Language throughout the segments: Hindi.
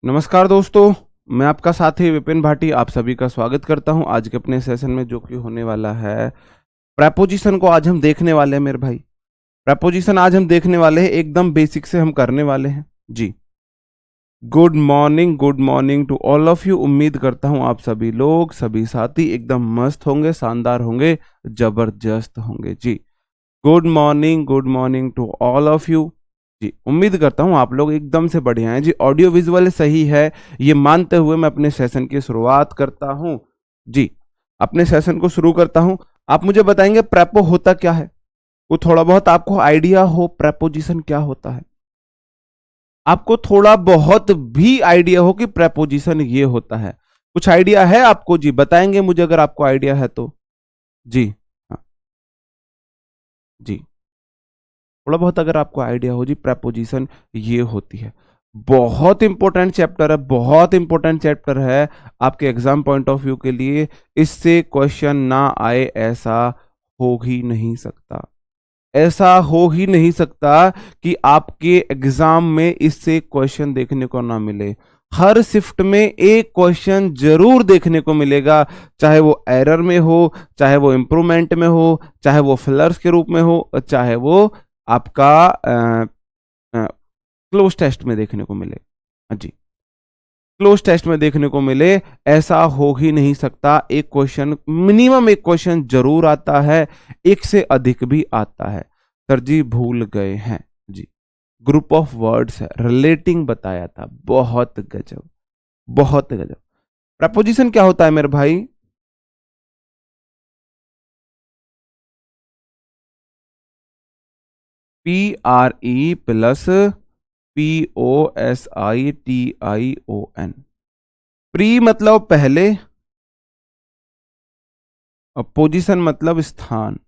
नमस्कार दोस्तों, मैं आपका साथी विपिन भाटी आप सभी का स्वागत करता हूं आज के अपने सेशन में, जो कि होने वाला है प्रेपोजिशन को आज हम देखने वाले हैं मेरे भाई। प्रेपोजिशन आज हम देखने वाले हैं, एकदम बेसिक से हम करने वाले हैं जी। Good morning to all of you. उम्मीद करता हूं आप सभी लोग, सभी साथी एकदम मस्त होंगे, शानदार होंगे, जबरदस्त होंगे जी। Good morning to all of you जी। उम्मीद करता हूं आप लोग एकदम से बढ़िया हैं जी। ऑडियो विजुअल सही है ये मानते हुए मैं अपने सेशन की शुरुआत करता हूं जी। अपने सेशन को शुरू करता हूं। आप मुझे बताएंगे प्रेपो होता क्या है? वो थोड़ा बहुत आपको आइडिया हो प्रेपोजिशन क्या होता है? आपको थोड़ा बहुत भी आइडिया हो कि प्रेपोजिशन ये होता है? कुछ आइडिया है आपको जी? बताएंगे मुझे अगर आपको आइडिया है तो जी। हाँ जी, थोड़ा बहुत अगर आपको आइडिया हो जी, प्रेपोजिशन ये होती है। बहुत इंपॉर्टेंट चैप्टर है, बहुत इंपॉर्टेंट चैप्टर है आपके एग्जाम पॉइंट ऑफ व्यू के लिए। इससे क्वेश्चन ना आए ऐसा हो ही नहीं सकता। ऐसा हो ही नहीं सकता कि आपके एग्जाम में इससे क्वेश्चन देखने को ना मिले। हर शिफ्ट में एक क्वेश्चन जरूर देखने को मिलेगा, चाहे वो एरर में हो, चाहे वो इंप्रूवमेंट में हो, चाहे वो फिलर्स के रूप में हो, चाहे वो आपका क्लोज टेस्ट में देखने को मिले। हाँ जी, क्लोज टेस्ट में देखने को मिले ऐसा हो ही नहीं सकता। एक क्वेश्चन, मिनिमम एक क्वेश्चन जरूर आता है, एक से अधिक भी आता है। सर जी भूल गए हैं जी। ग्रुप ऑफ वर्ड्स है, रिलेटिंग बताया था। बहुत गजब, बहुत गजब। प्रपोजिशन क्या होता है मेरे भाई? PRE plus POSITION। प्री मतलब पहले, और पोजीशन मतलब स्थान।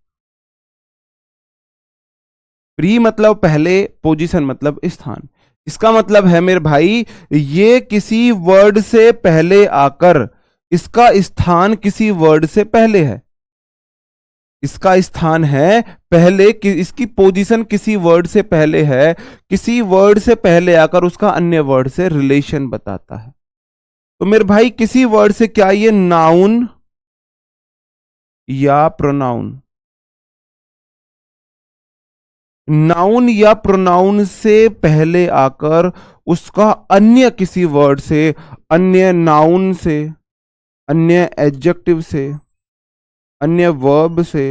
प्री मतलब पहले, पोजीशन मतलब स्थान। इसका मतलब है मेरे भाई, ये किसी वर्ड से पहले आकर, इसका स्थान किसी वर्ड से पहले है। इसका स्थान है पहले कि इसकी पोजीशन किसी वर्ड से पहले है, किसी वर्ड से पहले आकर उसका अन्य वर्ड से रिलेशन बताता है। तो मेरे भाई किसी वर्ड से क्या ये नाउन या प्रोनाउन? नाउन या प्रोनाउन से पहले आकर उसका अन्य किसी वर्ड से, अन्य नाउन से, अन्य एडजेक्टिव से, अन्य वर्ब से,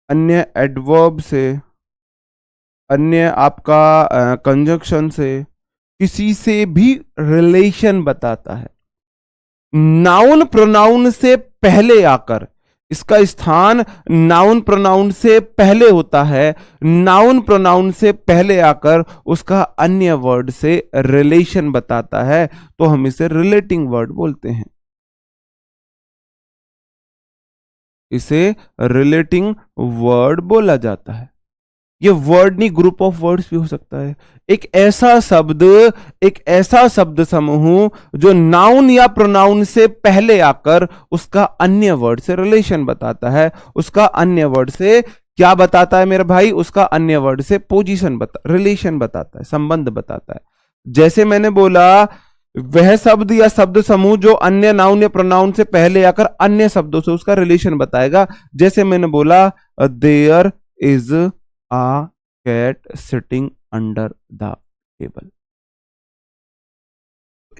अन्य एडवर्ब से, अन्य आपका कंजक्शन से, किसी से भी रिलेशन बताता है। नाउन प्रोनाउन से पहले आकर, इसका स्थान नाउन प्रोनाउन से पहले होता है। नाउन प्रोनाउन से पहले आकर उसका अन्य वर्ड से रिलेशन बताता है, तो हम इसे रिलेटिंग वर्ड बोलते हैं। इसे रिलेटिंग वर्ड बोला जाता है। ये वर्ड नहीं, ग्रुप ऑफ वर्ड्स भी हो सकता है। एक ऐसा शब्द समूह जो नाउन या प्रोनाउन से पहले आकर उसका अन्य वर्ड से रिलेशन बताता है। उसका अन्य वर्ड से क्या बताता है मेरे भाई? उसका अन्य वर्ड से पोजीशन रिलेशन बताता है, संबंध बताता है। जैसे मैंने बोला, वह शब्द या शब्द समूह जो अन्य नाउन या प्रोनाउन से पहले आकर अन्य शब्दों से उसका रिलेशन बताएगा। जैसे मैंने बोला, there is a cat sitting under the table.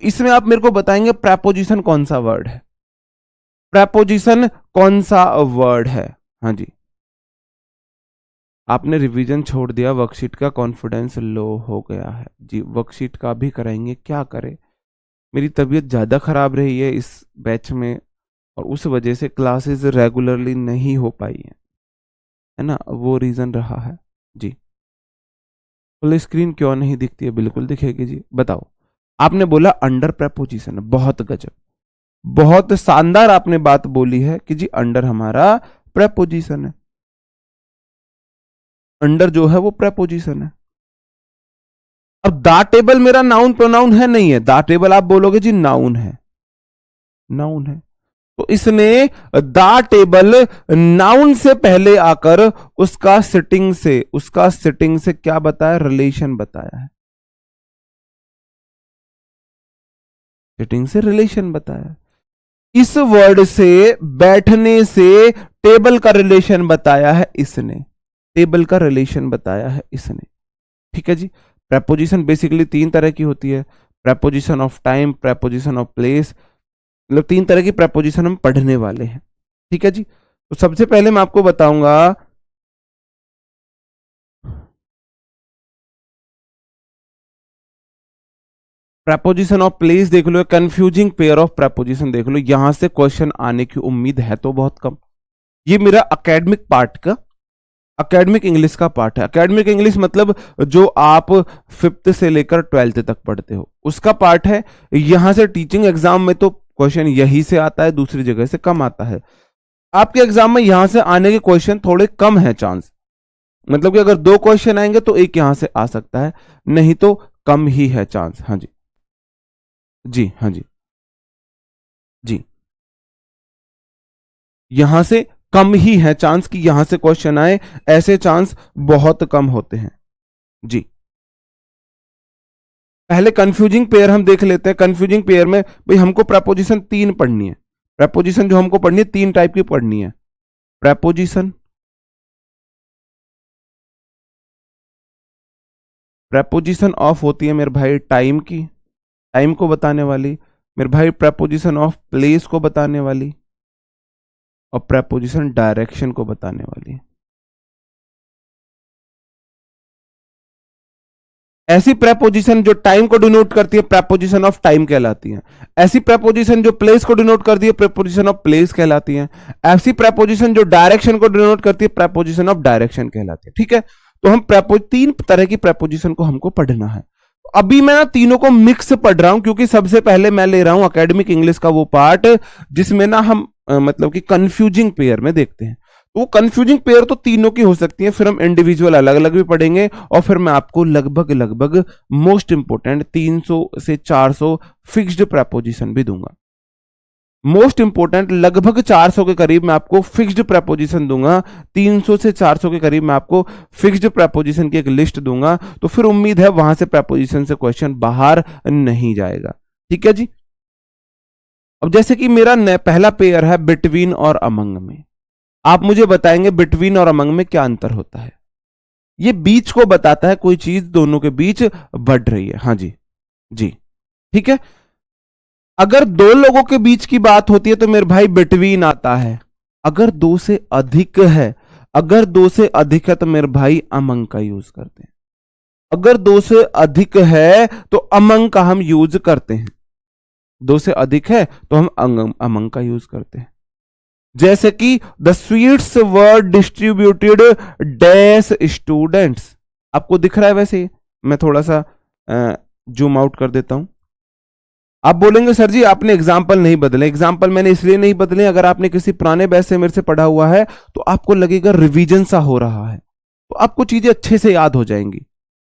इसमें आप मेरे को बताएंगे प्रेपोजिशन कौन सा वर्ड है? प्रेपोजिशन कौन सा वर्ड है? हाँ जी, आपने रिवीजन छोड़ दिया, वर्कशीट का कॉन्फिडेंस लो हो गया है जी। वर्कशीट का भी कराएंगे, क्या करें, मेरी तबीयत ज़्यादा खराब रही है इस बैच में, और उस वजह से क्लासेस रेगुलरली नहीं हो पाई है ना, वो रीज़न रहा है जी। फुल स्क्रीन क्यों नहीं दिखती है? बिल्कुल दिखेगी जी, बताओ। आपने बोला अंडर प्रेपोजिशन है, बहुत गजब, बहुत शानदार आपने बात बोली है कि जी अंडर हमारा प्रेपोजिशन है। अंडर जो है वो प्रेपोजिशन है। अब दा टेबल मेरा नाउन प्रोनाउन है नहीं है? दा टेबल आप बोलोगे जी नाउन है, नाउन है। तो इसने दा टेबल नाउन से पहले आकर उसका सिटिंग से क्या बताया? रिलेशन बताया है। सिटिंग से रिलेशन बताया, इस वर्ड से बैठने से टेबल का रिलेशन बताया है इसने, टेबल का रिलेशन बताया है इसने। ठीक है जी। प्रेपोजिशन बेसिकली तीन तरह की होती है, preposition of time, preposition of place, मतलब तीन तरह की प्रेपोजिशन हम पढ़ने वाले हैं। ठीक है जी। तो सबसे पहले मैं आपको बताऊंगा प्रेपोजिशन ऑफ प्लेस देख लो, कंफ्यूजिंग पेयर ऑफ प्रेपोजिशन देख लो, यहां से क्वेश्चन आने की उम्मीद है तो बहुत कम। ये मेरा अकेडमिक पार्ट का, अकेडमिक इंग्लिश का पार्ट है। अकेडमिक इंग्लिश मतलब जो आप 5th से लेकर 12th तक पढ़ते हो उसका पार्ट है। यहां से टीचिंग एग्जाम में तो क्वेश्चन यही से आता है, दूसरी जगह से कम आता है। आपके एग्जाम में यहां से आने के क्वेश्चन थोड़े कम है चांस, मतलब कि अगर 2 क्वेश्चन आएंगे तो एक यहां से आ सकता है, नहीं तो कम ही है चांस। हाँ जी, जी हाँ जी, जी यहां से कम ही है चांस कि यहां से क्वेश्चन आए, ऐसे चांस बहुत कम होते हैं। जी पहले कंफ्यूजिंग पेयर हम देख लेते हैं। कंफ्यूजिंग पेयर में भाई हमको प्रेपोजिशन 3 पढ़नी है, प्रेपोजिशन जो हमको पढ़नी है 3 टाइप की पढ़नी है। प्रेपोजिशन, प्रेपोजिशन ऑफ होती है मेरे भाई टाइम की, टाइम को बताने वाली। मेरे भाई प्रेपोजिशन ऑफ प्लेस को बताने वाली, और प्रेपोजिशन डायरेक्शन को बताने वाली। ऐसी प्रेपोजिशन जो टाइम को डिनोट करती है प्रेपोजिशन ऑफ टाइम कहलाती है। ऐसी प्रेपोजिशन जो प्लेस को डिनोट करती है प्रेपोजिशन ऑफ प्लेस कहलाती है। ऐसी प्रेपोजिशन जो डायरेक्शन को डिनोट करती है प्रेपोजिशन ऑफ डायरेक्शन कहलाती है। ठीक है, तो हम तीन तरह की प्रेपोजिशन को हमको पढ़ना है। अभी मैं ना तीनों को मिक्स पढ़ रहा हूं, क्योंकि सबसे पहले मैं ले रहा हूं एकेडमिक इंग्लिश का वो पार्ट जिसमें ना हम मतलब कि कंफ्यूजिंग पेयर में देखते हैं। वो कंफ्यूजिंग पेयर तो तीनों की हो सकती है, फिर हम इंडिविजुअल अलग अलग भी पढ़ेंगे, और फिर मैं आपको लगभग लगभग मोस्ट इंपोर्टेंट 300 से 400 फिक्स्ड प्रेपोजिशन भी दूंगा। मोस्ट इंपोर्टेंट लगभग 400 के करीब मैं आपको फिक्स्ड प्रेपोजिशन दूंगा, 300 से 400 के करीब मैं आपको फिक्स्ड प्रेपोजिशन की एक लिस्ट दूंगा। तो फिर उम्मीद है वहां से प्रेपोजिशन से क्वेश्चन बाहर नहीं जाएगा। ठीक है जी। अब जैसे कि मेरा पहला पेयर है बिटवीन और अमंग में, आप मुझे बताएंगे बिटवीन और अमंग में क्या अंतर होता है। ये बीच को बताता है, कोई चीज दोनों के बीच बढ़ रही है। हाँ जी, जी ठीक है। अगर दो लोगों के बीच की बात होती है तो मेरे भाई बिटवीन आता है। अगर दो से अधिक है, अगर दो से अधिक है तो मेरे भाई अमंग का यूज करते हैं। अगर दो से अधिक है तो अमंग का हम यूज करते हैं। दो से अधिक है तो हम अमंग का यूज करते हैं। जैसे कि the sweets were distributed dash students, आपको दिख रहा है वैसे, मैं थोड़ा सा जूम आउट कर देता हूं। आप बोलेंगे सर जी आपने एग्जाम्पल नहीं बदले। एग्जाम्पल मैंने इसलिए नहीं बदले, अगर आपने किसी पुराने बैच से मेरे से पढ़ा हुआ है तो आपको लगेगा रिवीजन सा हो रहा है, तो आपको चीजें अच्छे से याद हो जाएंगी,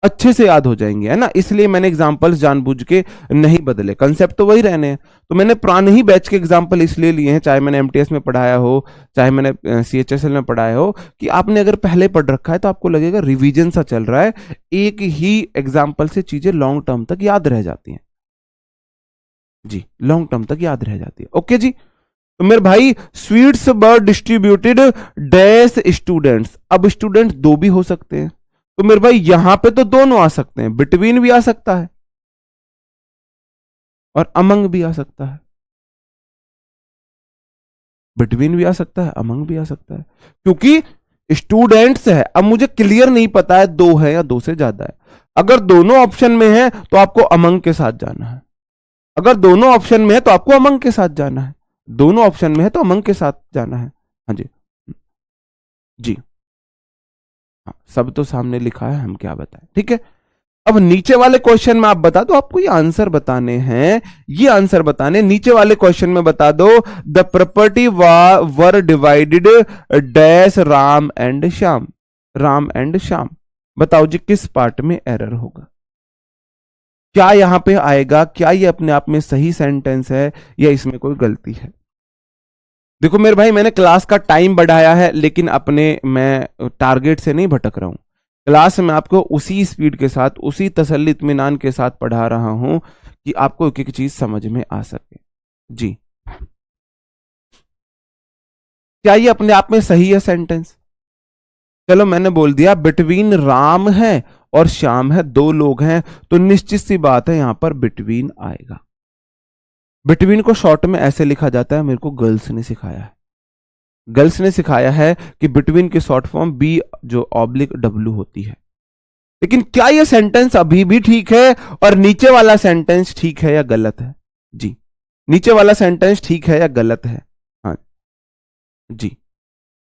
अच्छे से याद हो जाएंगे, है ना। इसलिए मैंने एग्जाम्पल्स जानबूझ के नहीं बदले, कंसेप्ट तो वही रहने हैं। तो मैंने पुराने ही बैच के एग्जाम्पल इसलिए लिए हैं, चाहे मैंने एमटीएस में पढ़ाया हो, चाहे मैंने सीएचएसएल में पढ़ाया हो, कि आपने अगर पहले पढ़ रखा है तो आपको लगेगा रिवीजन सा चल रहा है। एक ही एग्जाम्पल से चीजें लॉन्ग टर्म तक याद रह जाती हैं। जी लॉन्ग टर्म तक याद रह जाती है। ओके जी। तो मेरे भाई स्वीट्स वर डिस्ट्रीब्यूटेड डैश स्टूडेंट्स, अब स्टूडेंट दो भी हो सकते हैं, तो मेरे भाई यहां पे तो दोनों आ सकते हैं, बिटवीन भी आ सकता है और अमंग भी आ सकता है। बिटवीन भी आ सकता है, अमंग भी आ सकता है, क्योंकि स्टूडेंट्स है। अब मुझे क्लियर नहीं पता है दो है या दो से ज्यादा है। अगर दोनों ऑप्शन में है तो आपको अमंग के साथ जाना है, अगर दोनों ऑप्शन में है तो आपको अमंग के साथ जाना है, दोनों ऑप्शन में है तो अमंग के साथ जाना है। हाँ जी, जी हाँ, सब तो सामने लिखा है, हम क्या बताएं। ठीक है, अब नीचे वाले क्वेश्चन में आप बता दो, आपको ये आंसर बताने हैं, ये आंसर बताने। नीचे वाले क्वेश्चन में बता दो the property were divided dash Ram and Shyam, Ram and Shyam. बताओ जी किस पार्ट में एरर होगा, क्या यहां पे आएगा, क्या ये अपने आप में सही सेंटेंस है या इसमें कोई गलती है। देखो मेरे भाई मैंने क्लास का टाइम बढ़ाया है, लेकिन अपने मैं टारगेट से नहीं भटक रहा हूं। क्लास में आपको उसी स्पीड के साथ, उसी तसल्ली इत्मीनान के साथ पढ़ा रहा हूं कि आपको एक एक चीज समझ में आ सके। जी, क्या ये अपने आप में सही है सेंटेंस? चलो मैंने बोल दिया बिटवीन राम है और श्याम है, दो लोग हैं, तो निश्चित सी बात है यहां पर बिटवीन आएगा। बिटवीन को शॉर्ट में ऐसे लिखा जाता है, मेरे को गर्ल्स ने सिखाया है। गर्ल्स ने सिखाया है कि बिटवीन की शॉर्ट फॉर्म बी जो ऑब्लिक डब्ल्यू होती है। लेकिन क्या यह सेंटेंस अभी भी ठीक है और नीचे वाला सेंटेंस ठीक है या गलत है? जी, नीचे वाला सेंटेंस ठीक है या गलत है? हाँ जी,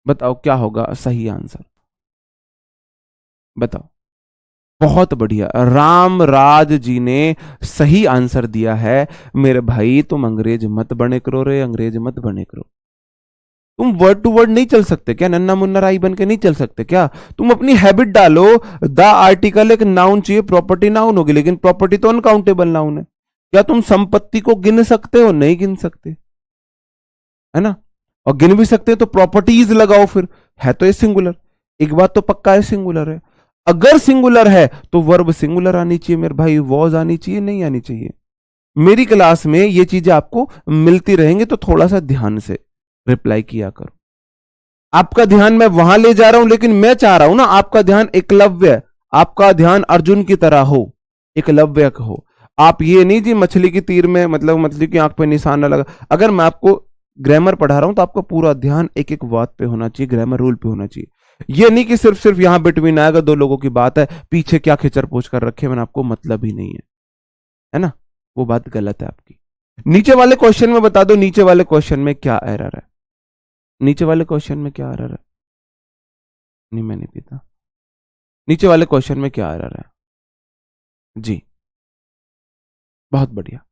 बताओ क्या होगा सही आंसर, बताओ। बहुत बढ़िया, राम राज जी ने सही आंसर दिया है। मेरे भाई तुम अंग्रेज मत बने करो रे, अंग्रेज मत बने करो। तुम वर्ड टू वर्ड नहीं चल सकते क्या? नन्ना मुन्ना राई बन के नहीं चल सकते क्या? तुम अपनी हैबिट डालो। द आर्टिकल एक नाउन चाहिए, प्रॉपर्टी नाउन होगी, लेकिन प्रॉपर्टी तो अनकाउंटेबल नाउन है। क्या तुम संपत्ति को गिन सकते हो? नहीं गिन सकते, है ना। और गिन भी सकते हो तो प्रॉपर्टीज लगाओ फिर, है तो ये सिंगुलर। एक बात तो पक्का है, सिंगुलर है। अगर सिंगुलर है तो वर्ब सिंगुलर आनी चाहिए मेरे भाई, वॉज आनी चाहिए, नहीं आनी चाहिए। मेरी क्लास में ये चीजें आपको मिलती रहेंगी, तो थोड़ा सा ध्यान से रिप्लाई किया करो। आपका ध्यान मैं वहां ले जा रहा हूं, लेकिन मैं चाह रहा हूं ना आपका ध्यान एकलव्य, आपका ध्यान अर्जुन की तरह हो, एकलव्य का हो। आप ये नहीं जी मछली की तीर में, मतलब मछली की आंख पे निशान ना लगा। अगर मैं आपको ग्रामर पढ़ा रहा हूं तो आपका पूरा ध्यान एक एक बात पे होना चाहिए, ग्रामर रूल पे होना चाहिए। ये नहीं कि सिर्फ सिर्फ यहां बिटवीन आएगा, दो लोगों की बात है, पीछे क्या खिचर पोच कर रखे मैंने आपको मतलब ही नहीं है ना। वो बात गलत है आपकी। नीचे वाले क्वेश्चन में बता दो, नीचे वाले क्वेश्चन में क्या एरर है? नीचे वाले क्वेश्चन में क्या एरर है? नहीं मैं नहीं पीता। नीचे वाले क्वेश्चन में क्या एरर है? जी, बहुत बढ़िया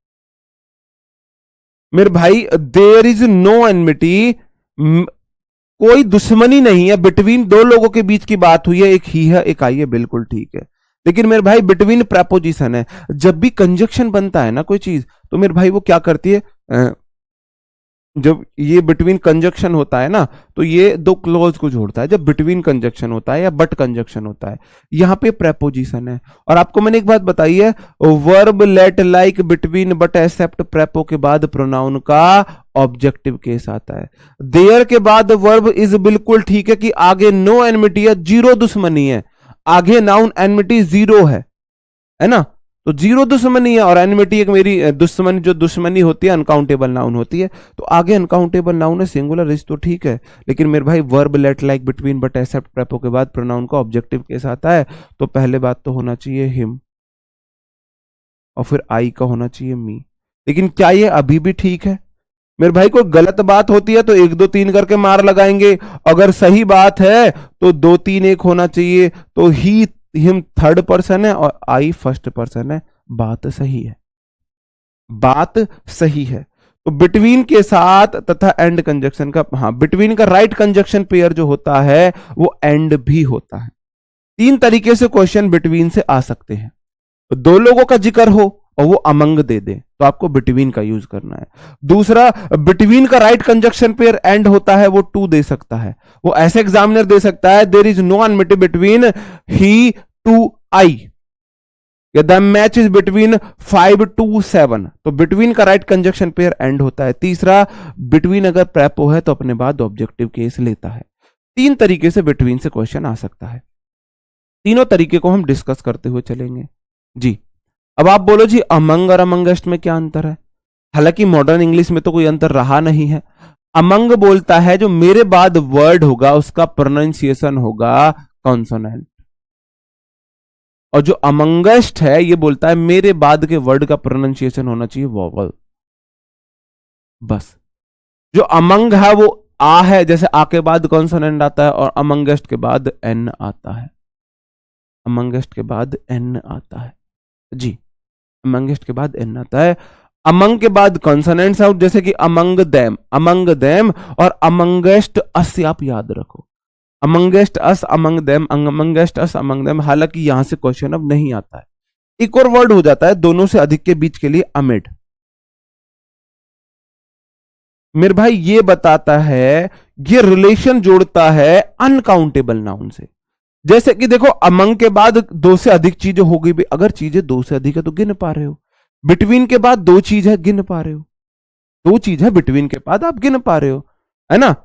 मेरे भाई। देयर इज नो एनमिटी, कोई दुश्मनी नहीं है बिटवीन, दो लोगों के बीच की बात हुई है, एक ही है एक आई है, बिल्कुल ठीक है। लेकिन मेरे भाई बिटवीन प्रपोजिशन है, जब भी कंजक्शन बनता है ना कोई चीज, तो मेरे भाई वो क्या करती है, जब ये बिटवीन कंजक्शन होता है ना, तो ये दो क्लॉज को जोड़ता है। जब बिटवीन कंजक्शन होता है या बट कंजक्शन होता है, यहां पे प्रेपोजिशन है। और आपको मैंने एक बात बताई है, verb let like between but except प्रेपो के बाद प्रोनाउन का ऑब्जेक्टिव केस आता है। देयर के बाद वर्ब इज बिल्कुल ठीक है कि आगे नो एनमिटी है, जीरो दुश्मनी है। आगे नाउन एनमिटी जीरो है ना, तो जीरो दुश्मनी है। और एनमिटी एक मेरी दुश्मनी, जो दुश्मनी होती है अनकाउंटेबल नाउन होती है, तो आगे अनकाउंटेबल नाउन है, सिंगुलर इज तो ठीक है। लेकिन मेरे भाई verb let like between but except प्रेपो के बाद प्रोनाउन का ऑब्जेक्टिव केस आता है, तो पहले बात तो होना चाहिए हिम, और फिर आई का होना चाहिए मी। लेकिन क्या ये अभी भी ठीक है? मेरे भाई कोई गलत बात होती है तो एक दो तीन करके मार लगाएंगे, अगर सही बात है तो दो तीन एक होना चाहिए। तो ही हिम थर्ड पर्सन है और आई फर्स्ट पर्सन है, बात सही है, बात सही है। तो बिटवीन के साथ तथा एंड कंजक्शन का, हाँ बिटवीन का राइट कंजक्शन पेयर जो होता है वो एंड भी होता है। तीन तरीके से क्वेश्चन बिटवीन से आ सकते हैं। दो लोगों का जिक्र हो और वो अमंग दे दे, तो आपको बिटवीन का यूज करना है। दूसरा, बिटवीन का राइट कंजक्शन पेयर एंड होता है, वो टू दे सकता है। वो ऐसे एग्जामिनर दे सकता है, there is no enmity between he to I, the match is between 5 to 7, तो बिटवीन का राइट कंजक्शन पेयर एंड होता है। तीसरा, बिटवीन अगर प्रेपो है तो अपने बाद ऑब्जेक्टिव केस लेता है। तीन तरीके से बिटवीन से क्वेश्चन आ सकता है, तीनों तरीके को हम डिस्कस करते हुए चलेंगे। जी, अब आप बोलो जी अमंग और अमंगस्ट में क्या अंतर है? हालांकि मॉडर्न इंग्लिश में तो कोई अंतर रहा नहीं है। अमंग बोलता है जो मेरे बाद वर्ड होगा उसका प्रोनाउंसिएशन होगा कॉन्सोनेंट, और जो अमंगस्ट है ये बोलता है मेरे बाद के वर्ड का प्रोनाउंसिएशन होना चाहिए वॉवल। बस, जो अमंग है वो आ है, जैसे आ के बाद कॉन्सोनेंट आता है, और अमंगस्ट के बाद एन आता है, अमंगस्ट के बाद एन आता है। जी, अमंगस्ट के बाद एन आता है। अमंग के बाद कॉन्सोनेंट साउंड, जैसे कि अमंग देम और अमंगस्ट अस, आप याद रखो, अमंगेस्ट अस, अमंग देम, अमंगेस्ट अस, अमंग देम। हालांकि यहां से क्वेश्चन अब नहीं आता है। एक और वर्ड हो जाता है दोनों से अधिक के बीच के लिए, अमिड। मेरे भाई ये बताता है, ये रिलेशन जोड़ता है अनकाउंटेबल नाउन से। जैसे कि देखो अमंग के बाद दो से अधिक चीजें हो गई, अगर चीजें दो से अधिक है तो गिन पा रहे हो। बिटवीन के बाद दो चीज है, गिन पा रहे हो? दो चीज है बिटवीन के बाद, आप गिन पा रहे हो, है ना?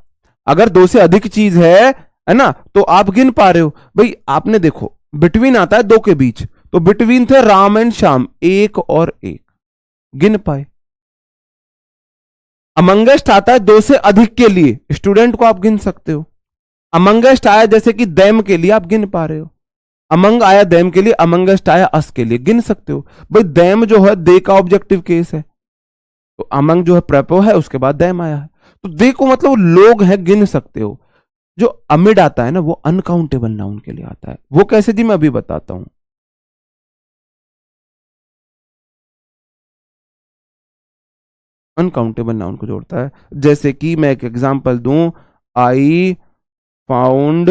अगर दो से अधिक चीज है ना, तो आप गिन पा रहे हो। भाई आपने देखो, बिटवीन आता है दो के बीच, तो बिटवीन थे राम एंड श्याम, एक और एक, गिन पाए। अमंगस्ट आता है दो से अधिक के लिए, स्टूडेंट को आप गिन सकते हो। अमंगस्ट आया जैसे कि दैम के लिए, आप गिन पा रहे हो। अमंग आया दैम के लिए, अमंगस्ट आया अस के लिए, गिन सकते हो। भाई दैम जो है दे का ऑब्जेक्टिव केस है, तो अमंग जो है प्रेपो है, उसके बाद दैम आया है, तो दे को मतलब लोग हैं, गिन सकते हो। जो अमिड आता है ना, वो अनकाउंटेबल नाउन के लिए आता है। वो कैसे जी, मैं अभी बताता हूं। अनकाउंटेबल नाउन को जोड़ता है। जैसे कि मैं एक एग्जांपल दूं, I found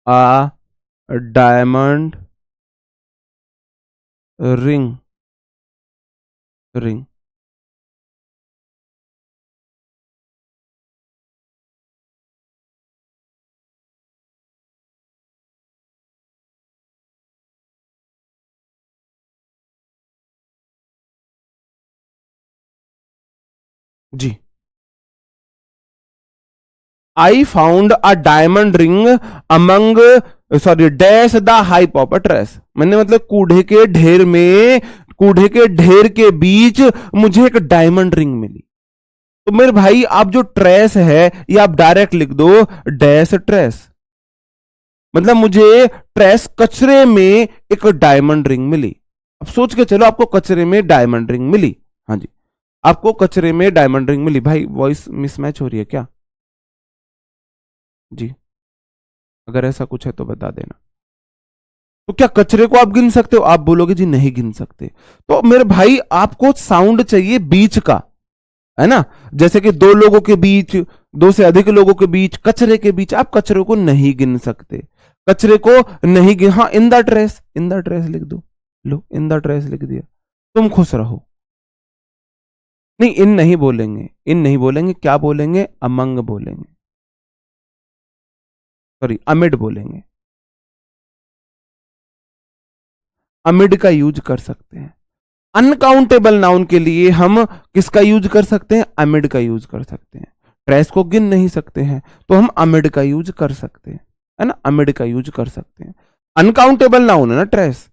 a diamond ring, ring. जी, I found a diamond ring among, sorry, dash the hippopotamus. मैंने मतलब कूढ़े के ढेर में, कूढ़े के ढेर के बीच मुझे एक डायमंड रिंग मिली। तो मेरे भाई आप जो ट्रेस है, ये आप डायरेक्ट लिख दो, डैश ट्रेस। मतलब मुझे ट्रेस कचरे में एक डायमंड रिंग मिली। अब सोच के चलो, आपको कचरे में डायमंड रिंग मिली। हाँ जी, आपको कचरे में डायमंड रिंग मिली। भाई वॉइस मिसमैच हो रही है क्या? जी, अगर ऐसा कुछ है तो बता देना। तो क्या कचरे को आप गिन सकते हो? आप बोलोगे जी नहीं गिन सकते। तो मेरे भाई आपको साउंड चाहिए बीच का, है ना? जैसे कि दो लोगों के बीच, दो से अधिक लोगों के बीच, कचरे के बीच, आप कचरे को नहीं गिन सकते। कचरे को नहीं गिन, हाँ, in the trace, in the trace लिख दो। लो, इन द ट्रेस लिख दिया, तुम खुश रहो। नहीं, इन नहीं बोलेंगे, इन नहीं बोलेंगे, क्या बोलेंगे? अमंग बोलेंगे, सॉरी, अमिड बोलेंगे। अमिड का यूज कर सकते हैं। अनकाउंटेबल नाउन के लिए हम किसका यूज कर सकते हैं? अमिड का यूज कर सकते हैं। ट्रेस को गिन नहीं सकते हैं, तो हम अमिड का यूज कर सकते हैं, है ना? अमिड का यूज कर सकते हैं। अनकाउंटेबल नाउन है ना ट्रेस।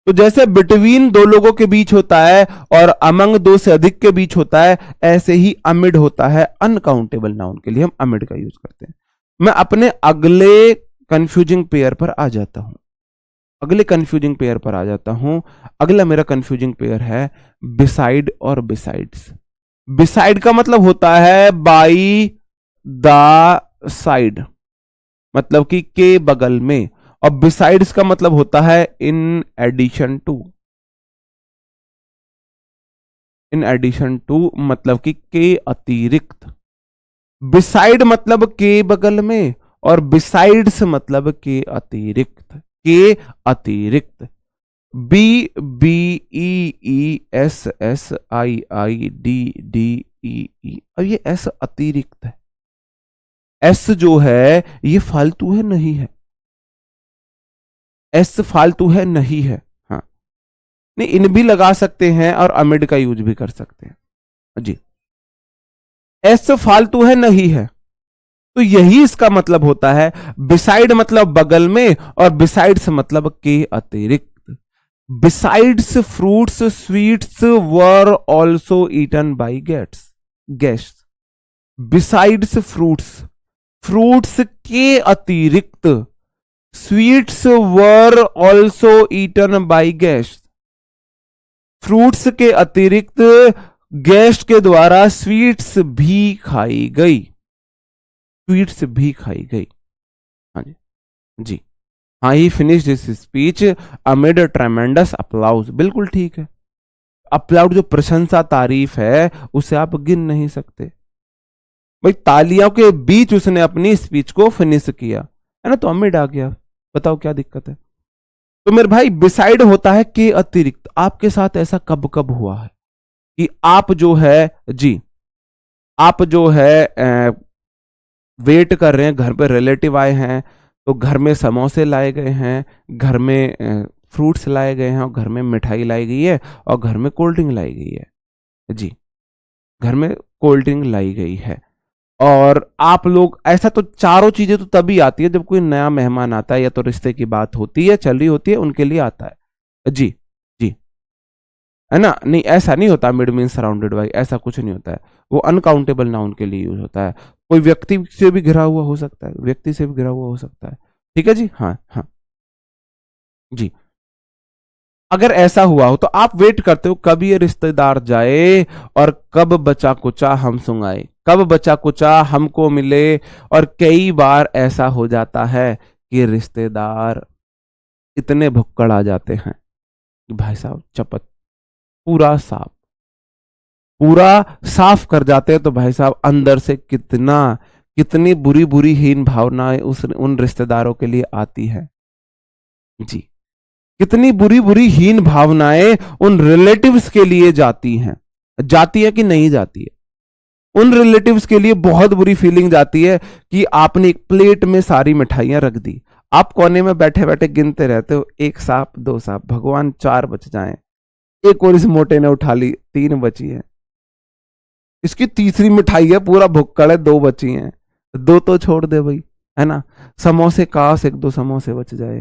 तो जैसे बिटवीन दो लोगों के बीच होता है और अमंग दो से अधिक के बीच होता है, ऐसे ही अमिड होता है। अनकाउंटेबल नाउन के लिए हम अमिड का यूज करते हैं। मैं अपने अगले कंफ्यूजिंग पेयर पर आ जाता हूं, अगले कंफ्यूजिंग पेयर पर आ जाता हूं। अगला मेरा कंफ्यूजिंग पेयर है बिसाइड और बिसाइड्स। बिसाइड का मतलब होता है बाई द साइड, मतलब कि के बगल में। और बिसाइड्स का मतलब होता है in addition to, in addition to मतलब कि के अतिरिक्त। बिसाइड मतलब के बगल में, और बिसाइड्स मतलब के अतिरिक्त, के अतिरिक्त। B B E E S S I I D D E E, और ये एस अतिरिक्त है। एस जो है ये फालतू है, नहीं है? एस फालतू है, नहीं है। हाँ, नहीं, इन भी लगा सकते हैं और अमिड का यूज भी कर सकते हैं जी। एस फालतू है, नहीं है, तो यही इसका मतलब होता है। बिसाइड मतलब बगल में, और बिसाइड्स मतलब के अतिरिक्त। Besides fruits sweets were also eaten by guests. Besides fruits, fruits के अतिरिक्त, sweets were also eaten by guest. Fruits के अतिरिक्त गेस्ट के द्वारा स्वीट्स भी खाई गई, स्वीट्स भी खाई गई। हाँ जी, जी, हाँ, he finish this speech amid tremendous applause. बिल्कुल ठीक है। अप्लाउड जो प्रशंसा तारीफ है, उसे आप गिन नहीं सकते। भाई तालियों के बीच उसने अपनी स्पीच को फिनिश किया, है ना? तो अमिड आ गया। बताओ क्या दिक्कत है? तो मेरे भाई बिसाइड होता है के अतिरिक्त। आपके साथ ऐसा कब कब हुआ है कि आप जो है जी, आप जो है वेट कर रहे हैं, घर पे रिलेटिव आए हैं, तो घर में समोसे लाए गए हैं, घर में फ्रूट्स लाए गए हैं और घर में मिठाई लाई गई है और घर में कोल्ड ड्रिंक लाई गई है जी, घर में कोल्ड ड्रिंक लाई गई है। और आप लोग ऐसा तो चारों चीजें तो तभी आती है जब कोई नया मेहमान आता है या तो रिश्ते की बात होती है, चल रही होती है, उनके लिए आता है जी। जी है ना, नहीं ऐसा नहीं होता मिड मीन सराउंडेड बाई, ऐसा कुछ नहीं होता है, वो अनकाउंटेबल नाउन के लिए यूज होता है। कोई व्यक्ति से भी घिरा हुआ हो सकता है, व्यक्ति से भी घिरा हुआ हो सकता है, ठीक है जी। हाँ हाँ जी। अगर ऐसा हुआ हो तो आप वेट करते हो कब ये रिश्तेदार जाए और कब बचा कुचा हम सुंगाए, कब बचा कुचा हमको मिले। और कई बार ऐसा हो जाता है कि रिश्तेदार इतने भुक्कड़ आ जाते हैं कि भाई साहब चपत पूरा साफ, पूरा साफ कर जाते हैं, तो भाई साहब अंदर से कितना कितनी बुरी बुरी हीन भावनाएं उस उन रिश्तेदारों के लिए आती है जी, कितनी बुरी बुरी हीन भावनाएं उन रिलेटिव्स के लिए जाती हैं, जाती है कि नहीं जाती है। उन रिलेटिव्स के लिए बहुत बुरी फीलिंग जाती है कि आपने एक प्लेट में सारी मिठाइयां रख दी, आप कोने में बैठे बैठे गिनते रहते हो, एक सांप दो सांप भगवान चार बच जाएं, एक और इस मोटे ने उठा ली तीन बची है, इसकी तीसरी मिठाई है पूरा भुक्कड़ है दो बची हैं, दो तो छोड़ दे भाई, है ना। समोसे काश एक दो समोसे बच जाए,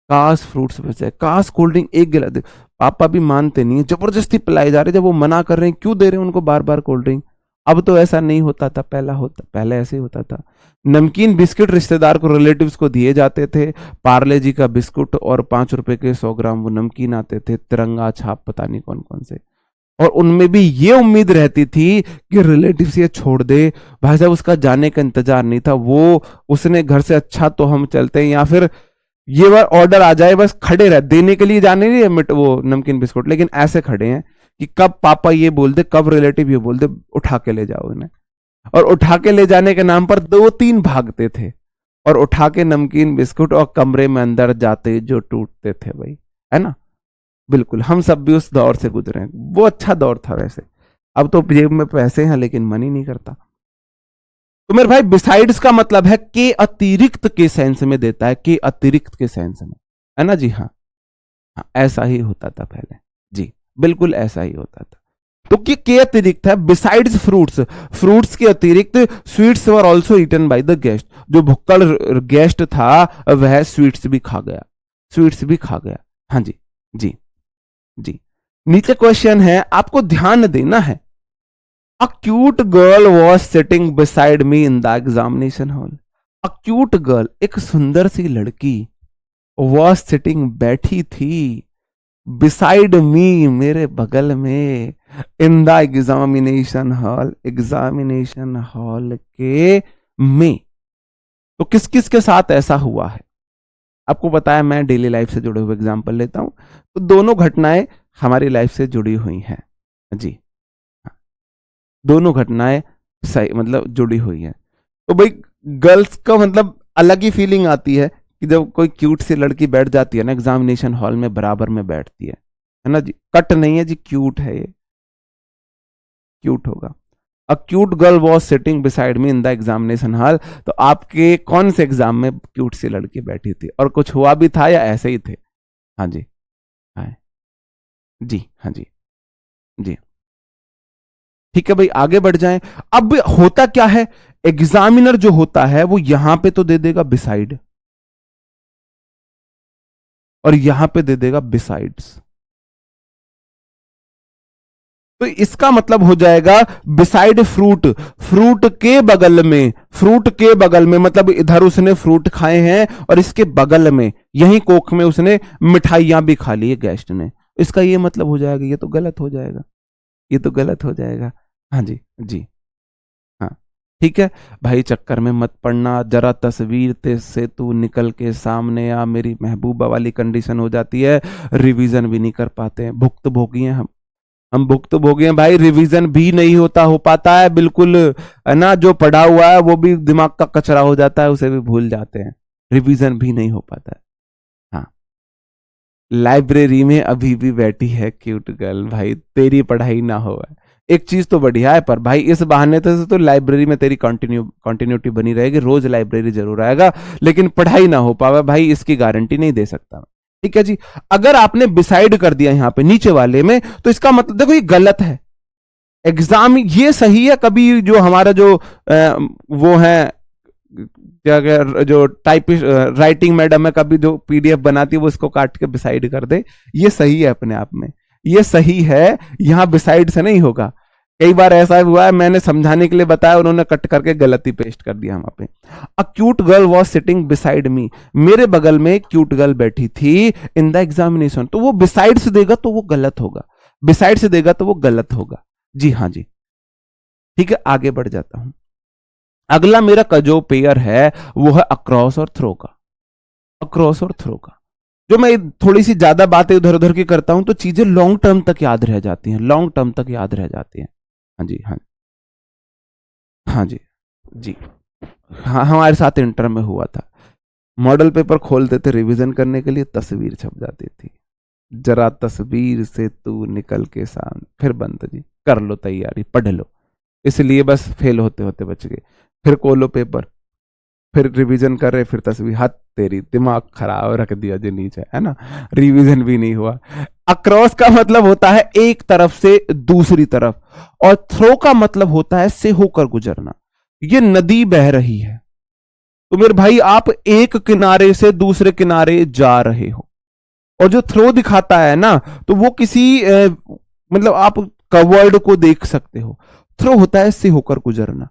काश फ्रूट्स बच जाए, काश कोल्ड ड्रिंक एक गिलास दे। पापा भी मानते नहीं है, जबरदस्ती पिलाए जा रहे, जब वो मना कर रहे हैं क्यों दे रहे हैं उनको बार बार कोल्ड ड्रिंक। अब तो ऐसा नहीं होता था, पहले ऐसे ही होता था। नमकीन बिस्किट रिश्तेदार को रिलेटिव्स को दिए जाते थे, पार्ले जी का बिस्कुट और 5 रुपए के 100 ग्राम वो नमकीन आते थे, तिरंगा छाप पता नहीं कौन कौन से। और उनमें भी ये उम्मीद रहती थी कि रिलेटिव्स ये छोड़ दे, भाई साहब उसका जाने का इंतजार नहीं था, वो उसने घर से अच्छा तो हम चलते हैं, या फिर ये बार ऑर्डर आ जाए बस खड़े रहे, देने के लिए जाने नहीं है वो नमकीन बिस्कुट, लेकिन ऐसे खड़े हैं कि कब पापा ये बोल दे, कब रिलेटिव ये बोल दे, उठा के ले जाओ इन्हें। और उठा के ले जाने के नाम पर दो तीन भागते थे और उठा के नमकीन बिस्कुट और कमरे में अंदर जाते जो टूटते थे भाई, है ना। बिल्कुल हम सब भी उस दौर से गुजरे हैं, वो अच्छा दौर था वैसे। अब तो जेब में पैसे हैं लेकिन मन ही नहीं करता। तो मेरे भाई बिसाइड्स का मतलब है के अतिरिक्त के सेंस में देता है, के अतिरिक्त के सेंस में, है ना जी। हाँ हाँ ऐसा ही होता था पहले जी, बिल्कुल ऐसा ही होता था। तो के अतिरिक्त है बिसाइड्स फ्रूट्स, फ्रूट्स के अतिरिक्त sweets were also eaten by the guest, जो भुक्कड़ गेस्ट था वह स्वीट्स भी खा गया, स्वीट्स भी खा गया। हाँ जी जी जी। नीचे क्वेश्चन है, आपको ध्यान देना है। A cute girl was sitting beside me in the examination hall. A cute girl, एक सुंदर सी लड़की, was sitting बैठी थी, beside me मेरे बगल में, in the examination hall, examination hall के में। तो किस किस के साथ ऐसा हुआ है आपको बताया, मैं डेली लाइफ से जुड़े हुए एग्जाम्पल लेता हूं, तो दोनों घटनाएं हमारी लाइफ से जुड़ी हुई हैं जी, दोनों घटनाएं सही मतलब जुड़ी हुई हैं। तो भाई गर्ल्स का मतलब अलग ही फीलिंग आती है कि जब कोई क्यूट सी लड़की बैठ जाती है ना एग्जामिनेशन हॉल में, बराबर में बैठती है ना जी, कट नहीं है जी, क्यूट है ये, क्यूट होगा। A cute girl was sitting beside me in the examination hall, तो आपके कौन से एग्जाम में क्यूट सी लड़की बैठी थी, और कुछ हुआ भी था या ऐसे ही थे। हाँ जी हाँ जी हाँ जी जी ठीक है भाई, आगे बढ़ जाएं। अब होता क्या है, एग्जामिनर जो होता है वो यहां पे तो दे देगा बिसाइड और यहां पे दे देगा बिसाइड्स, तो इसका मतलब हो जाएगा बिसाइड फ्रूट, फ्रूट के बगल में, फ्रूट के बगल में मतलब इधर उसने फ्रूट खाए हैं और इसके बगल में यही कोख में उसने मिठाइयां भी खा ली है गेस्ट ने, इसका ये मतलब हो जाएगा, ये तो गलत हो जाएगा, ये तो गलत हो जाएगा। हाँ जी जी हाँ ठीक है भाई, चक्कर में मत पड़ना, जरा तस्वीर से तू निकल के सामने आ, मेरी महबूबा वाली कंडीशन हो जाती है, रिवीजन भी नहीं कर पाते हैं, भुक्त भोगी हैं हम भुक्त भोगी हैं भाई, रिवीजन भी नहीं होता हो पाता है बिल्कुल, है ना, जो पढ़ा हुआ है वो भी दिमाग का कचरा हो जाता है, उसे भी भूल जाते हैं, रिवीजन भी नहीं हो पाता है। हाँ लाइब्रेरी में अभी भी बैठी है क्यूट गर्ल, भाई तेरी पढ़ाई ना हो, एक चीज तो बढ़िया है, पर भाई इस बहाने तो लाइब्रेरी में तेरी कंटिन्यूटी बनी रहेगी, रोज लाइब्रेरी जरूर आएगा, लेकिन पढ़ाई ना हो पावे भाई इसकी गारंटी नहीं दे सकता। ठीक है जी। अगर आपने बिसाइड कर दिया यहां पे नीचे वाले में, तो इसका मतलब देखो ये गलत है। एग्जाम ये सही है, कभी जो हमारा जो वो है क्या क्या जो टाइपिस्ट राइटिंग मैडम है, कभी जो पीडीएफ बनाती है वो इसको काट के बिसाइड कर दे, ये सही है अपने आप में, ये सही है। यहां बिसाइड से नहीं होगा। कई बार ऐसा हुआ है, मैंने समझाने के लिए बताया, उन्होंने कट करके गलती पेस्ट कर दिया वहां पे। A cute girl was sitting beside me, मेरे बगल में एक क्यूट गर्ल बैठी थी इन द एग्जामिनेशन। तो वो बिसाइड से देगा तो वो गलत होगा, बिसाइड से देगा तो वो गलत होगा। जी हाँ जी, ठीक है, आगे बढ़ जाता हूं। अगला मेरा का जो पेयर है वो है अक्रॉस और थ्रो का। अक्रॉस और थ्रो का जो मैं थोड़ी सी ज्यादा बातें उधर उधर की करता हूं तो चीजें लॉन्ग टर्म तक याद रह जाती हैं, लॉन्ग टर्म तक याद रह जाती हैं। हाँ जी, हाँ, हाँ जी, जी हाँ, हमारे साथ इंटर में हुआ था। मॉडल पेपर खोलते थे रिवीजन करने के लिए, तस्वीर छप जाती थी, जरा तस्वीर से तू निकल के सामने, फिर बंद जी, कर लो तैयारी, पढ़ लो। इसलिए बस फेल होते होते बच गए। फिर खोलो पेपर, फिर रिवीजन कर रहे, फिर तस्वीर, हाथ तेरी दिमाग खराब रख दिया जो नीचे है ना, रिवीजन भी नहीं हुआ। अक्रॉस का मतलब होता है एक तरफ से दूसरी तरफ, और थ्रो का मतलब होता है से होकर गुजरना। ये नदी बह रही है तो मेरे भाई आप एक किनारे से दूसरे किनारे जा रहे हो, और जो थ्रो दिखाता है ना, तो वो किसी मतलब आप कवर्ड को देख सकते हो। थ्रो होता है से होकर गुजरना,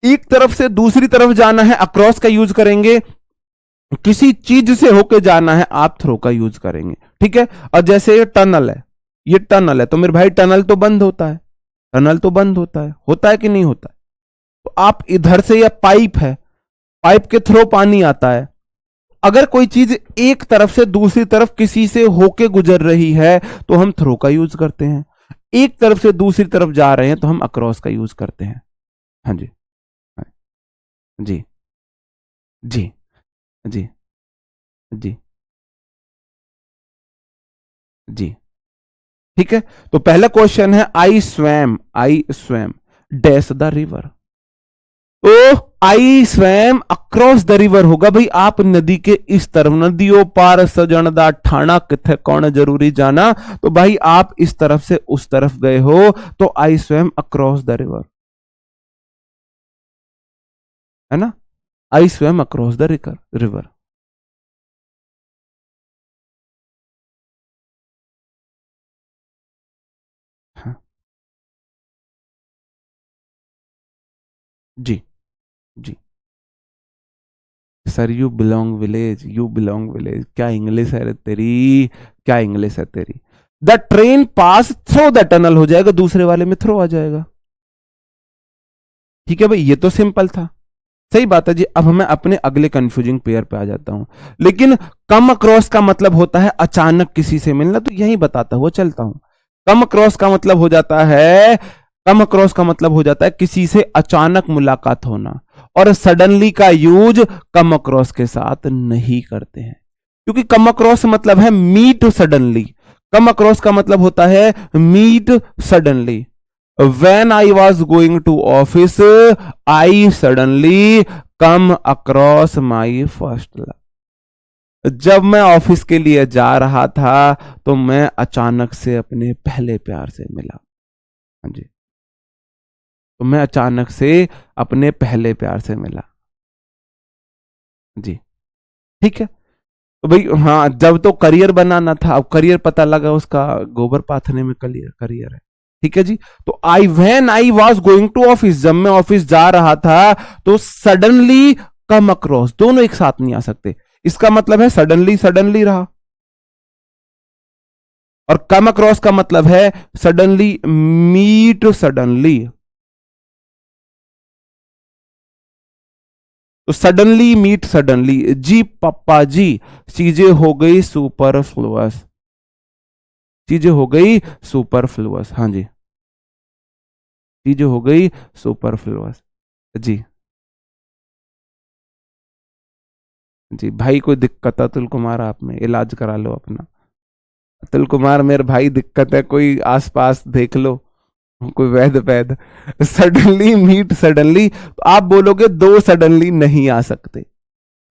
एक तरफ से दूसरी तरफ जाना है, अक्रॉस का यूज करेंगे। किसी चीज से होकर जाना है, आप थ्रो का यूज करेंगे। ठीक है, और जैसे ये टनल है, ये टनल है, तो मेरे भाई टनल तो बंद होता है, टनल तो बंद होता है कि नहीं होता है? तो आप इधर से, या पाइप है, पाइप के थ्रो पानी आता है। अगर कोई चीज एक तरफ से दूसरी तरफ किसी से होके गुजर रही है तो हम थ्रो का यूज करते हैं, एक तरफ से दूसरी तरफ जा रहे हैं तो हम अक्रॉस का यूज करते हैं। हाँ जी, हाँ जी, जी, जी, जी, जी, ठीक है। तो पहला क्वेश्चन है I swam dash the river. तो I swam across the river होगा भाई, आप नदी के इस तरफ, नदियों पार सजन दा ठाणा किथे कौन जरूरी जाना, तो भाई आप इस तरफ से उस तरफ गए हो, तो I swam across the river, है ना, आई स्वैम अक्रॉस द रिवर। हाँ, जी, जी, सर यू बिलोंग विलेज, क्या इंग्लिश है रे तेरी, क्या इंग्लिश है तेरी। The train pass through the tunnel हो जाएगा, दूसरे वाले में थ्रो आ जाएगा। ठीक है भाई, ये तो सिंपल था, सही बात है जी। अब मैं अपने अगले कंफ्यूजिंग पेयर पे आ जाता हूं। लेकिन कम अक्रॉस का मतलब होता है अचानक किसी से मिलना, तो यही बताता हुआ चलता हूं। कम अक्रॉस का मतलब हो जाता है, कम अक्रॉस का मतलब हो जाता है किसी से अचानक मुलाकात होना, और सडनली का यूज कम अक्रॉस के साथ नहीं करते हैं, क्योंकि कम अक्रॉस मतलब है मीट सडनली। कम अक्रॉस का मतलब होता है meet suddenly. When I was going to office, I suddenly come across my first love. जब मैं ऑफिस के लिए जा रहा था तो मैं अचानक से अपने पहले प्यार से मिला। हाँ जी, तो मैं अचानक से अपने पहले प्यार से मिला। जी, ठीक है। तो भाई हाँ, जब तो करियर बनाना था, अब करियर पता लगा उसका गोबर पाथने में करियर करियर है। ठीक है जी। तो I was going to office, जब मैं ऑफिस जा रहा था, तो सडनली कम अक्रॉस, दोनों एक साथ नहीं आ सकते, इसका मतलब है सडनली सडनली रहा, और कम अक्रॉस का मतलब है सडनली मीट सडनली। तो सडनली मीट सडनली, जी पापा जी, चीजें हो गई सुपरफ्लुअस, चीजें हो गई सुपरफ्लुअस। हाँ जी, चीजें हो गई सुपरफ्लुअस। जी, जी भाई, कोई दिक्कत है अतुल कुमार, आप में इलाज करा लो अपना। अतुल कुमार मेरे भाई, दिक्कत है कोई आसपास देख लो, कोई वैद वैद। सडनली मीट सडनली, तो आप बोलोगे दो सडनली नहीं आ सकते,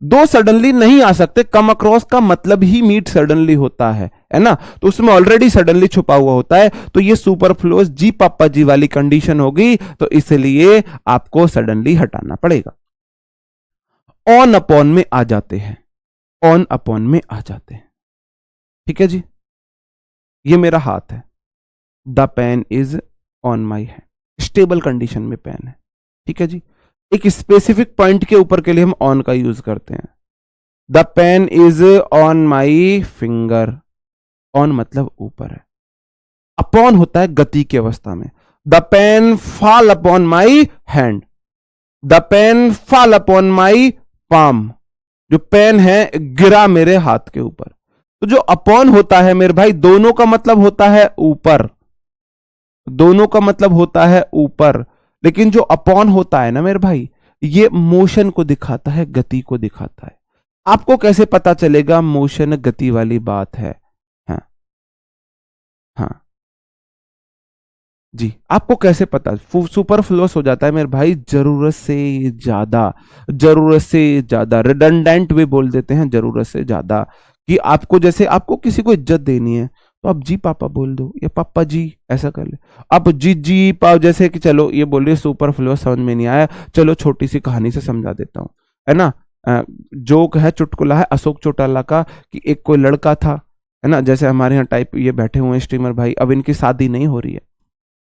दो सडनली नहीं आ सकते। कम अक्रॉस का मतलब ही मीट सडनली होता है ना, तो उसमें ऑलरेडी सडनली छुपा हुआ होता है, तो ये सुपरफ्लुअस जी पापा जी वाली कंडीशन होगी, तो इसलिए आपको सडनली हटाना पड़ेगा। ऑन अपॉन में आ जाते हैं, ऑन अपॉन में आ जाते हैं, ठीक है जी। ये मेरा हाथ है, the pen is on my hand, stable condition में पेन है, ठीक है जी। एक स्पेसिफिक पॉइंट के ऊपर के लिए हम ऑन का यूज करते हैं। The pen is on my finger, on मतलब ऊपर है। अपॉन होता है गति की अवस्था में। The pen fall upon my hand, the pen fall upon my palm, जो पेन है गिरा मेरे हाथ के ऊपर। तो जो अपॉन होता है मेरे भाई, दोनों का मतलब होता है ऊपर, दोनों का मतलब होता है ऊपर, लेकिन जो अपॉन होता है ना मेरे भाई, ये मोशन को दिखाता है, गति को दिखाता है। आपको कैसे पता चलेगा मोशन गति वाली बात है? हाँ हाँ जी, आपको कैसे पता सुपरफ्लुअस हो जाता है मेरे भाई? जरूरत से ज्यादा, जरूरत से ज्यादा, रिडंडेंट भी बोल देते हैं, जरूरत से ज्यादा। कि आपको जैसे आपको किसी को इज्जत देनी है तो आप जी पापा बोल दो या पापा जी, ऐसा कर ले। आप जी जी पा, जैसे कि चलो ये बोल रही है सुपरफ्लुअस, समझ में नहीं आया, चलो छोटी सी कहानी से समझा देता हूँ, है ना। जोक है, चुटकुला है अशोक चौटाला का, कि एक कोई लड़का था, है ना, जैसे हमारे यहाँ टाइप ये बैठे हुए हैं स्ट्रीमर भाई, अब इनकी शादी नहीं हो रही है,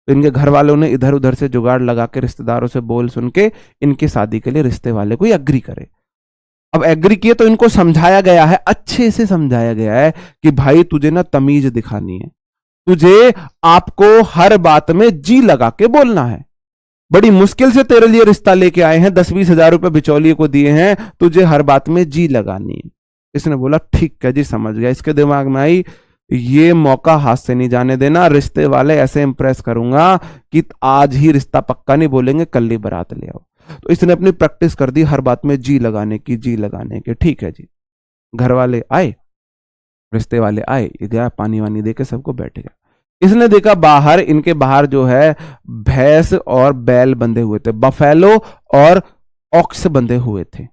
तो इनके घर वालों ने इधर उधर से जुगाड़ लगा के रिश्तेदारों से बोल सुन के इनकी शादी के लिए रिश्ते वाले कोई एग्री करे। अब एग्री किए तो इनको समझाया गया है, अच्छे से समझाया गया है कि भाई तुझे ना तमीज दिखानी है, तुझे आपको हर बात में जी लगा के बोलना है। बड़ी मुश्किल से तेरे लिए रिश्ता लेके आए हैं, 10-20 हजार रुपए बिचौलिए को दिए हैं, तुझे हर बात में जी लगानी है। इसने बोला ठीक है जी, समझ गया। इसके दिमाग में आई ये मौका हाथ से नहीं जाने देना, रिश्ते वाले ऐसे इंप्रेस करूंगा कि आज ही रिश्ता पक्का नहीं बोलेंगे, कल ही बारात ले आओ। तो इसने अपनी प्रैक्टिस कर दी हर बात में जी लगाने की, जी लगाने की। ठीक है जी, घर वाले आए, रिश्ते वाले आए, ये गया पानी वानी दे के सबको बैठ गया। इसने देखा बाहर, इनके बाहर जो है भैंस और बैल बंधे हुए थे, बफेलो और ऑक्स बंधे हुए थे।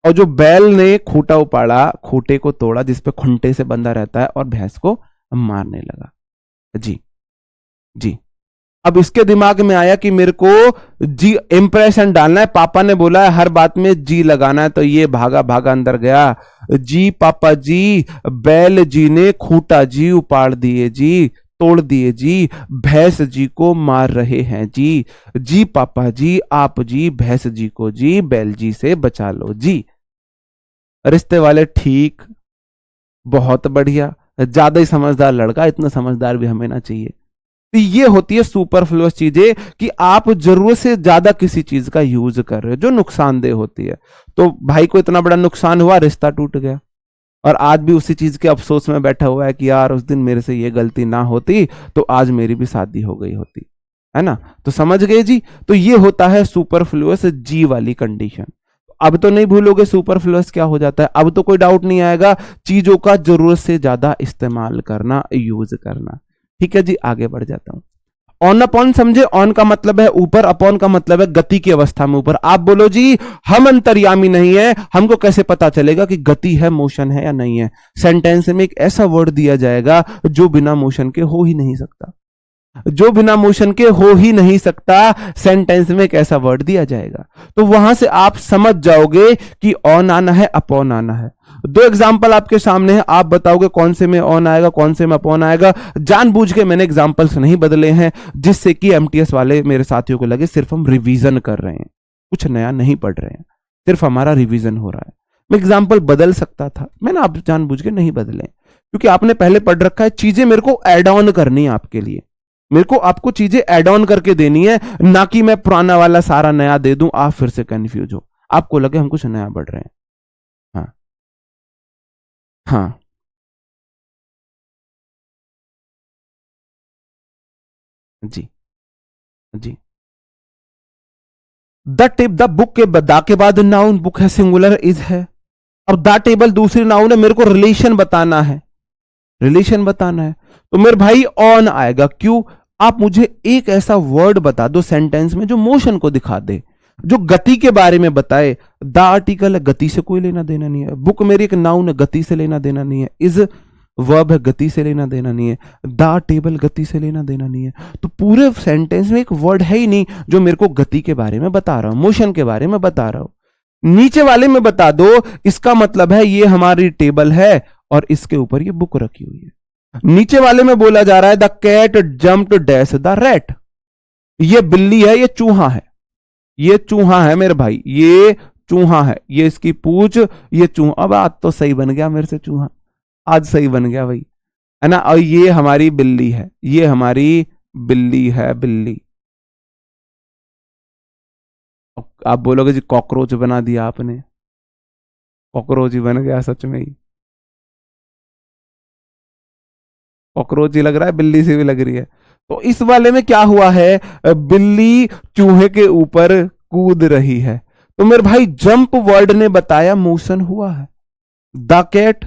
और जो बैल ने खूंटा उपाड़ा, खूंटे को तोड़ा जिसपे खुंटे से बंधा रहता है, और भैंस को मारने लगा। जी जी, अब इसके दिमाग में आया कि मेरे को जी इंप्रेशन डालना है, पापा ने बोला है हर बात में जी लगाना है, तो ये भागा भागा अंदर गया। जी पापा जी, बैल जी ने खूंटा जी उपाड़ दिए जी, तोड़ दिए जी, भैंस जी को मार रहे हैं जी। जी पापा जी, आप जी भैंस जी को जी बैल जी से बचा लो जी। रिश्ते वाले ठीक, बहुत बढ़िया, ज्यादा ही समझदार लड़का, इतना समझदार भी हमें ना चाहिए। तो ये होती है सुपरफ्लुअस चीजें, कि आप जरूरत से ज्यादा किसी चीज का यूज कर रहे हो जो नुकसानदेह होती है। तो भाई को इतना बड़ा नुकसान हुआ, रिश्ता टूट गया, और आज भी उसी चीज के अफसोस में बैठा हुआ है कि यार उस दिन मेरे से ये गलती ना होती तो आज मेरी भी शादी हो गई होती, है ना। तो समझ गए जी, तो ये होता है सुपरफ्लुअस जी वाली कंडीशन। अब तो नहीं भूलोगे सुपरफ्लुअस क्या हो जाता है, अब तो कोई डाउट नहीं आएगा, चीजों का जरूरत से ज्यादा इस्तेमाल करना, यूज करना। ठीक है जी, आगे बढ़ जाता हूं। ऑन अपॉन समझे, ऑन का मतलब है ऊपर, अपॉन का मतलब है गति की अवस्था में ऊपर। आप बोलो जी हम अंतर्यामी नहीं है, हमको कैसे पता चलेगा कि गति है, मोशन है या नहीं है? सेंटेंस में एक ऐसा वर्ड दिया जाएगा जो बिना मोशन के हो ही नहीं सकता, जो बिना मोशन के हो ही नहीं सकता, सेंटेंस में एक ऐसा वर्ड दिया जाएगा। तो वहां से आप समझ जाओगे कि ऑन आना है, अपॉन आना है। दो एग्जाम्पल आपके सामने हैं, आप बताओगे कौन से में ऑन आएगा, कौन से में अपॉन आएगा। जानबूझ के मैंने एग्जाम्पल्स नहीं बदले हैं, जिससे कि एमटीएस वाले मेरे साथियों को लगे सिर्फ हम रिवीजन कर रहे हैं, कुछ नया नहीं पढ़ रहे हैं, सिर्फ हमारा रिवीजन हो रहा है। मैं एग्जाम्पल बदल सकता था, मैंने आप जानबूझ के नहीं बदले, क्योंकि आपने पहले पढ़ रखा है। चीजें मेरे को एड ऑन करनी है आपके लिए, मेरे को आपको चीजें एड ऑन करके देनी है, ना कि मैं पुराना वाला सारा नया दे दूं, आप फिर से कंफ्यूज हो, आपको लगे हम कुछ नया बढ़ रहे हैं। हाँ हाँ जी जी। द टेब, द बुक के दा के बाद नाउन, बुक है सिंगुलर, इज है, और द टेबल दूसरी नाउन है, मेरे को रिलेशन बताना है, रिलेशन बताना है, तो मेरे भाई ऑन आएगा। क्यों? आप मुझे एक ऐसा वर्ड बता दो सेंटेंस में जो मोशन को दिखा दे, जो गति के बारे में बताए। द आर्टिकल है, गति से कोई लेना देना नहीं है। बुक मेरी एक नाउन है, गति से लेना देना नहीं है। इज वर्ब है, गति से लेना देना नहीं है। द टेबल गति से लेना देना नहीं है। तो पूरे सेंटेंस में एक वर्ड है ही नहीं जो मेरे को गति के बारे में बता रहा हूं, मोशन के बारे में बता रहा हूं। नीचे वाले में बता दो, इसका मतलब है ये हमारी टेबल है और इसके ऊपर ये बुक रखी हुई है। नीचे वाले में बोला जा रहा है the cat jumped dash the rat. ये बिल्ली है, ये चूहा है, ये चूहा है मेरे भाई, ये चूहा है, ये इसकी पूंछ, ये चूहा। अब आज तो सही बन गया मेरे से चूहा, आज सही बन गया भाई, है ना। और ये हमारी बिल्ली है, ये हमारी बिल्ली है, बिल्ली। आप बोलोगे जी कॉकरोच बना दिया आपने, कॉकरोच ही बन गया सच में ही, कॉकरोच ही लग रहा है, बिल्ली से भी लग रही है। तो इस वाले में क्या हुआ है, बिल्ली चूहे के ऊपर कूद रही है। तो मेरे भाई जंप वर्ड ने बताया मोशन हुआ है। द कैट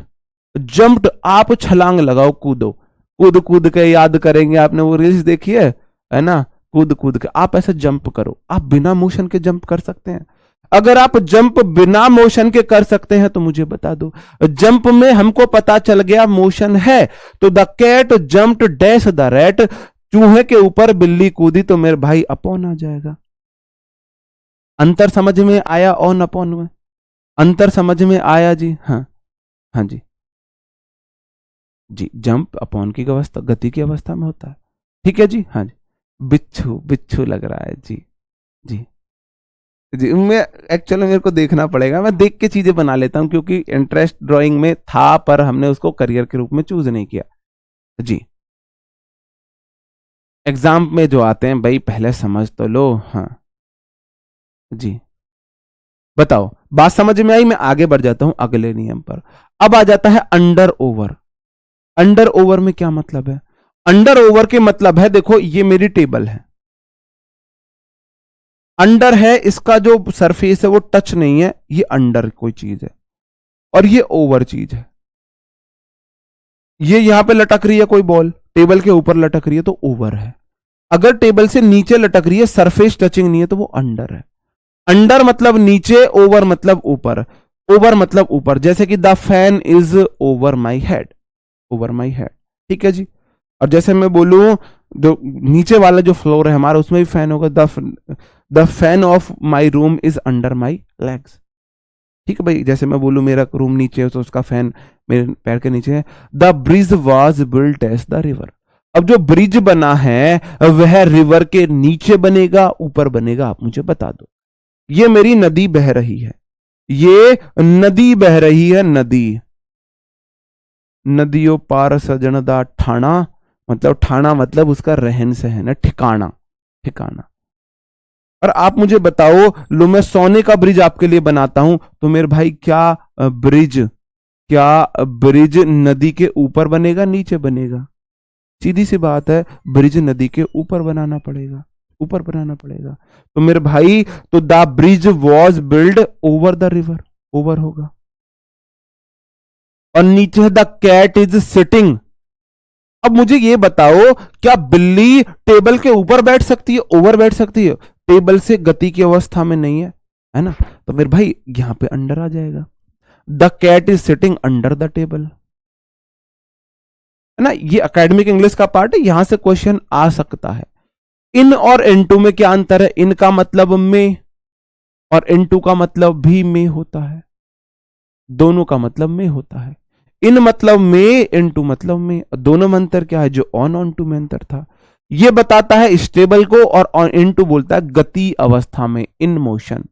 जंप्ड, आप छलांग लगाओ, कूदो, कूद कूद के, याद करेंगे आपने वो रील्स देखी है ना, कूद कूद के आप ऐसे जंप करो। आप बिना मोशन के जंप कर सकते हैं? अगर आप जंप बिना मोशन के कर सकते हैं तो मुझे बता दो। जंप में हमको पता चल गया मोशन है, तो the cat jumped dash the rat, चूहे के ऊपर बिल्ली कूदी, तो मेरे भाई अपॉन आ जाएगा। अंतर समझ में आया? ऑन अपॉन में अंतर समझ में आया जी? हाँ हाँ जी जी, जंप अपॉन की अवस्था, गति की अवस्था में होता है। ठीक है जी, हाँ जी। बिच्छू, बिच्छू लग रहा है जी जी जी। मैं एक्चुअली मेरे को देखना पड़ेगा, मैं देख के चीजें बना लेता हूं क्योंकि इंटरेस्ट ड्राइंग में था पर हमने उसको करियर के रूप में चूज नहीं किया जी। एग्जाम में जो आते हैं भाई पहले समझ तो लो। हाँ जी, बताओ, बात समझ में आई? मैं आगे बढ़ जाता हूं अगले नियम पर। अब आ जाता है अंडर ओवर। अंडर ओवर में क्या मतलब है? अंडर ओवर के मतलब है, देखो ये मेरी टेबल है, अंडर है, इसका जो सरफेस है वो टच नहीं है, ये अंडर कोई चीज है, और ये ओवर चीज है। ये यहां पे लटक रही है कोई बॉल, टेबल के ऊपर लटक रही है तो ओवर है। अगर टेबल से नीचे लटक रही है, सरफेस टचिंग नहीं है, तो वो अंडर है। अंडर मतलब नीचे, ओवर मतलब ऊपर। ओवर मतलब ऊपर, जैसे कि the fan is over my head, over my head. ठीक है जी। और जैसे मैं बोलूं, जो नीचे वाला जो फ्लोर है हमारा उसमें भी फैन होगा, the fan of my room is under my legs. ठीक है भाई, जैसे मैं बोलूं मेरा रूम नीचे है तो उसका फैन मेरे पैर के नीचे है। The bridge was built as the river. अब जो ब्रिज बना है वह रिवर के नीचे बनेगा, ऊपर बनेगा? आप मुझे बता दो। ये मेरी नदी बह रही है, ये नदी बह रही है, नदी। नदियों पार सजन दा ठाणा, मतलब ठाणा मतलब उसका रहन सहन है, ठिकाना, ठिकाना। और आप मुझे बताओ, लो मैं सोने का ब्रिज आपके लिए बनाता हूं, तो मेरे भाई क्या ब्रिज, क्या ब्रिज नदी के ऊपर बनेगा, नीचे बनेगा? सीधी सी बात है, ब्रिज नदी के ऊपर बनाना पड़ेगा, ऊपर बनाना पड़ेगा। तो मेरे भाई, तो the bridge was build over the river, over होगा। और नीचे द कैट इज सिटिंग। अब मुझे ये बताओ, क्या बिल्ली टेबल के ऊपर बैठ सकती है, ओवर बैठ सकती है? टेबल से गति की अवस्था में नहीं है ना, तो मेरे भाई यहां पे अंडर आ जाएगा। The cat is sitting under the table, है ना। ये एकेडमिक इंग्लिश का पार्ट है, यहां से क्वेश्चन आ सकता है। इन और इनटू में क्या अंतर है? इन का मतलब में और इनटू का मतलब भी में होता है, दोनों का मतलब में होता है। इन मतलब में, इनटू मतलब में, दोनों में अंतर क्या है? जो ऑन टू में अंतर था, ये बताता है स्टेबल को, और ऑन इनटू बोलता है गति अवस्था में, इन मोशन।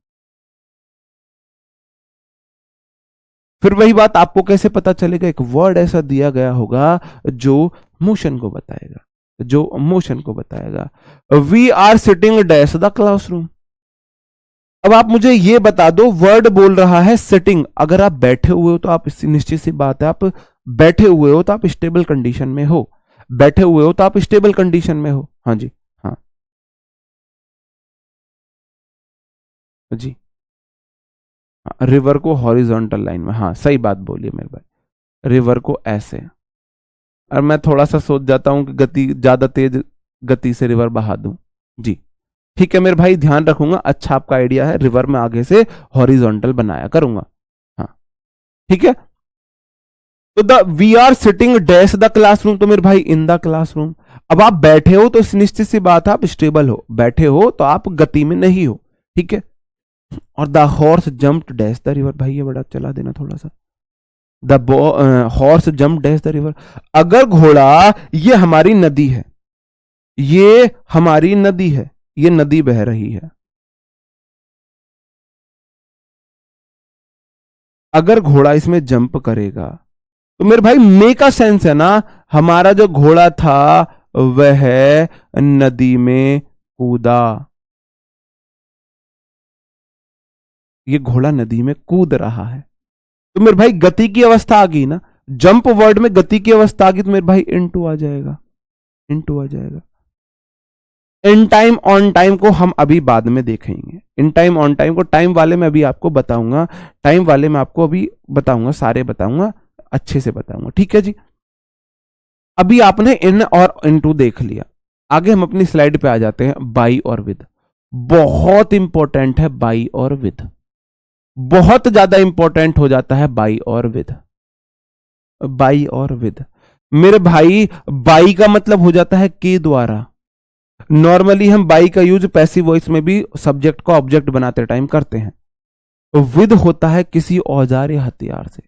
फिर वही बात, आपको कैसे पता चलेगा? एक वर्ड ऐसा दिया गया होगा जो मोशन को बताएगा, जो मोशन को बताएगा। We are sitting dash the classroom. अब आप मुझे ये बता दो, वर्ड बोल रहा है सिटिंग, अगर आप बैठे हुए हो तो आप, निश्चित सी बात है, आप बैठे हुए हो तो आप स्टेबल कंडीशन में हो, बैठे हुए हो तो आप स्टेबल कंडीशन में हो। हाँ जी, हाँ जी, हाँ, रिवर को हॉरिजॉन्टल लाइन में, हाँ सही बात बोलिए मेरे भाई, रिवर को ऐसे। और मैं थोड़ा सा सोच जाता हूं कि गति ज्यादा तेज गति से रिवर बहा दूं जी। ठीक है मेरे भाई, ध्यान रखूंगा। अच्छा आपका आइडिया है, रिवर में आगे से हॉरिजॉन्टल बनाया करूंगा। हाँ ठीक है। तो the we are sitting dash the classroom, तो मेरे भाई इन द क्लासरूम। अब आप बैठे हो तो निश्चित सी बात है आप स्टेबल हो, बैठे हो तो आप गति में नहीं हो, ठीक है। और the horse jumped dash the river, भाई ये बड़ा चला देना थोड़ा सा। The horse jump dash the river. अगर घोड़ा, ये हमारी नदी है, ये हमारी नदी है, ये नदी बह रही है। अगर घोड़ा इसमें जंप करेगा तो मेरे भाई मे का सेंस है ना, हमारा जो घोड़ा था वह नदी में कूदा, ये घोड़ा नदी में कूद रहा है। तो मेरे भाई गति की अवस्था आ गई ना, जंप वर्ड में गति की अवस्था आ गई, तो मेरे भाई इनटू आ जाएगा, इनटू आ जाएगा। इन टाइम ऑन टाइम को हम अभी बाद में देखेंगे, इन टाइम ऑन टाइम को टाइम वाले में अभी आपको बताऊंगा, टाइम वाले में आपको अभी बताऊंगा, सारे बताऊंगा, अच्छे से बताऊंगा, ठीक है जी। अभी आपने इन और इनटू देख लिया, आगे हम अपनी स्लाइड पे आ जाते हैं। बाई और विद, बहुत इंपॉर्टेंट है बाई और विद, बहुत ज्यादा इंपॉर्टेंट हो जाता है बाई और विद। बाई और विद मेरे भाई, बाई का मतलब हो जाता है के द्वारा। नॉर्मली हम बाई का यूज पैसिव वॉइस में भी सब्जेक्ट को ऑब्जेक्ट बनाते टाइम करते हैं। तो विद होता है किसी औजार या हथियार से,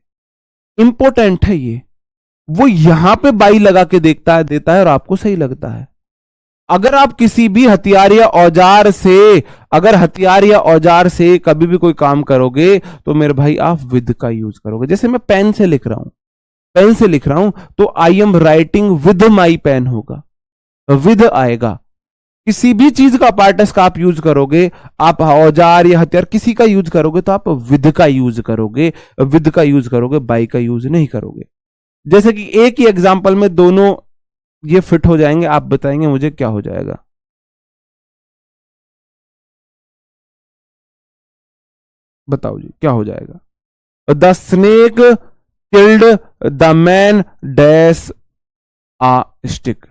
इंपॉर्टेंट है ये। वो यहां पे बाई लगा के देखता है, देता है और आपको सही लगता है। अगर आप किसी भी हथियार या औजार से, अगर हथियार या औजार से कभी भी कोई काम करोगे तो मेरे भाई आप विद का यूज करोगे। जैसे मैं पेन से लिख रहा हूं, पेन से लिख रहा हूं तो I am writing with my pen होगा, विद आएगा। किसी भी चीज का पार्टस का आप यूज करोगे, आप औजार या हथियार किसी का यूज करोगे तो आप विद का यूज करोगे, विद का यूज करोगे, बाई का यूज नहीं करोगे। जैसे कि एक ही एग्जांपल में दोनों ये फिट हो जाएंगे, आप बताएंगे मुझे क्या हो जाएगा। बताओ जी क्या हो जाएगा। The snake killed the man dash a stick,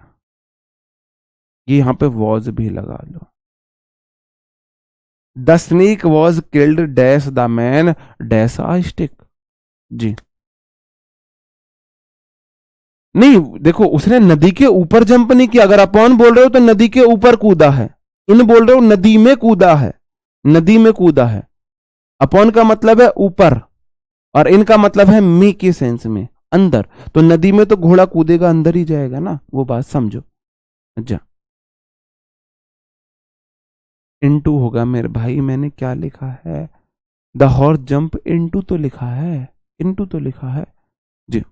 ये यहां पे वॉज भी लगा लो। The snake was killed dash the man dash a stick. जी नहीं, देखो उसने नदी के ऊपर जंप नहीं किया। अगर अपॉन बोल रहे हो तो नदी के ऊपर कूदा है, इन बोल रहे हो नदी में कूदा है, नदी में कूदा है। अपॉन का मतलब है ऊपर और इनका मतलब है मी के सेंस में अंदर। तो नदी में तो घोड़ा कूदेगा अंदर ही जाएगा ना, वो बात समझो। अच्छा इनटू होगा मेरे भाई, मैंने क्या लिखा है, द हॉर्स जंप इनटू तो लिखा है, इनटू तो लिखा है जी।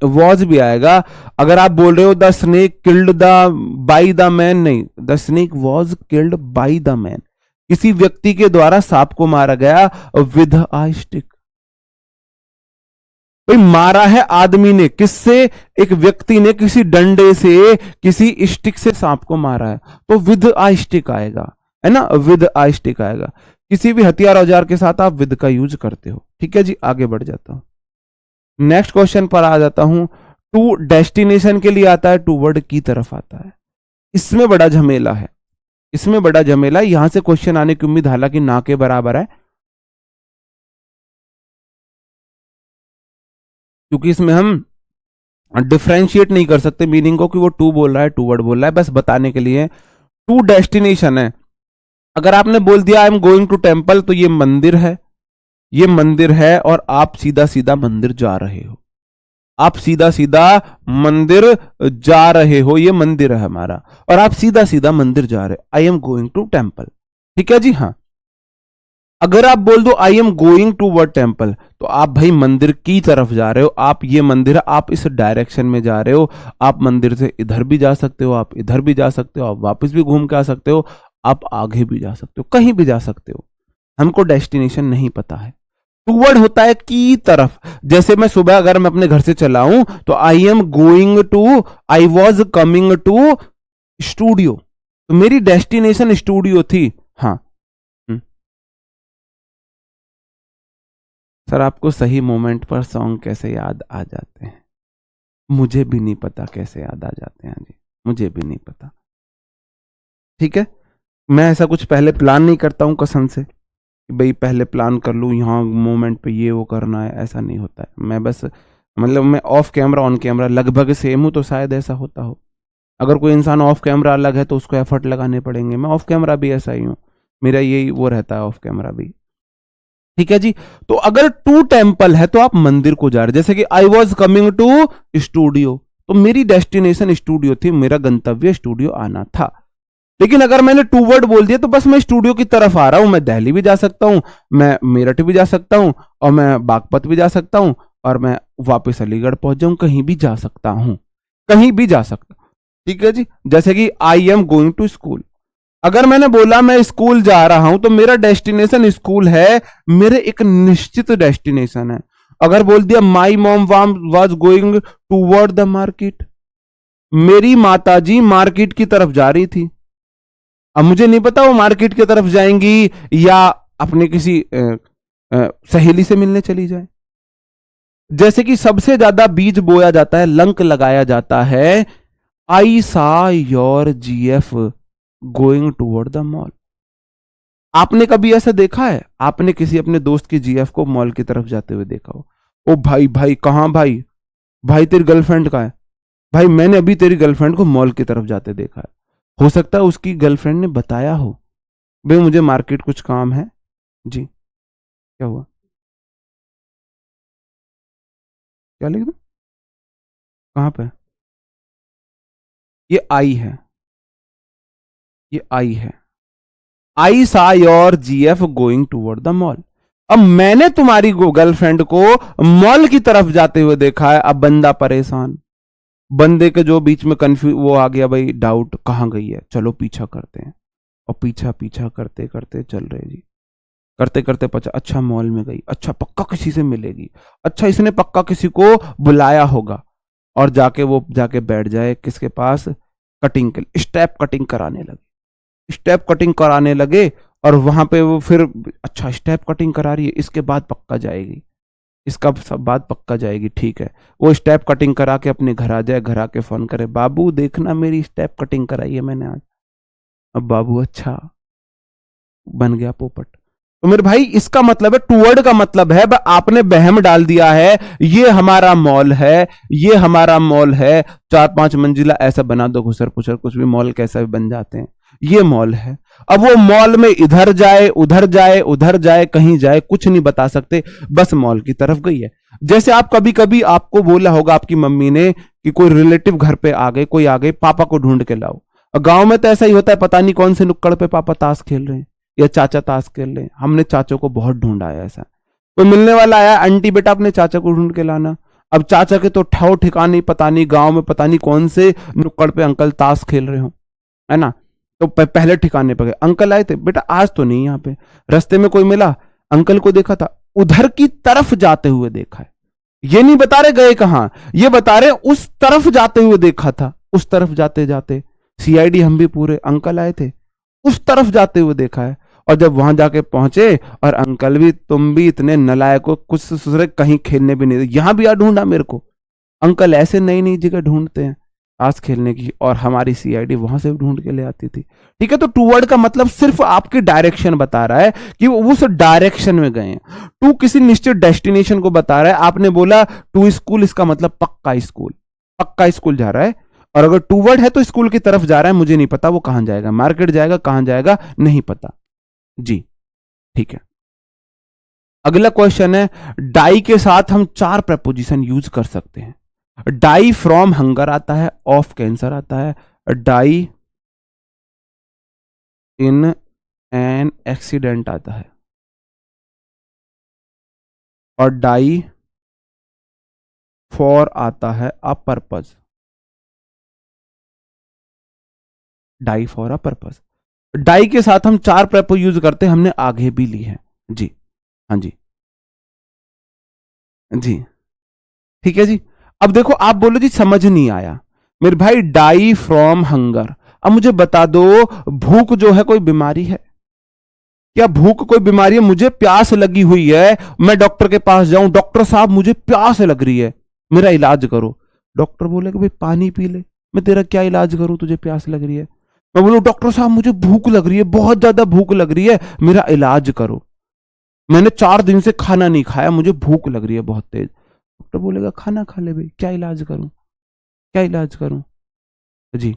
वॉज भी आएगा। अगर आप बोल रहे हो the snake killed the by the man, नहीं, the snake was killed by the man, किसी व्यक्ति के द्वारा सांप को मारा गया विद आ स्टिक। भाई मारा है आदमी ने, किससे, एक व्यक्ति ने किसी डंडे से, किसी स्टिक से सांप को मारा है, तो विद आ स्टिक आएगा, है ना, विद आ स्टिक आएगा। किसी भी हथियार औजार के साथ आप विद का यूज करते हो, ठीक है जी। आगे बढ़ जाता हूं, नेक्स्ट क्वेश्चन पर आ जाता हूं। टू डेस्टिनेशन के लिए आता है, टू वर्ड की तरफ आता है। इसमें बड़ा झमेला है, इसमें बड़ा झमेला है। यहां से क्वेश्चन आने की उम्मीद हालांकि ना के बराबर है, क्योंकि इसमें हम डिफ्रेंशिएट नहीं कर सकते मीनिंग को कि वो टू बोल रहा है, टू वर्ड बोल रहा है, बस बताने के लिए। टू डेस्टिनेशन है। अगर आपने बोल दिया I am going to temple, तो ये मंदिर है, ये मंदिर है और आप सीधा सीधा मंदिर जा रहे हो, आप सीधा सीधा मंदिर जा रहे हो, ये मंदिर है हमारा और आप सीधा सीधा मंदिर जा रहे हो, I am going to temple, ठीक है जी। हाँ अगर आप बोल दो I am going to word temple, तो आप भाई मंदिर की तरफ जा रहे हो, आप ये मंदिर है, आप इस डायरेक्शन में जा रहे हो। आप मंदिर से इधर भी जा सकते हो, आप इधर भी जा सकते हो, आप वापस भी घूम के आ सकते हो, आप आगे भी जा सकते हो, कहीं भी जा सकते हो। हमको डेस्टिनेशन नहीं पता है। टूवर्ड होता है की तरफ। जैसे मैं सुबह अगर मैं अपने घर से चला हूं तो I am going to, I was coming to studio, तो मेरी डेस्टिनेशन स्टूडियो थी। हाँ सर आपको सही मोमेंट पर सॉन्ग कैसे याद आ जाते हैं? मुझे भी नहीं पता कैसे याद आ जाते हैं जी, मुझे भी नहीं पता, ठीक है। मैं ऐसा कुछ पहले प्लान नहीं करता हूँ कसम से कि भाई पहले प्लान कर लूँ यहाँ मोमेंट पे ये वो करना है, ऐसा नहीं होता है। मैं बस मतलब मैं ऑफ कैमरा ऑन कैमरा लगभग सेम हूँ, तो शायद ऐसा होता हो। अगर कोई इंसान ऑफ कैमरा अलग है तो उसको एफर्ट लगाने पड़ेंगे। मैं ऑफ कैमरा भी ऐसा ही हूँ, मेरा यही वो रहता है ऑफ कैमरा भी। ठीक है जी। तो अगर टू टेम्पल है तो आप मंदिर को जा रहे, जैसे कि I was coming to studio, तो मेरी डेस्टिनेशन स्टूडियो थी, मेरा गंतव्य स्टूडियो आना था। लेकिन अगर मैंने टू वर्ड बोल दिया तो बस मैं स्टूडियो की तरफ आ रहा हूं। मैं दिल्ली भी जा सकता हूं, मैं मेरठ भी जा सकता हूं, और मैं बागपत भी जा सकता हूं, और मैं वापस अलीगढ़ पहुंच जाऊं, कहीं भी जा सकता हूं, कहीं भी जा सकता हूं। ठीक है जी। जैसे कि I am going to school, अगर मैंने बोला मैं स्कूल जा रहा हूं तो मेरा डेस्टिनेशन स्कूल है, मेरे एक निश्चित डेस्टिनेशन है। अगर बोल दिया my mom was going toward the market, मेरी माताजी मार्केट की तरफ जा रही थी। अब मुझे नहीं पता वो मार्केट की तरफ जाएंगी या अपने किसी सहेली से मिलने चली जाए। जैसे कि सबसे ज्यादा बीज बोया जाता है, लंक लगाया जाता है, आई सा your GF going toward the mall. आपने कभी ऐसा देखा है? आपने किसी अपने दोस्त की जीएफ को मॉल की तरफ जाते हुए देखा हो? ओ भाई भाई कहां भाई, भाई तेरी गर्लफ्रेंड कहां है? भाई मैंने अभी तेरी गर्लफ्रेंड को मॉल की तरफ जाते देखा है। हो सकता है उसकी गर्लफ्रेंड ने बताया हो, भाई मुझे मार्केट कुछ काम है। जी, क्या हुआ? क्या लिख दूं? कहां पे? ये आई है, ये आई है। आई सा your GF going toward the mall. अब मैंने तुम्हारी गर्लफ्रेंड को मॉल की तरफ जाते हुए देखा है। अब बंदा परेशान, बंदे के जो बीच में कंफ्यूज वो आ गया, भाई डाउट कहां गई है, चलो पीछा करते हैं। और पीछा पीछा करते करते चल रहे जी, करते करते पचा, अच्छा मॉल में गई, अच्छा पक्का किसी से मिलेगी, अच्छा इसने पक्का किसी को बुलाया होगा, और जाके वो जाके बैठ जाए किसके पास, कटिंग के लिए, स्टेप कटिंग कराने लगे, स्टेप कटिंग कराने लगे। और वहां पे वो फिर अच्छा स्टेप कटिंग करा रही है, इसके बाद पक्का जाएगी, इसका सब बात पक्का जाएगी, ठीक है। वो स्टेप कटिंग करा के अपने घर आ जाए, घर आके फोन करे, बाबू देखना मेरी स्टेप कटिंग कराई है मैंने आज। अब बाबू अच्छा, बन गया पोपट। तो मेरे भाई इसका मतलब है, टूवर्ड का मतलब है आपने बहम डाल दिया है, ये हमारा मॉल है, ये हमारा मॉल है, 4-5 मंजिला ऐसा बना दो, घुसर पुसर कुछ भी मॉल कैसा भी बन जाते हैं, ये मॉल है। अब वो मॉल में इधर जाए उधर जाए उधर जाए कहीं जाए कुछ नहीं बता सकते, बस मॉल की तरफ गई है। जैसे आप कभी कभी आपको बोला होगा आपकी मम्मी ने कि कोई रिलेटिव घर पे आ गए, कोई आ गए, पापा को ढूंढ के लाओ। गांव में तो ऐसा ही होता है, पता नहीं कौन से नुक्कड़ पे पापा ताश खेल रहे हैं या चाचा ताश खेल रहे हैं। हमने चाचों को बहुत ढूंढा है, ऐसा कोई मिलने वाला आया, आंटी बेटा अपने चाचा को ढूंढ के लाना। अब चाचा के तो ठौ ठिकाने पता नहीं, गांव में पता नहीं कौन से नुक्कड़ पे अंकल ताश खेल रहे हो, है ना। तो पहले ठिकाने पे गए, अंकल आए थे, बेटा आज तो नहीं यहाँ पे, रास्ते में कोई मिला, अंकल को देखा था, उधर की तरफ जाते हुए देखा है। ये नहीं बता रहे गए कहां, ये बता रहे उस तरफ जाते हुए देखा था, उस तरफ जाते जाते सीआईडी हम भी पूरे, अंकल आए थे, उस तरफ जाते हुए देखा है। और जब वहां जाके पहुंचे और अंकल भी तुम भी इतने नलायक हो, कुछ दूसरे कहीं खेलने भी नहीं, यहां भी आ ढूंढा मेरे को। अंकल ऐसे नई नई जगह ढूंढते हैं ताश खेलने की, और हमारी सीआईडी वहां से ढूंढ के ले आती थी। ठीक है, तो टूवर्ड का मतलब सिर्फ आपकी डायरेक्शन बता रहा है कि वो उस डायरेक्शन में गए हैं। टू किसी निश्चित डेस्टिनेशन को बता रहा है। आपने बोला टू स्कूल, इसका मतलब पक्का स्कूल, पक्का स्कूल जा रहा है। और अगर टूवर्ड है तो स्कूल की तरफ जा रहा है, मुझे नहीं पता वो कहां जाएगा, मार्केट जाएगा, कहां जाएगा नहीं पता जी। ठीक है, अगला क्वेश्चन है, डाई के साथ हम 4 प्रपोजिशन यूज कर सकते हैं। डाई फ्रॉम हंगर आता है, ऑफ कैंसर आता है, डाई इन एन एक्सीडेंट आता है, और डाई फॉर आता है a purpose, die for a purpose. Die के साथ हम 4 प्रपो यूज करते हैं, हमने आगे भी ली है जी। हाँ जी, जी ठीक है जी। अब देखो आप बोलो जी समझ नहीं आया मेरे भाई, डाई फ्रॉम हंगर। अब मुझे बता दो, भूख जो है कोई बीमारी है क्या? भूख कोई बीमारी है? मुझे प्यास लगी हुई है, मैं डॉक्टर के पास जाऊं, डॉक्टर साहब मुझे प्यास लग रही है, मेरा इलाज करो। डॉक्टर बोले कि भाई पानी पी ले। मैं तेरा क्या इलाज करूं, तुझे प्यास लग रही है? मैं बोलूं डॉक्टर साहब मुझे भूख लग रही है, बहुत ज्यादा भूख लग रही है, मेरा इलाज करो, मैंने 4 दिन से खाना नहीं खाया, मुझे भूख लग रही है बहुत तेज। डॉक्टर बोलेगा खाना खा ले भाई, क्या इलाज करूं, क्या इलाज करूं जी,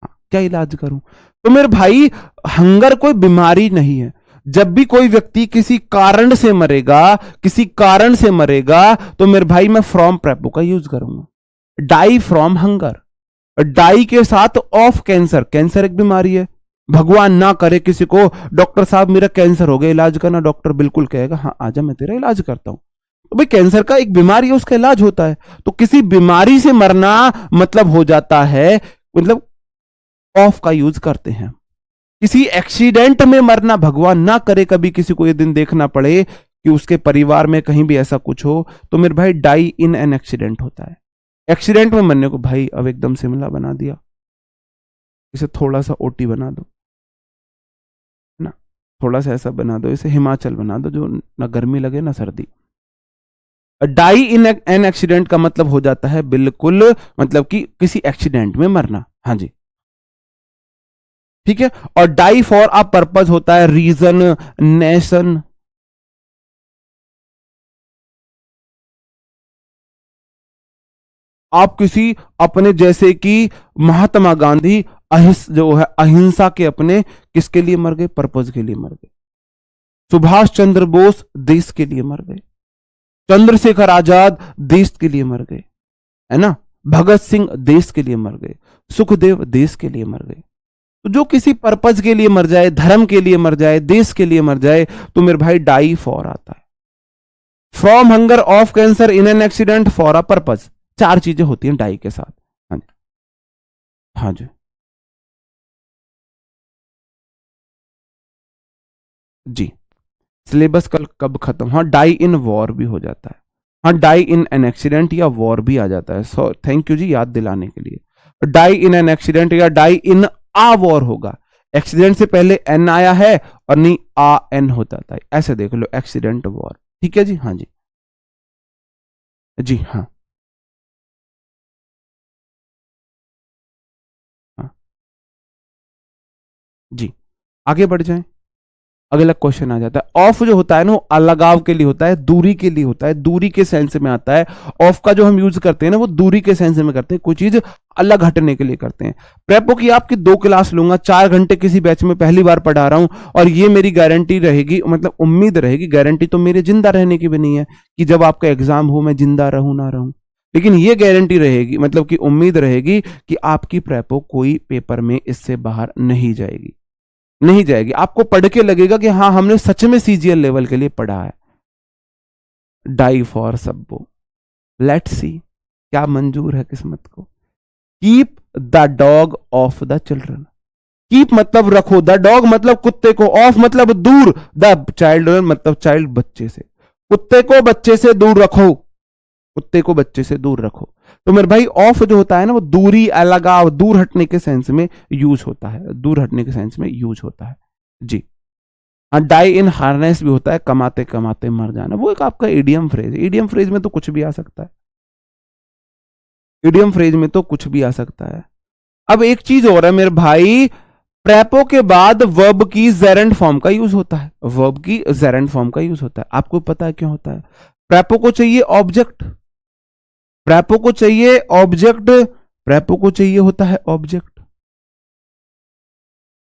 क्या इलाज करूं। तो मेरे भाई हंगर कोई बीमारी नहीं है। जब भी कोई व्यक्ति किसी कारण से मरेगा, किसी कारण से मरेगा, तो मेरे भाई मैं फ्रॉम प्रेपो का यूज करूंगा। डाई फ्रॉम हंगर, डाई के साथ ऑफ कैंसर, कैंसर एक बीमारी है, भगवान ना करे किसी को डॉक्टर साहब मेरा कैंसर हो गया, इलाज करना, डॉक्टर बिल्कुल कहेगा हाँ आजा मैं तेरा इलाज करता हूं। तो भाई कैंसर का एक बीमारी है, उसका इलाज होता है। तो किसी बीमारी से मरना मतलब हो जाता है, मतलब ऑफ का यूज करते हैं। किसी एक्सीडेंट में मरना, भगवान ना करे कभी किसी को ये दिन देखना पड़े कि उसके परिवार में कहीं भी ऐसा कुछ हो, तो मेरे भाई डाई इन एन एक्सीडेंट होता है। एक्सीडेंट में मरने को भाई अब एकदम शिमला बना दिया, इसे थोड़ा सा ओटी बना दो ना, थोड़ा सा ऐसा बना दो, इसे हिमाचल बना दो, जो ना गर्मी लगे ना सर्दी। डाई इन एन एक्सीडेंट का मतलब हो जाता है बिल्कुल, मतलब कि किसी एक्सीडेंट में मरना। हाँ जी, ठीक है। और डाई फॉर अ पर्पज होता है रीजन, नेशन। आप किसी अपने, जैसे कि महात्मा गांधी जो है अहिंसा के अपने किसके लिए मर गए, पर्पज के लिए मर गए। सुभाष चंद्र बोस देश के लिए मर गए, चंद्रशेखर आजाद देश के लिए मर गए, है ना, भगत सिंह देश के लिए मर गए, सुखदेव देश के लिए मर गए। तो जो किसी पर्पज के लिए मर जाए, धर्म के लिए मर जाए, देश के लिए मर जाए, तो मेरे भाई डाई फॉर आता है। From hunger, of cancer, in an accident, for a purpose, 4 चीजें होती हैं डाई के साथ। हाँ जी, हाँ जी, जी। सिलेबस कल कब खत्म, हाँ डाई इन वॉर भी हो जाता है, हाँ डाई इन एन एक्सीडेंट या वॉर भी आ जाता है। सो थैंक यू जी याद दिलाने के लिए। डाई इन एन एक्सीडेंट या डाई इन आ वॉर होगा, एक्सीडेंट से पहले एन आया है और नहीं आ एन हो जाता है, ऐसे देख लो, एक्सीडेंट वॉर। ठीक है जी, हाँ जी, जी हाँ, हाँ जी, आगे बढ़ जाएं। अगला क्वेश्चन आ जाता है, ऑफ जो होता है ना वो अलगाव के लिए होता है, दूरी के लिए होता है, दूरी के सेंस में आता है। ऑफ का जो हम यूज करते हैं ना वो दूरी के सेंस में करते हैं, कोई चीज अलग हटने के लिए करते हैं। प्रेपो की आपकी 2 क्लास लूंगा, 4 घंटे किसी बैच में पहली बार पढ़ा रहा हूं, और ये मेरी गारंटी रहेगी, मतलब उम्मीद रहेगी, गारंटी तो मेरे जिंदा रहने की भी नहीं है कि जब आपका एग्जाम हो मैं जिंदा रहूं ना रहूं, लेकिन ये गारंटी रहेगी, मतलब कि उम्मीद रहेगी कि आपकी प्रेपो कोई पेपर में इससे बाहर नहीं जाएगी, नहीं जाएगी। आपको पढ़ के लगेगा कि हाँ हमने सच में सीजीएल लेवल के लिए पढ़ा है। डाई फॉर सब्बो, लेट्स सी क्या मंजूर है किस्मत को। Keep the dog of the children, keep मतलब रखो, द डॉग मतलब कुत्ते को, ऑफ मतलब दूर, द चाइल्ड मतलब चाइल्ड बच्चे से, कुत्ते को बच्चे से दूर रखो, कुत्ते को बच्चे से दूर रखो। तो मेरे भाई ऑफ जो होता है ना वो दूरी, अलगाव, दूर हटने के सेंस में यूज होता है, दूर हटने के सेंस में यूज होता है जी। हाँ डाई इन हार्नेस भी होता है, कमाते कमाते मर जाना, वो एक आपका इडियम फ्रेज है। इडियम फ्रेज में तो कुछ भी आ सकता है, इडियम फ्रेज में तो कुछ भी आ सकता है। अब एक चीज और है मेरे भाई, प्रेपो के बाद वर्ब की जेरेंट फॉर्म का यूज होता है, वर्ब की जेरेंट फॉर्म का यूज होता है। आपको पता है क्यों होता है? प्रेपो को चाहिए ऑब्जेक्ट, प्रेपो को चाहिए ऑब्जेक्ट, प्रेपो को चाहिए होता है ऑब्जेक्ट,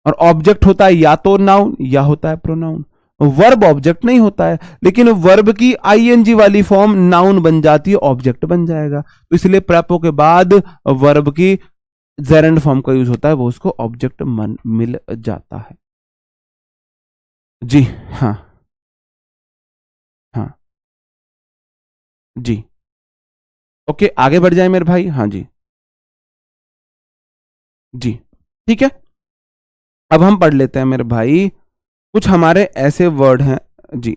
और ऑब्जेक्ट होता है या तो नाउन या होता है प्रोनाउन। वर्ब ऑब्जेक्ट नहीं होता है, लेकिन वर्ब की आईएनजी वाली फॉर्म नाउन बन जाती है, ऑब्जेक्ट बन जाएगा। तो इसलिए प्रेपो के बाद वर्ब की जेरेंट फॉर्म का यूज होता है, वो उसको ऑब्जेक्ट मिल जाता है जी। हाँ, हाँ जी, ओके आगे बढ़ जाए मेरे भाई। हाँ जी, जी ठीक है। अब हम पढ़ लेते हैं मेरे भाई, कुछ हमारे ऐसे वर्ड हैं जी।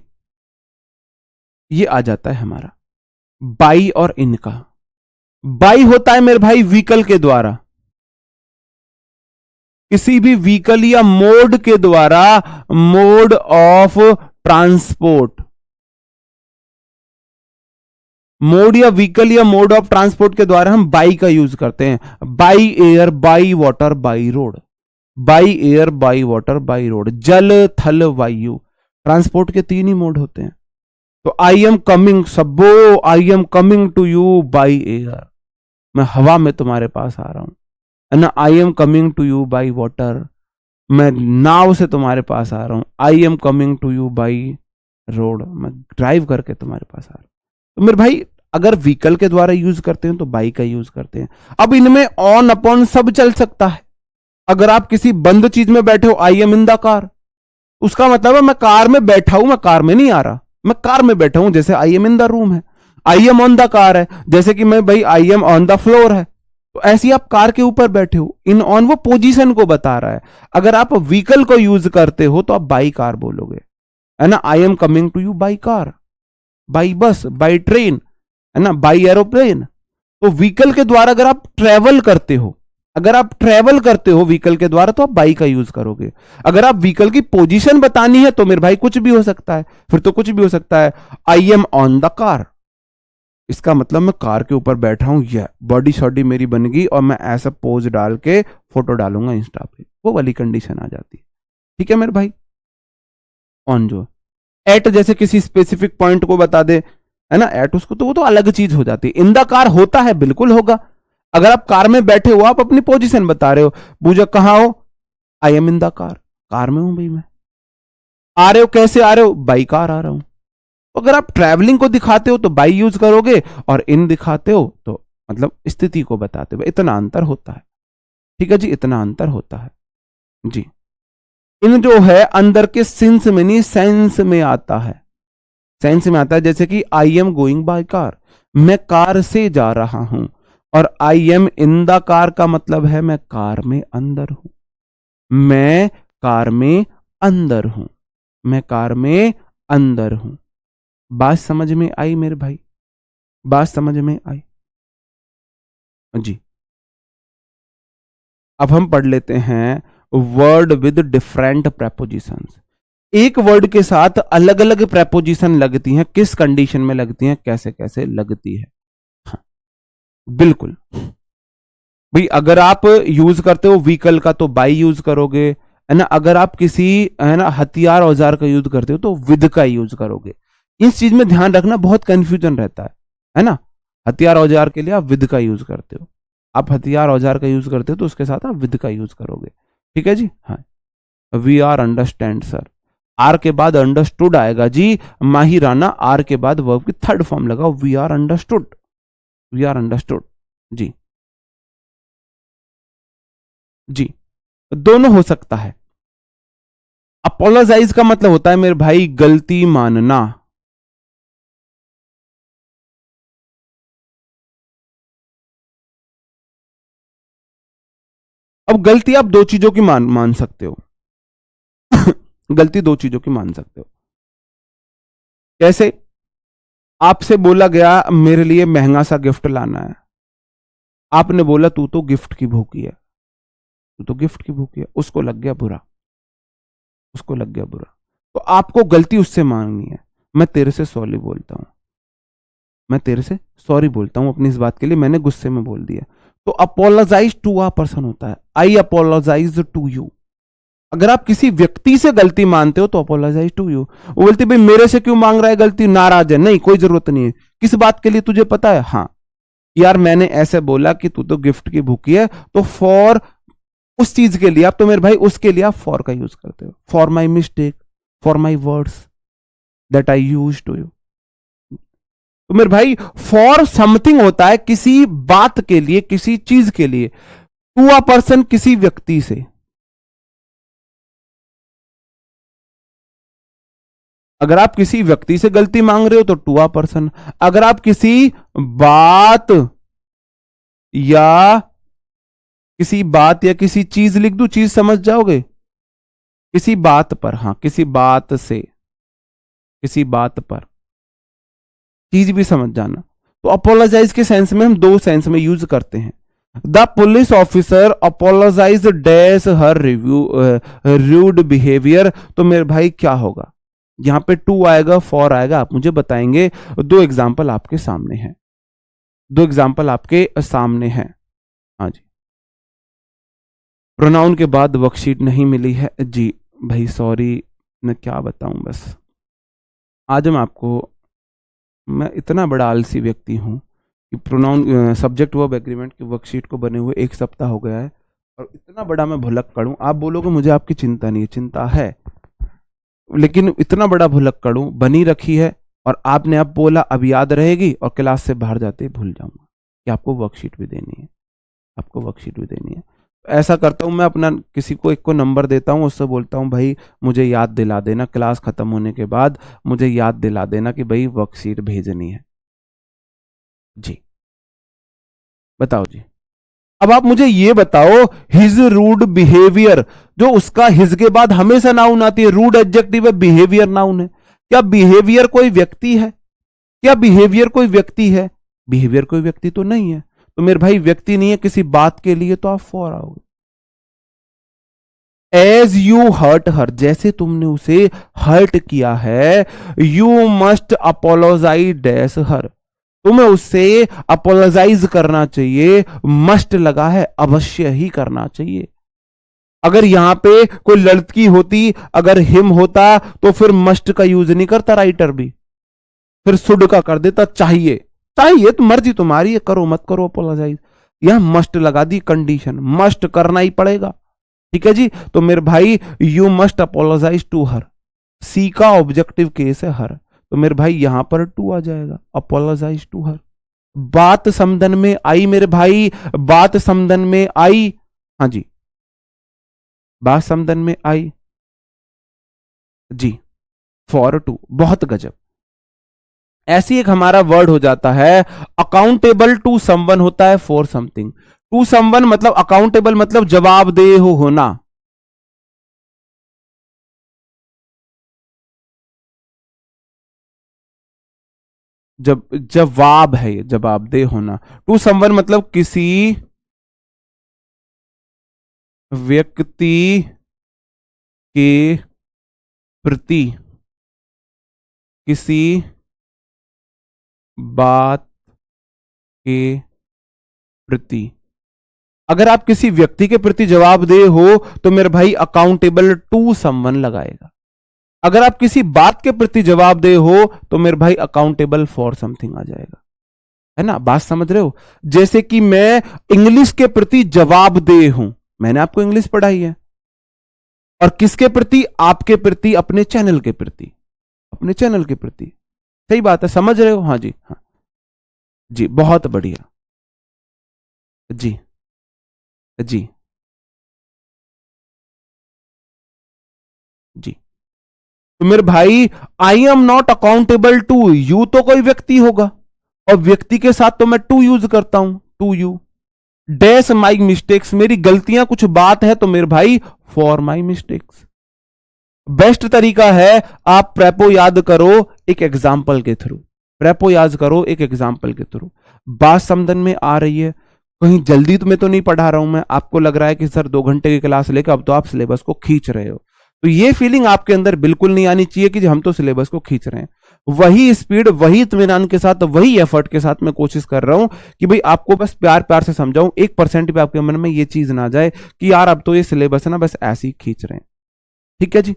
ये आ जाता है हमारा बाई और इनका। बाई होता है मेरे भाई व्हीकल के द्वारा, किसी भी व्हीकल या मोड के द्वारा, मोड ऑफ ट्रांसपोर्ट, मोड या व्हीकल या मोड ऑफ ट्रांसपोर्ट के द्वारा हम बाई का यूज करते हैं। By air, by water, by road. By air, by water, by road. जल थल वायु, ट्रांसपोर्ट के 3 ही मोड होते हैं। तो I am coming Sabbo, I am coming to you by air, मैं हवा में तुम्हारे पास आ रहा हूं, है ना। I am coming to you by water, मैं नाव से तुम्हारे पास आ रहा हूं। I am coming to you by road, मैं ड्राइव करके तुम्हारे पास आ रहा हूं। तो मेरे भाई अगर व्हीकल के द्वारा यूज करते हैं तो बाई का यूज करते हैं। अब इनमें ऑन अपॉन सब चल सकता है। अगर आप किसी बंद चीज में बैठे हो, I am in the car, उसका मतलब है मैं कार में बैठा हूं, मैं कार में नहीं आ रहा, मैं कार में बैठा हूं। जैसे I am in the room है, I am on the car है, जैसे कि मैं भाई I am on the floor है। तो ऐसे ही आप कार के ऊपर बैठे हो, इन ऑन वो पोजीशन को बता रहा है। अगर आप व्हीकल को यूज करते हो तो आप बाई कार बोलोगे, है ना। I am coming to you by car, by bus, by train, है ना, बाई एरोप्लेन। तो व्हीकल के द्वारा अगर आप ट्रेवल करते हो, अगर आप ट्रेवल करते हो व्हीकल के द्वारा तो आप बाई का यूज करोगे। अगर आप व्हीकल की पोजीशन बतानी है तो मेरे भाई कुछ भी हो सकता है, फिर तो कुछ भी हो सकता है। I am on the car, इसका मतलब मैं कार के ऊपर बैठा हूं, यह बॉडी शॉडी मेरी बन गई और मैं ऐसा पोज डाल के फोटो डालूंगा इंस्टा पे, वो वाली कंडीशन आ जाती है। ठीक है मेरे भाई। ऑन जो एट जैसे किसी स्पेसिफिक पॉइंट को बता दे, है ना, एट, उसको तो वो तो अलग चीज हो जाती है। इन द कार होता है, बिल्कुल होगा। अगर आप कार में बैठे हो, आप अपनी पोजीशन बता रहे हो, पूजा कहां हो, I am in the car, car में हूं भाई मैं। आ रहे हो, कैसे आ रहे हो, बाई कार आ रहा हूं। अगर आप ट्रैवलिंग को दिखाते हो तो बाई यूज करोगे, और इन दिखाते हो तो मतलब स्थिति को बताते हो। इतना अंतर होता है, ठीक है जी, इतना अंतर होता है जी। इन जो है अंदर के सिंस में नहीं, सेंस में आता है, सेंस में आता है। जैसे कि I am going by car, मैं कार से जा रहा हूं, और आई एम इन द कार का मतलब है मैं कार में अंदर हूं, मैं कार में अंदर हूं, मैं कार में अंदर हूं। बात समझ में आई मेरे भाई, बात समझ में आई जी। अब हम पढ़ लेते हैं वर्ड विद डिफरेंट प्रेपोजिशंस। एक वर्ड के साथ अलग अलग प्रेपोजिशन लगती हैं, किस कंडीशन में लगती हैं, कैसे कैसे लगती है। हाँ, बिल्कुल भाई, अगर आप यूज करते हो व्हीकल का तो बाई यूज करोगे, है ना। अगर आप किसी, है ना, हथियार औजार का यूज करते हो तो विद का यूज करोगे। इस चीज में ध्यान रखना, बहुत कंफ्यूजन रहता है ना। हथियार औजार के लिए आप विद का यूज करते हो, आप हथियार औजार का यूज करते हो तो उसके साथ आप विद का यूज करोगे। ठीक है जी। हाँ, we are understand sir, R के बाद अंडरस्टूड आएगा जी। माहिराना, आर के बाद वर्ब की थर्ड फॉर्म लगाओ, we are understood, we are understood जी। जी, दोनों हो सकता है। अपोलोजाइज का मतलब होता है मेरे भाई गलती मानना। अब गलती आप दो चीजों की मान सकते हो। गलती दो चीजों की मान सकते हो। कैसे? आपसे बोला गया मेरे लिए महंगा सा गिफ्ट लाना है, आपने बोला तू तो गिफ्ट की भूखी है, तू तो गिफ्ट की भूखी है, उसको लग गया बुरा, उसको लग गया बुरा। तो आपको गलती उससे मांगनी है। मैं तेरे से सॉरी बोलता हूं, मैं तेरे से सॉरी बोलता हूं अपनी इस बात के लिए, मैंने गुस्से में बोल दिया। तो अपोलोजाइज टू अ पर्सन होता है, आई अपोलोजाइज टू यू। अगर आप किसी व्यक्ति से गलती मानते हो तो अपोलोजाइज टू यू। वो बोलती भाई मेरे से क्यों मांग रहा है गलती, नाराज है, नहीं कोई जरूरत नहीं है। किस बात के लिए तुझे पता है? हाँ यार मैंने ऐसे बोला कि तू तो गिफ्ट की भूखी है, तो फॉर उस चीज के लिए आप, तो मेरे भाई उसके लिए आप फॉर का यूज करते हो। For my mistake, for my words that I use to you. तो मेरे भाई फॉर समथिंग होता है किसी बात के लिए, किसी चीज के लिए। टू अ पर्सन किसी व्यक्ति से। अगर आप किसी व्यक्ति से गलती मांग रहे हो तो टू अ पर्सन। अगर आप किसी बात या किसी बात या किसी चीज, लिख दूं चीज समझ जाओगे, किसी बात पर, हाँ किसी बात से, किसी बात पर, चीज भी समझ जाना। तो अपोलोजाइज के सेंस में हम दो सेंस में यूज करते हैं। The police officer apologise dash her review rude behaviour. तो मेरे भाई क्या होगा, यहां पे टू आएगा, फॉर आएगा, आप मुझे बताएंगे। दो एग्जाम्पल आपके सामने हैं, दो एग्जाम्पल आपके सामने हैं। हाँ जी, प्रोनाउन के बाद वर्कशीट नहीं मिली है जी भाई, सॉरी, मैं क्या बताऊं। बस आज मैं इतना बड़ा आलसी व्यक्ति हूं कि प्रोनाउन सब्जेक्ट वर्ब एग्रीमेंट की वर्कशीट को बने हुए 1 सप्ताह हो गया है और इतना बड़ा मैं भुलक्कड़ हूं। आप बोलोगे मुझे आपकी चिंता नहीं है, चिंता है, लेकिन इतना बड़ा भुलक्कड़ हूं, बनी रखी है और आपने अब बोला अब याद रहेगी और क्लास से बाहर जाते ही भूल जाऊंगा कि आपको वर्कशीट भी देनी है, आपको वर्कशीट भी देनी है। ऐसा करता हूं मैं, अपना किसी को एक को नंबर देता हूं, उससे बोलता हूं भाई मुझे याद दिला देना, क्लास खत्म होने के बाद मुझे याद दिला देना कि भाई वर्कशीट भेजनी है जी। बताओ जी। अब आप मुझे ये बताओ, हिज रूड बिहेवियर, जो उसका हिज के बाद हमेशा नाउन आती है, रूड एडजेक्टिव है, बिहेवियर नाउन है। क्या बिहेवियर कोई व्यक्ति है? क्या बिहेवियर कोई व्यक्ति है? बिहेवियर कोई व्यक्ति तो नहीं है। तो मेरे भाई व्यक्ति नहीं है किसी बात के लिए, तो आप फॉर आओगे। एज यू हर्ट हर, जैसे तुमने उसे हर्ट किया है, you must apologise dash her, तुम्हें उससे अपोलोजाइज करना चाहिए। मस्ट लगा है, अवश्य ही करना चाहिए। अगर यहां पे कोई लड़की होती, अगर हिम होता, तो फिर मस्ट का यूज नहीं करता राइटर भी, फिर शुड का कर देता चाहिए। चाहिए तो मर्जी तुम्हारी है, करो मत करो अपोलोजाइज। यह मस्ट लगा दी कंडीशन, मस्ट करना ही पड़ेगा। ठीक है जी। तो मेरे भाई you must apologise to her, she का ऑब्जेक्टिव केस है हर, तो मेरे भाई यहां पर टू आ जाएगा, अपोलोजाइज टू हर। बात समदन में आई मेरे भाई, बात समदन में आई। हाँ जी, बात समदन में आई जी, फॉर टू, बहुत गजब। ऐसी एक हमारा वर्ड हो जाता है अकाउंटेबल टू समवन, होता है फॉर समथिंग। टू समवन मतलब अकाउंटेबल मतलब जवाबदेह होना। जब जवाब है ये, जवाबदेह होना। टू समवन मतलब किसी व्यक्ति के प्रति, किसी बात के प्रति। अगर आप किसी व्यक्ति के प्रति जवाबदेह हो तो मेरे भाई अकाउंटेबल टू समवन लगाएगा। अगर आप किसी बात के प्रति जवाबदेह हो तो मेरे भाई अकाउंटेबल फॉर समथिंग आ जाएगा। है ना, बात समझ रहे हो? जैसे कि मैं इंग्लिश के प्रति जवाबदेह हूं, मैंने आपको इंग्लिश पढ़ाई है, और किसके प्रति? आपके प्रति, अपने चैनल के प्रति, अपने चैनल के प्रति। सही बात है, समझ रहे हो? हाँ जी, हाँ जी, बहुत बढ़िया जी जी जी। तो मेरे भाई I am not accountable to you, तो कोई व्यक्ति होगा और व्यक्ति के साथ तो मैं टू यूज करता हूं, to you. Dash my mistakes, मेरी गलतियां कुछ बात है तो मेरे भाई फॉर माई मिस्टेक्स। बेस्ट तरीका है आप प्रेपो याद करो एक एग्जाम्पल के थ्रू, प्रेपो याद करो एक एग्जाम्पल के थ्रू। बात समझन में आ रही है? कहीं जल्दी तो मैं तो नहीं पढ़ा रहा हूं मैं, आपको लग रहा है कि सर 2 घंटे की क्लास लेकर अब तो आप सिलेबस को खींच रहे हो, तो ये फीलिंग आपके अंदर बिल्कुल नहीं आनी चाहिए कि हम तो सिलेबस को खींच रहे हैं। वही स्पीड, वही इत्मीनान के साथ, वही एफर्ट के साथ मैं कोशिश कर रहा हूं कि भाई आपको बस प्यार प्यार से समझाऊं, 1% भी आपके मन में ये चीज ना जाए कि यार अब तो ये सिलेबस है ना बस ऐसे ही खींच रहे हैं। ठीक है जी।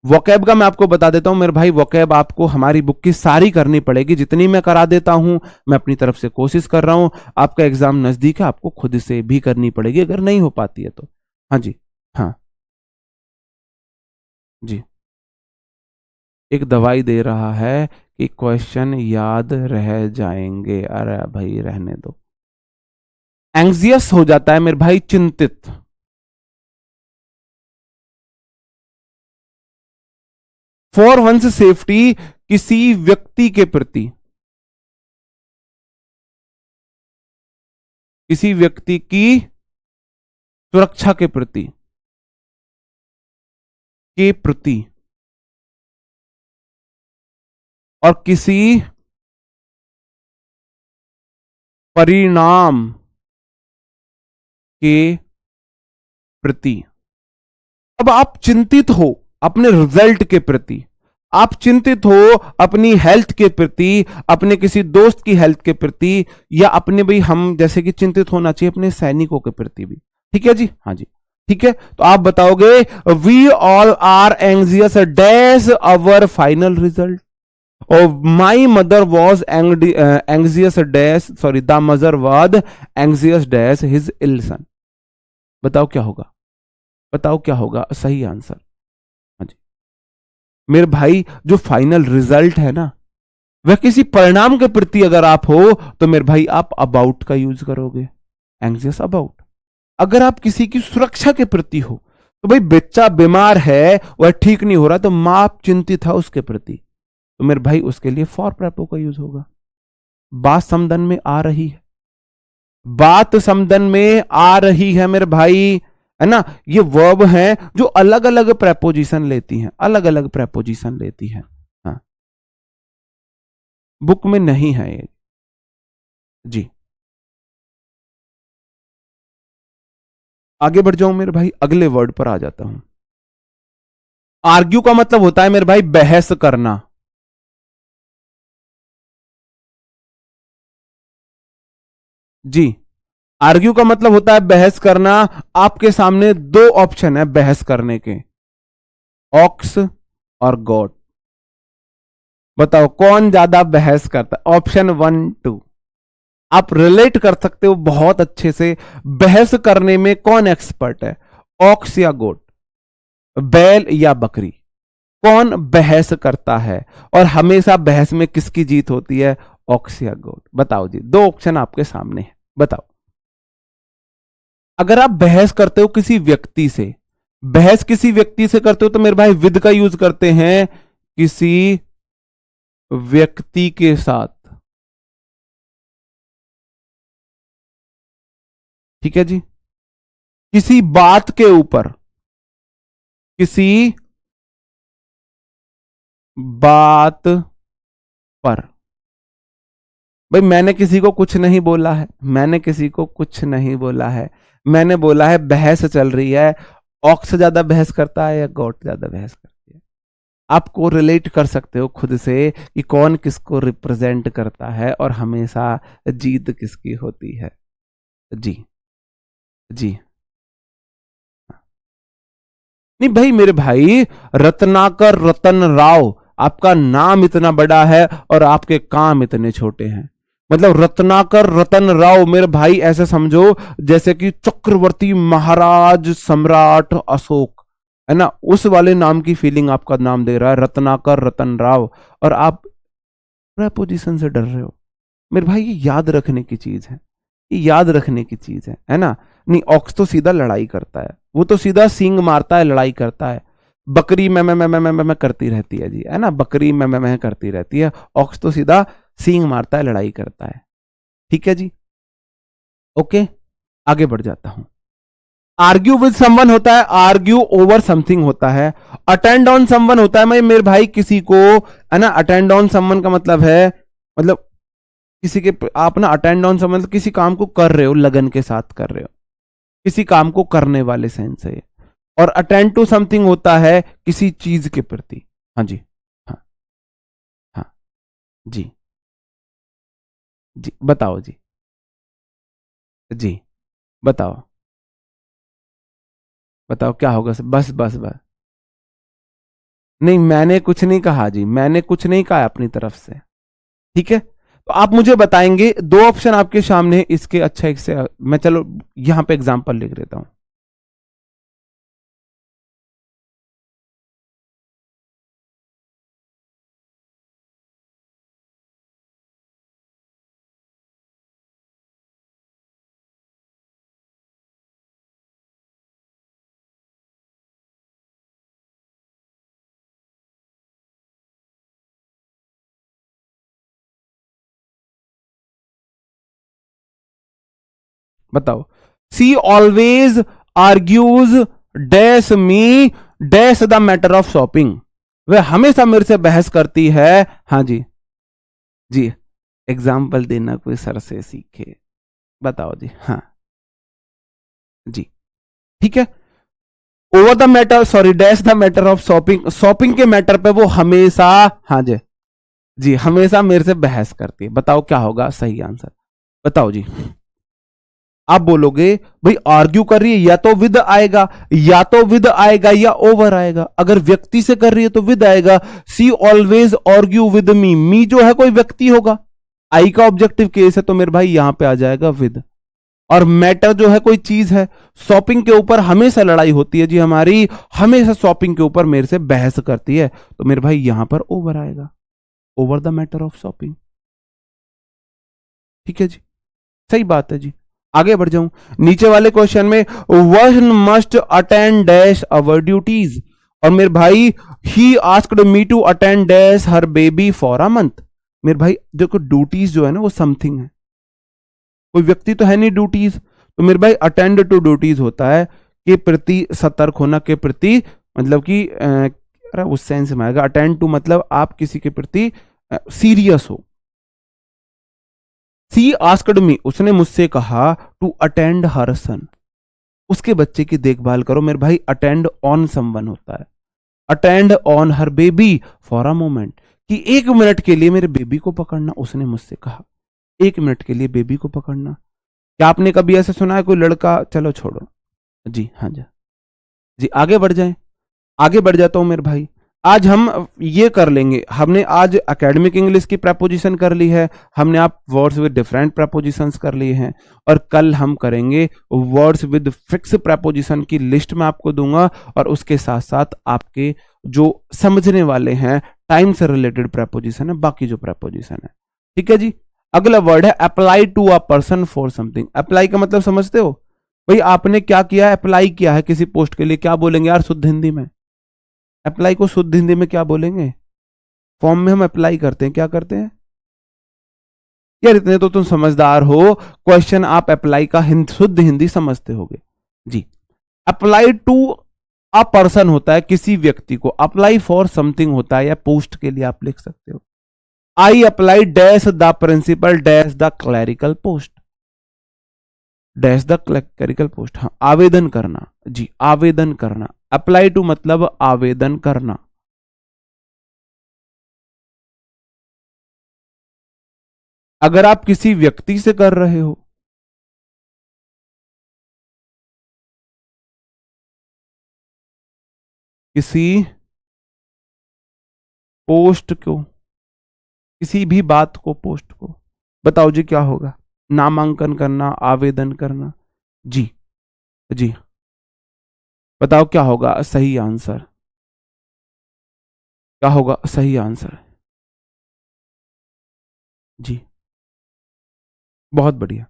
वोकैब का मैं आपको बता देता हूं मेरे भाई, वोकैब आपको हमारी बुक की सारी करनी पड़ेगी, जितनी मैं करा देता हूं मैं अपनी तरफ से कोशिश कर रहा हूं। आपका एग्जाम नजदीक है, आपको खुद से भी करनी पड़ेगी अगर नहीं हो पाती है तो। हाँ जी, हाँ जी। एक दवाई दे रहा है कि क्वेश्चन याद रह जाएंगे, अरे भाई रहने दो। एंग्जियस हो जाता है मेरे भाई, चिंतित। फॉर वंस सेफ्टी, किसी व्यक्ति के प्रति, किसी व्यक्ति की सुरक्षा के प्रति, के प्रति, और किसी परिणाम के प्रति। अब आप चिंतित हो अपने रिजल्ट के प्रति, आप चिंतित हो अपनी हेल्थ के प्रति, अपने किसी दोस्त की हेल्थ के प्रति, या अपने भाई हम जैसे कि चिंतित होना चाहिए अपने सैनिकों के प्रति भी। ठीक है जी, हाँ जी, ठीक है। तो आप बताओगे we all are anxious dash our final result, और my mother was anxious dash, sorry the mother was anxious dash his ill son. बताओ क्या होगा, बताओ क्या होगा सही आंसर। हाँ जी मेरे भाई, जो फाइनल रिजल्ट है ना, वह किसी परिणाम के प्रति अगर आप हो तो मेरे भाई आप अबाउट का यूज करोगे, एंग्जियस अबाउट। अगर आप किसी की सुरक्षा के प्रति हो तो भाई बच्चा बीमार है, वह ठीक नहीं हो रहा, तो मां चिंतित है उसके प्रति, तो मेरे भाई उसके लिए फॉर प्रेपो का यूज होगा। बात समदन में आ रही है, बात समदन में आ रही है मेरे भाई, है ना। ये वर्ब हैं जो अलग अलग प्रेपोजिशन लेती हैं, अलग अलग प्रेपोजिशन लेती हैं। हाँ, बुक में नहीं है ये जी। आगे बढ़ जाऊं मेरे भाई, अगले वर्ड पर आ जाता हूं। आर्ग्यू का मतलब होता है मेरे भाई बहस करना। जी, आर्ग्यू का मतलब होता है बहस करना। आपके सामने दो ऑप्शन है बहस करने के, ऑक्स और गॉट। बताओ कौन ज्यादा बहस करता है, ऑप्शन 1 2। आप रिलेट कर सकते हो बहुत अच्छे से, बहस करने में कौन एक्सपर्ट है, ऑक्स या गोट, बैल या बकरी, कौन बहस करता है, और हमेशा बहस में किसकी जीत होती है, ऑक्स या गोट। बताओ जी, दो ऑप्शन आपके सामने है, बताओ। अगर आप बहस करते हो किसी व्यक्ति से, बहस किसी व्यक्ति से करते हो तो मेरे भाई विद का यूज करते हैं, किसी व्यक्ति के साथ, ठीक है जी, किसी बात के ऊपर, किसी बात पर। भाई मैंने किसी को कुछ नहीं बोला है, मैंने किसी को कुछ नहीं बोला है, मैंने बोला है बहस चल रही है। ऑक्स ज्यादा बहस करता है या गॉट ज्यादा बहस करती है। आपको रिलेट कर सकते हो खुद से कि कौन किसको रिप्रेजेंट करता है और हमेशा जीत किसकी होती है। जी, जी, नहीं भाई मेरे भाई, रत्नाकर रतन राव, आपका नाम इतना बड़ा है और आपके काम इतने छोटे हैं। मतलब रत्नाकर रतन राव मेरे भाई, ऐसे समझो जैसे कि चक्रवर्ती महाराज सम्राट अशोक, है ना, उस वाले नाम की फीलिंग आपका नाम दे रहा है रत्नाकर रतन राव, और आप प्रपोजिशन से डर रहे हो। मेरे भाई ये याद रखने की चीज है, ये याद रखने की चीज है ना। नहीं, ऑक्स तो सीधा लड़ाई करता है, वो तो सीधा सींग मारता है, लड़ाई करता है। बकरी मैं करती रहती है जी, है ना, बकरी मैं करती रहती है। ऑक्स तो सीधा सींग मारता है, लड़ाई करता है। ठीक है जी, ओके, आगे बढ़ जाता हूं। आर्ग्यू विद समवन होता है, आर्ग्यू ओवर समथिंग होता है। अटेंड ऑन समवन होता है मेरे भाई किसी को, है ना, अटेंड ऑन समवन का मतलब है, मतलब किसी के, आप ना अटेंड ऑन समवन, किसी काम को कर रहे हो, लगन के साथ कर रहे हो, किसी काम को करने वाले सेंस है। और अटेंड टू समथिंग होता है किसी चीज के प्रति। हाँ जी, हाँ, हाँ, जी, जी, बताओ जी, जी, बताओ, बताओ क्या होगा, बस बस बस। नहीं मैंने कुछ नहीं कहा जी, मैंने कुछ नहीं कहा अपनी तरफ से। ठीक है, तो आप मुझे बताएंगे, दो ऑप्शन आपके सामने है, इसके अच्छा एक से मैं चलो यहां पे एग्जांपल लिख देता हूं। बताओ, she always argues dash me dash the matter of shopping, वह हमेशा मेरे से बहस करती है। हाँ जी, जी, एग्जाम्पल देना कोई सर से सीखे, बताओ जी, हाँ, जी, ठीक है। Over the matter, sorry dash the matter of shopping, shopping के मैटर पे वो हमेशा, हाँ जी, जी, हमेशा मेरे से बहस करती है। बताओ क्या होगा सही आंसर, बताओ जी। आप बोलोगे भाई आर्ग्यू कर रही है या तो विद आएगा, या तो विद आएगा या ओवर आएगा। अगर व्यक्ति से कर रही है तो विद आएगा। सी ऑलवेज आर्ग्यू विद मी, मी जो है कोई व्यक्ति होगा, आई का ऑब्जेक्टिव केस है तो मेरे भाई यहां पे आ जाएगा विद। और मैटर जो है कोई चीज है, शॉपिंग के ऊपर हमेशा लड़ाई होती है जी हमारी, हमेशा शॉपिंग के ऊपर मेरे से बहस करती है, तो मेरे भाई यहां पर ओवर आएगा, over the matter of shopping. ठीक है जी, सही बात है जी। आगे बढ़ जाऊं, नीचे वाले क्वेश्चन में one must attend dash our duties, और मेरे भाई he asked me to attend dash her baby for a month. मेरे भाई देखो ड्यूटीज जो है ना वो समथिंग है, कोई व्यक्ति तो है नहीं ड्यूटीज, तो मेरे भाई अटेंड टू ड्यूटीज होता है के प्रति सतर्क होना, के प्रति मतलब कि अरे उस सेंस में आएगा। अटेंड टू मतलब आप किसी के प्रति सीरियस हो। सी आस्क्ड मी, उसने मुझसे कहा टू अटेंड हर सन, उसके बच्चे की देखभाल करो। मेरे भाई अटेंड ऑन समवन होता है, attend on her baby for a moment, कि 1 मिनट के लिए मेरे बेबी को पकड़ना। उसने मुझसे कहा 1 मिनट के लिए बेबी को पकड़ना। क्या आपने कभी ऐसा सुना है कोई लड़का, चलो छोड़ो जी, हाँ जी जी, आगे बढ़ जाएं। आगे बढ़ जाता हूं मेरे भाई। आज हम ये कर लेंगे, हमने आज एकेडमिक इंग्लिश की प्रपोजिशन कर ली है, हमने आप वर्ड्स विद डिफरेंट प्रपोजिशंस कर लिए हैं, और कल हम करेंगे वर्ड्स विद फिक्स प्रपोजिशन की लिस्ट में आपको दूंगा, और उसके साथ साथ आपके जो समझने वाले हैं टाइम से रिलेटेड प्रपोजिशन है, बाकी जो प्रपोजिशन है। ठीक है जी। अगला वर्ड है apply to a person for something. Apply का मतलब समझते हो भाई, आपने क्या किया, अप्लाई किया है किसी पोस्ट के लिए, क्या बोलेंगे यार शुद्ध हिंदी में? अप्लाई को शुद्ध हिंदी में क्या बोलेंगे? फॉर्म में हम अप्लाई करते हैं, क्या करते हैं यार? इतने तो तुम समझदार हो, क्वेश्चन आप अप्लाई का शुद्ध हिंदी समझते होगे जी। अप्लाई टू अ पर्सन होता है किसी व्यक्ति को, अप्लाई फॉर समथिंग होता है, या पोस्ट के लिए आप लिख सकते हो I apply dash the principal dash the clerical post, dash the clerical post. हाँ, आवेदन करना जी, आवेदन करना। अप्लाई टू मतलब आवेदन करना। अगर आप किसी व्यक्ति से कर रहे हो, किसी पोस्ट को, किसी भी बात को, पोस्ट को, बताओ जी क्या होगा? नामांकन करना, आवेदन करना जी। जी बताओ क्या होगा सही आंसर? क्या होगा सही आंसर? जी बहुत बढ़िया,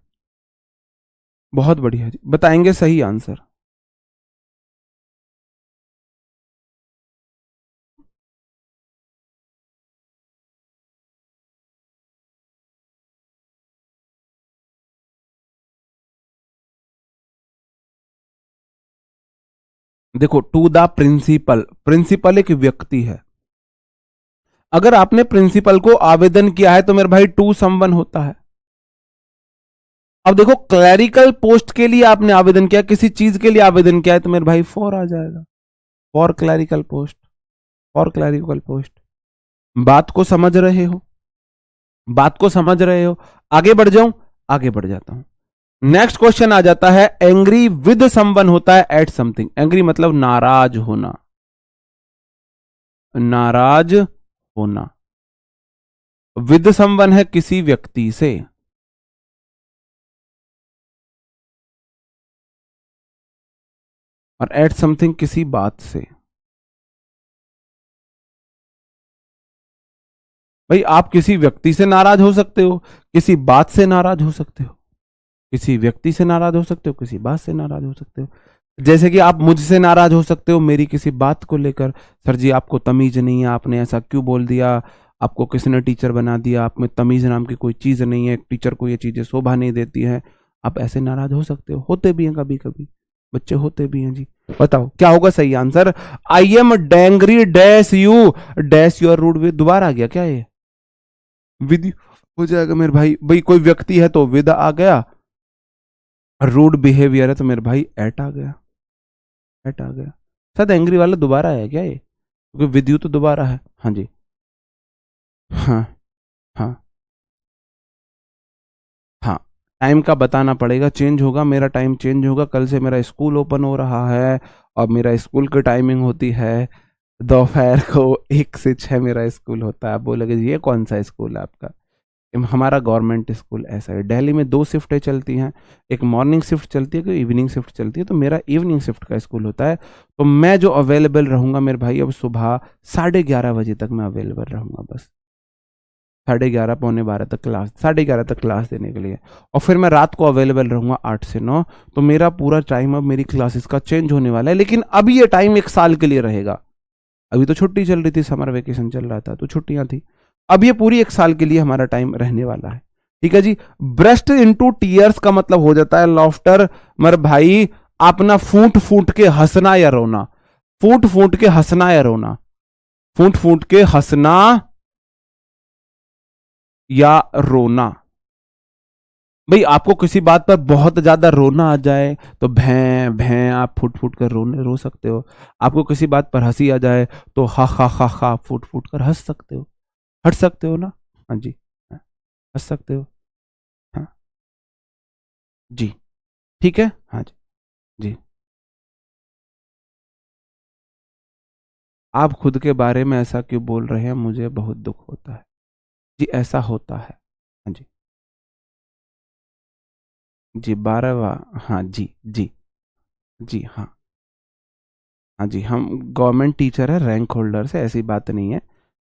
बहुत बढ़िया जी, बताएंगे सही आंसर। देखो टू द प्रिंसिपल, प्रिंसिपल एक व्यक्ति है। अगर आपने प्रिंसिपल को आवेदन किया है तो मेरे भाई टू समवन होता है। अब देखो क्लरिकल पोस्ट के लिए आपने आवेदन किया, किसी चीज के लिए आवेदन किया है, तो मेरे भाई फॉर आ जाएगा, for clerical post, for clerical post. बात को समझ रहे हो? बात को समझ रहे हो? आगे बढ़ जाऊं, आगे बढ़ जाता हूं। नेक्स्ट क्वेश्चन आ जाता है एंग्री विद समवन होता है एट समथिंग। एंग्री मतलब नाराज होना, नाराज होना। विद समवन है किसी व्यक्ति से, और एट समथिंग किसी बात से। भाई आप किसी व्यक्ति से नाराज हो सकते हो, किसी बात से नाराज हो सकते हो, किसी व्यक्ति से नाराज हो सकते हो, किसी बात से नाराज हो सकते हो। जैसे कि आप मुझसे नाराज हो सकते हो मेरी किसी बात को लेकर, सर जी आपको तमीज नहीं है, आपने ऐसा क्यों बोल दिया, आपको किसने टीचर बना दिया, आप में तमीज नाम की कोई चीज नहीं है, टीचर को ये चीजें शोभा नहीं देती है। आप ऐसे नाराज हो सकते हो, होते भी हैं कभी कभी, बच्चे होते भी हैं जी। बताओ क्या होगा सही answer? I am angry dash you dash your rude with, दोबारा आ गया क्या ये? विद हो जाएगा मेरे भाई। भाई कोई व्यक्ति है तो विद आ गया, रूड बिहेवियर है तो मेरे भाई एट आ गया, एट आ गया। शायद एंग्री वाला दोबारा है क्या ये, क्योंकि विद यू तो दोबारा है। हाँ जी, हाँ हाँ हाँ, टाइम का बताना पड़ेगा, चेंज होगा, मेरा टाइम चेंज होगा, कल से मेरा स्कूल ओपन हो रहा है और मेरा स्कूल की टाइमिंग होती है दोपहर को 1 से 6 मेरा स्कूल होता है। आप बोलोगे ये कौन सा स्कूल है आपका? हमारा गवर्नमेंट स्कूल ऐसा है। दिल्ली में 2 शिफ्टें चलती हैं, एक मॉर्निंग शिफ्ट चलती है, एक इवनिंग शिफ्ट चलती है, तो मेरा इवनिंग शिफ्ट का स्कूल होता है। तो मैं जो अवेलेबल रहूँगा मेरे भाई, अब सुबह 11:30 बजे तक मैं अवेलेबल रहूँगा, बस 11:30 पौने 12 तक क्लास, 11:30 तक क्लास देने के लिए, और फिर मैं रात को अवेलेबल रहूँगा 8 से 9। तो मेरा पूरा टाइम अब मेरी क्लासेस का चेंज होने वाला है, लेकिन अब ये टाइम 1 साल के लिए रहेगा। अभी तो छुट्टी चल रही थी, समर वेकेशन चल रहा था तो छुट्टियां थी। अब ये पूरी 1 साल के लिए हमारा टाइम रहने वाला है। ठीक है जी। ब्रस्ट इनटू टीयर्स का मतलब हो जाता है लॉफ्टर। मर भाई, अपना फूट फूट के हंसना या रोना, फूट फूट के हंसना या रोना, फूट फूट के हंसना या रोना। भाई आपको किसी बात पर बहुत ज्यादा रोना आ जाए तो भैं भैं आप फुट फुट कर रो सकते हो। आपको किसी बात पर हंसी आ जाए तो हा हा हा हा फुट फुट कर हंस सकते हो, हट सकते हो ना? हाँ जी, हाँ, हंस सकते हो। हाँ जी, ठीक है, हाँ जी। जी, आप खुद के बारे में ऐसा क्यों बोल रहे हैं, मुझे बहुत दुख होता है। जी ऐसा होता है। हाँ जी। जी 12वां। हाँ जी। जी। जी हाँ। हाँ जी, हम गवर्नमेंट टीचर है, रैंक होल्डर से, ऐसी बात नहीं है।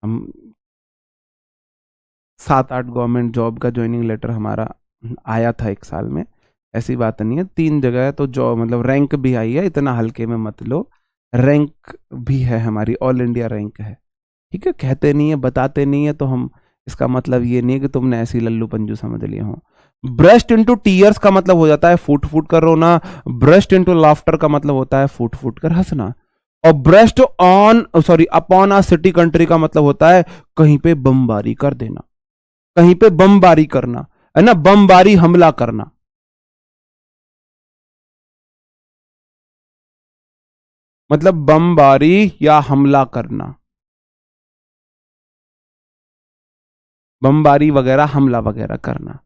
हम 7-8 गवर्नमेंट जॉब का ज्वाइनिंग लेटर हमारा आया था 1 साल में। ऐसी बात नहीं है, 3 जगह है तो जॉब मतलब रैंक भी आई है, इतना हल्के में मत लो। रैंक भी है हमारी, ऑल इंडिया रैंक है। ठीक है, कहते नहीं है, बताते नहीं है, तो हम इसका मतलब ये नहीं है कि तुमने ऐसी लल्लू पंजू समझ लिए हो। ब्रस्ट इंटू टीयर्स का मतलब हो जाता है फूट फूट कर रोना। ब्रस्ट इंटू लाफ्टर का मतलब होता है फूट फूट कर हंसना। और burst on sorry upon a city country का मतलब होता है कहीं पे बमबारी कर देना, कहीं पे बमबारी करना, है ना, बमबारी हमला करना। मतलब बमबारी या हमला करना, बमबारी वगैरह हमला वगैरह करना।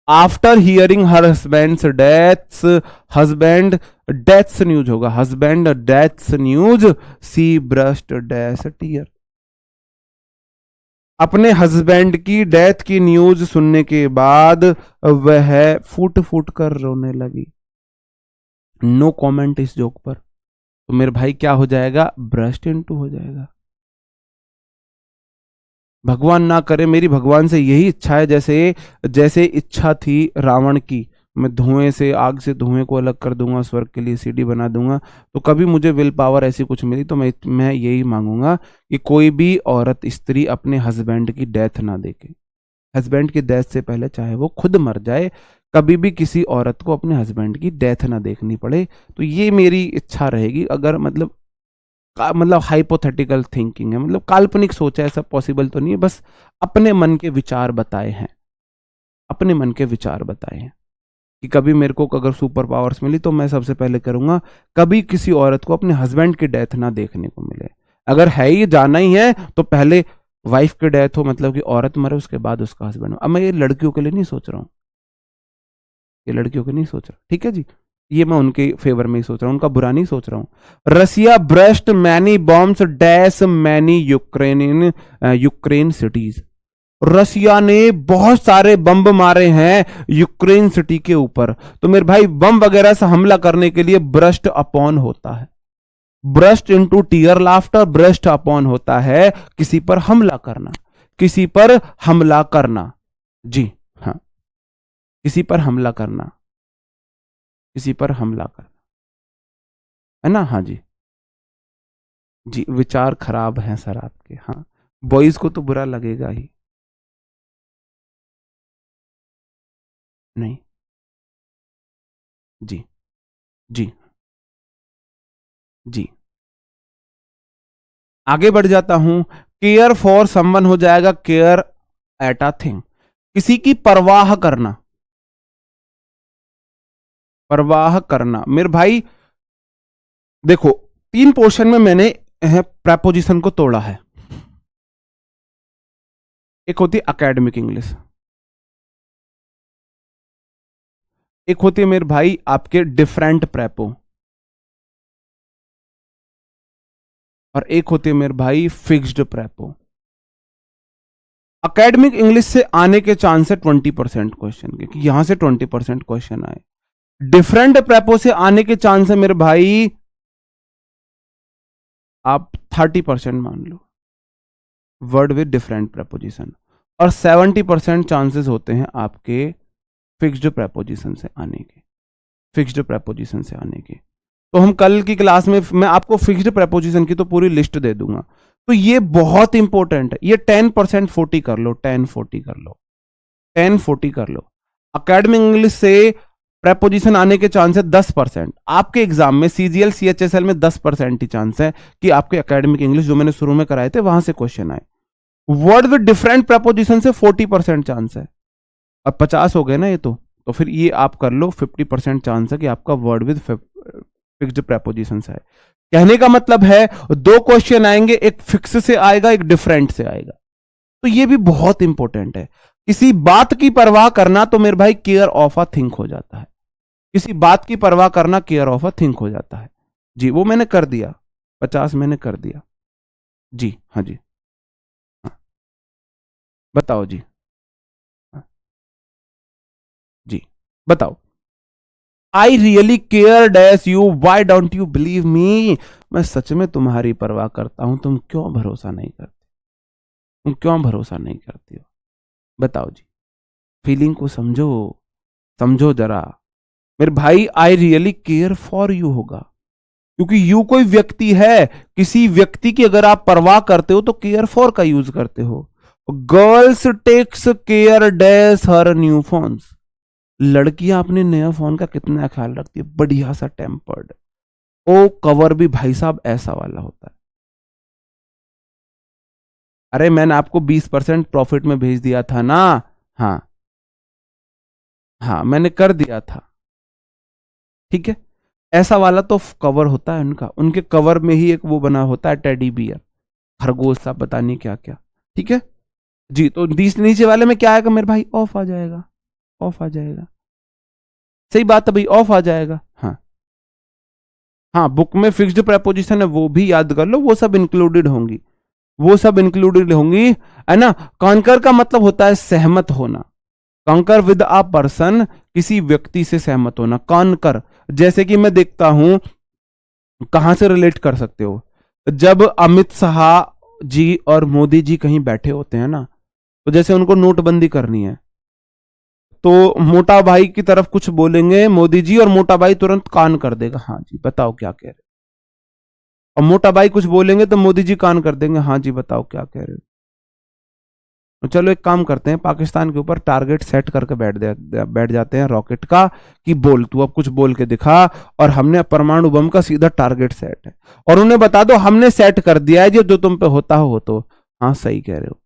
After hearing her husband deaths, husband deaths news होगा, हस्बैंड डेथ्स न्यूज, सी ब्रस्ट डैश टीयर। अपने हस्बैंड की डेथ की न्यूज सुनने के बाद वह फूट फूट कर रोने लगी। नो कमेंट इस जोक पर। तो मेरे भाई क्या हो जाएगा, ब्रस्ट इनटू हो जाएगा। भगवान ना करे, मेरी भगवान से यही इच्छा है, जैसे जैसे इच्छा थी रावण की, मैं धुएं से, आग से धुएं को अलग कर दूंगा, स्वर्ग के लिए सीढ़ी बना दूंगा। तो कभी मुझे विल पावर ऐसी कुछ मिली तो मैं यही मांगूंगा कि कोई भी औरत स्त्री अपने हस्बैंड की डेथ ना देखे। हस्बैंड की डेथ से पहले चाहे वो खुद मर जाए, कभी भी किसी औरत को अपने हस्बैंड की डेथ ना देखनी पड़े। तो ये मेरी इच्छा रहेगी। अगर मतलब मतलब हाइपोथेटिकल थिंकिंग है, मतलब काल्पनिक सोच है, ऐसा पॉसिबल तो नहीं है, बस अपने मन के विचार बताए हैं, अपने मन के विचार बताए हैं कि कभी मेरे को अगर सुपर पावर्स मिली तो मैं सबसे पहले करूंगा कभी किसी औरत को अपने हस्बैंड की डेथ ना देखने को मिले। अगर है ही जाना ही है तो पहले वाइफ की डेथ हो, मतलब कि औरत मरे उसके बाद उसका हस्बैंड हो। अब मैं ये लड़कियों के लिए नहीं सोच रहा हूँ, ये लड़कियों के नहीं सोच रहा, ठीक है जी। ये मैं उनके फेवर में ही सोच रहा हूँ, उनका बुरा नहीं सोच रहा हूँ। Russia burst many bombs dash many Ukraine cities. Russia ने बहुत सारे बम मारे हैं यूक्रेन सिटी के ऊपर। तो मेरे भाई बम वगैरह से हमला करने के लिए ब्रस्ट अपॉन होता है, burst into tear laughter, burst upon होता है किसी पर हमला करना, किसी पर हमला करना। जी हाँ, किसी पर हमला करना, किसी पर हमला करना, है ना? हाँ जी। जी विचार खराब हैं सर आपके, हाँ। बॉयज को तो बुरा लगेगा ही। नहीं। जी। जी। जी आगे बढ़ जाता हूं। केयर फॉर समवन हो जाएगा केयर एट अ थिंग, किसी की परवाह करना, परवाह करना। मेरे भाई देखो, 3 पोर्शन में मैंने प्रपोजिशन को तोड़ा है। एक होती है अकेडमिक इंग्लिश, एक होती है मेरे भाई आपके डिफरेंट प्रेपो, और एक होती है मेरे भाई फिक्स्ड प्रेपो। अकेडमिक इंग्लिश से आने के चांस है 20% क्वेश्चन के, कि यहां से 20% क्वेश्चन आए। डिफरेंट प्रेपो से आने के चांस है मेरे भाई आप 30% मान लो, वर्ड विद डिफरेंट प्रेपोजिशन, और 70% चांसेस होते हैं आपके फिक्स्ड प्रेपोजिशन से आने के, फिक्स्ड प्रेपोजिशन से आने के। तो हम कल की क्लास में मैं आपको फिक्स्ड प्रेपोजिशन की तो पूरी लिस्ट दे दूंगा। तो ये बहुत इंपॉर्टेंट है, ये 10% 40 कर लो, 10-40 कर लो, 10-40 कर लो। अकेडमिक इंग्लिश से प्रेपोजिशन आने के चांस है 10%। आपके एग्जाम में सीजीएल सीएचएसएल में 10% ही चांस है कि आपके अकेडमिक इंग्लिश जो मैंने शुरू में कराए थे वहां से क्वेश्चन आए। वर्ड विद डिफरेंट प्रेपोजिशन से 40% चांस है। अब 50 हो गए ना ये, तो फिर ये आप कर लो 50% चांस है कि आपका वर्ड विद फिक्स्ड प्रेपोजिशन है। कहने का मतलब है दो क्वेश्चन आएंगे, एक फिक्स से आएगा, एक डिफरेंट से आएगा। तो ये भी बहुत इंपॉर्टेंट है। किसी बात की परवाह करना तो मेरे भाई केयर ऑफ अ थिंक हो जाता है, किसी बात की परवाह करना केयर ऑफ अ थिंक हो जाता है। जी वो मैंने कर दिया, 50 मैंने कर दिया जी। हाँ जी, हाँ बताओ जी, हाँ जी बताओ। I really care dash you, why don't you believe me. मैं सच में तुम्हारी परवाह करता हूं, तुम क्यों भरोसा नहीं करते, तुम क्यों भरोसा नहीं करती हो, बताओ जी। फीलिंग को समझो, समझो जरा मेरे भाई। I really care for you होगा, क्योंकि यू कोई व्यक्ति है, किसी व्यक्ति की अगर आप परवाह करते हो तो केयर फॉर का यूज करते हो। Girls takes care dash her new phones. लड़कियां अपने नया फोन का कितना ख्याल रखती है, बढ़िया सा टेम्पर्ड। ओ कवर भी भाई साहब ऐसा वाला होता है। अरे मैंने आपको 20% प्रॉफिट में भेज दिया था ना, हाँ हाँ मैंने कर दिया था, ठीक है। ऐसा वाला तो कवर होता है उनका, उनके कवर में ही एक वो बना होता है टेडी बियर, खरगोश सा, पता नहीं क्या क्या, ठीक है जी। तो नीचे वाले में क्या आएगा मेरे भाई, ऑफ आ जाएगा, ऑफ आ जाएगा। सही बात है भाई, ऑफ आ जाएगा। हाँ हाँ, बुक में फिक्स्ड प्रेपोजिशन है वो भी याद कर लो, वो सब इंक्लूडेड होंगी, वो सब इंक्लूडेड होंगी, है ना। कॉन्कर का मतलब होता है सहमत होना, कॉन्कर विद अ पर्सन, किसी व्यक्ति से सहमत होना। कॉन्कर जैसे कि मैं देखता हूं, कहां से रिलेट कर सकते हो, जब अमित शाह जी और मोदी जी कहीं बैठे होते हैं ना, तो जैसे उनको नोटबंदी करनी है, तो मोटा भाई की तरफ कुछ बोलेंगे मोदी जी, और मोटा भाई तुरंत कान कर देगा, हाँ जी बताओ क्या कह रहे हो। और मोटा भाई कुछ बोलेंगे तो मोदी जी कान कर देंगे, हाँ जी बताओ क्या कह रहे हो। तो चलो एक काम करते हैं, पाकिस्तान के ऊपर टारगेट सेट करके बैठ जाते हैं रॉकेट का, कि बोल तू अब कुछ बोल के दिखा, और हमने परमाणु बम का सीधा टारगेट सेट है, और उन्हें बता दो हमने सेट कर दिया है, जो तुम पे होता हो तो। हाँ सही कह रहे हो,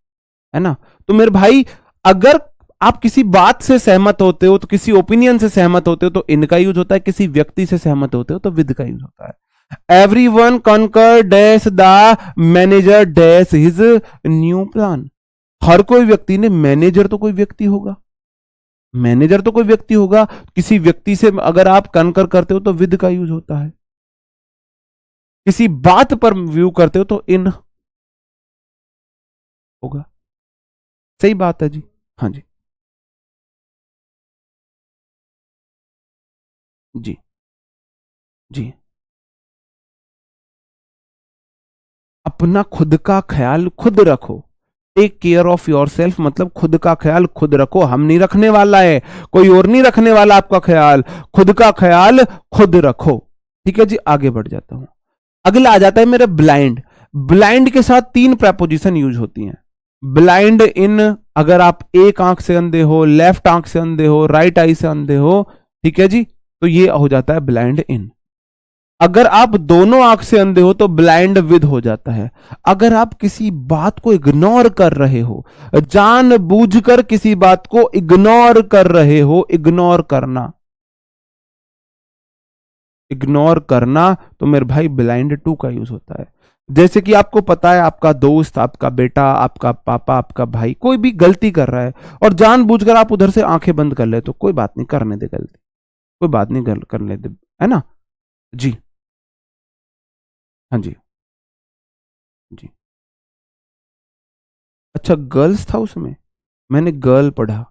है ना। तो मेरे भाई अगर आप किसी बात से सहमत होते हो, तो किसी ओपिनियन से सहमत होते हो तो इनका यूज होता है, किसी व्यक्ति से सहमत होते हो तो विद का यूज होता है। Everyone concur dash the manager dash his new plan. हर कोई व्यक्ति ने, मैनेजर तो कोई व्यक्ति होगा, मैनेजर तो कोई व्यक्ति होगा, किसी व्यक्ति से अगर आप कॉन्कर करते हो तो विद का यूज होता है, किसी बात पर व्यू करते हो तो इन होगा। सही बात है जी, हाँ जी जी जी। अपना खुद का ख्याल खुद रखो, take care of your self, मतलब खुद का ख्याल खुद रखो, हम नहीं रखने वाला है, कोई और नहीं रखने वाला आपका ख्याल, खुद का ख्याल खुद रखो। ठीक है जी, आगे बढ़ जाता हूं। अगला आ जाता है मेरा ब्लाइंड। ब्लाइंड के साथ 3 प्रेपोजिशन यूज होती हैं। ब्लाइंड इन, अगर आप एक आंख से अंधे हो, लेफ्ट आंख से अंधे हो, राइट आई से अंधे हो, ठीक है जी, तो ये हो जाता है ब्लाइंड इन। अगर आप दोनों आंख से अंधे हो तो ब्लाइंड विद हो जाता है। अगर आप किसी बात को इग्नोर कर रहे हो, जानबूझकर किसी बात को इग्नोर कर रहे हो, इग्नोर करना, इग्नोर करना, तो मेरे भाई ब्लाइंड टू का यूज होता है। जैसे कि आपको पता है आपका दोस्त, आपका बेटा, आपका पापा, आपका भाई कोई भी गलती कर रहा है, और जानबूझकर आप उधर से आंखें बंद कर ले, तो कोई बात नहीं, करने दे गलती, कोई बात नहीं, गल कर लेते, है ना। जी, हाँ जी, जी। अच्छा, गर्ल्स था उसमें, मैंने गर्ल पढ़ा,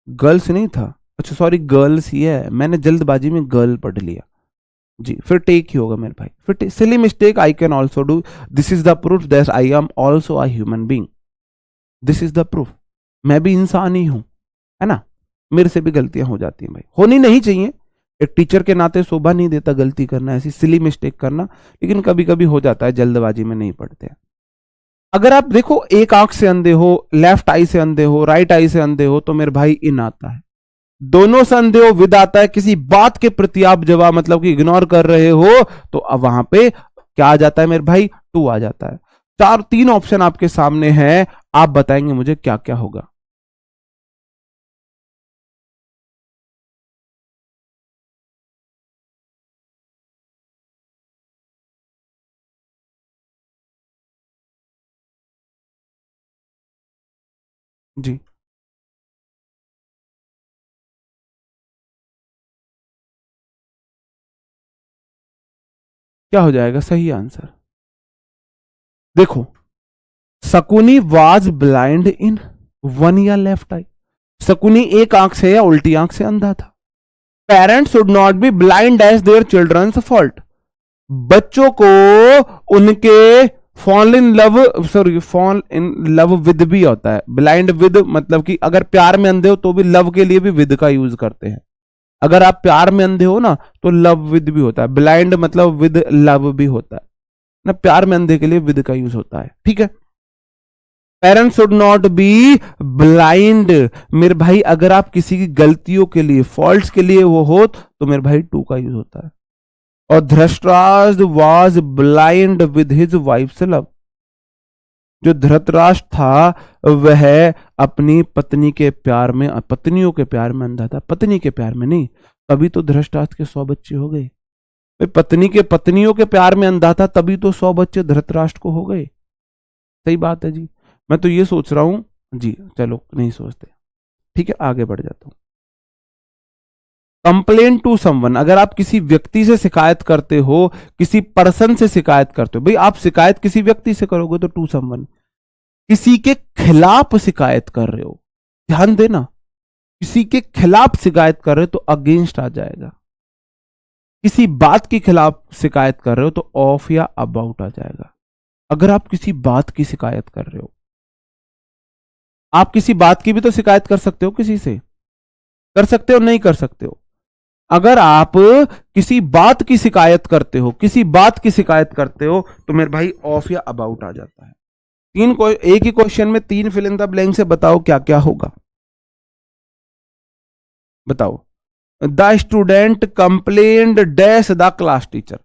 गर्ल्स नहीं था। अच्छा सॉरी, गर्ल्स ही है, मैंने जल्दबाजी में गर्ल पढ़ लिया। जी, फिर टेक ही होगा मेरे भाई, फिर silly mistake I can also do, this is the proof that I am also a human being, this is the proof, मैं भी इंसान ही हूं, है ना। मेरे से भी गलतियां हो जाती हैं भाई, होनी नहीं चाहिए, एक टीचर के नाते शोभा नहीं देता गलती करना, ऐसी सिली मिस्टेक करना, लेकिन कभी कभी हो जाता है, जल्दबाजी में नहीं पढ़ते हैं। अगर आप देखो, एक आंख से अंधे हो, लेफ्ट आई से अंधे हो, राइट आई से अंधे हो, तो मेरे भाई इन आता है, दोनों से अंधे हो विद आता है, किसी बात के प्रति आप जवाब मतलब कि इग्नोर कर रहे हो, तो अब वहां पे क्या आ जाता है मेरे भाई, टू आ जाता है। चार, तीन ऑप्शन आपके सामने हैं, आप बताएंगे मुझे क्या क्या होगा। जी, क्या हो जाएगा सही आंसर? देखो, Shakuni was blind in one या लेफ्ट आई, शकुनी एक आंख से या उल्टी आंख से अंधा था। Parents should not be blind as their children's fault, बच्चों को उनके fall in love, sorry fall in love with भी होता है, ब्लाइंड विद मतलब कि अगर प्यार में अंधे हो तो भी लव के लिए भी विद का यूज करते हैं, अगर आप प्यार में अंधे हो ना तो लव विद भी होता है, ब्लाइंड मतलब विद लव भी होता है ना, प्यार में अंधे के लिए विद का यूज होता है, ठीक है। Parents should not be blind, मेरे भाई अगर आप किसी की गलतियों के लिए, फॉल्ट्स के लिए वो हो, तो मेरे भाई टू का यूज होता है। और Dhritarashtra was blind with his wives love, जो धृतराष्ट्र था वह अपनी पत्नी के प्यार में, पत्नियों के प्यार में अंधा था, पत्नी के प्यार में नहीं, तभी तो धृतराष्ट्र के 100 बच्चे हो गए। पत्नी के, पत्नियों के प्यार में अंधा था, तभी तो 100 बच्चे धृतराष्ट्र को हो गए। सही बात है जी, मैं तो ये सोच रहा हूं जी, चलो नहीं सोचते, ठीक है आगे बढ़ जाता हूं। कंप्लेन टू समवन, अगर आप किसी व्यक्ति से शिकायत करते हो, किसी पर्सन से शिकायत करते हो, भाई आप शिकायत किसी व्यक्ति से करोगे तो टू समवन, किसी के खिलाफ शिकायत कर रहे हो, ध्यान देना, किसी के खिलाफ शिकायत कर रहे हो तो अगेंस्ट आ जाएगा, किसी बात के खिलाफ शिकायत कर रहे हो तो ऑफ या अबाउट आ जाएगा। अगर आप किसी बात की शिकायत कर रहे हो, आप किसी बात की भी तो शिकायत कर सकते हो, किसी से कर सकते हो नहीं कर सकते हो, अगर आप किसी बात की शिकायत करते हो, किसी बात की शिकायत करते हो तो मेरे भाई ऑफ या अबाउट आ जाता है। तीन को एक ही क्वेश्चन में तीन फिल इन द ब्लैंक से बताओ क्या क्या होगा, बताओ। The student complained dash the class teacher,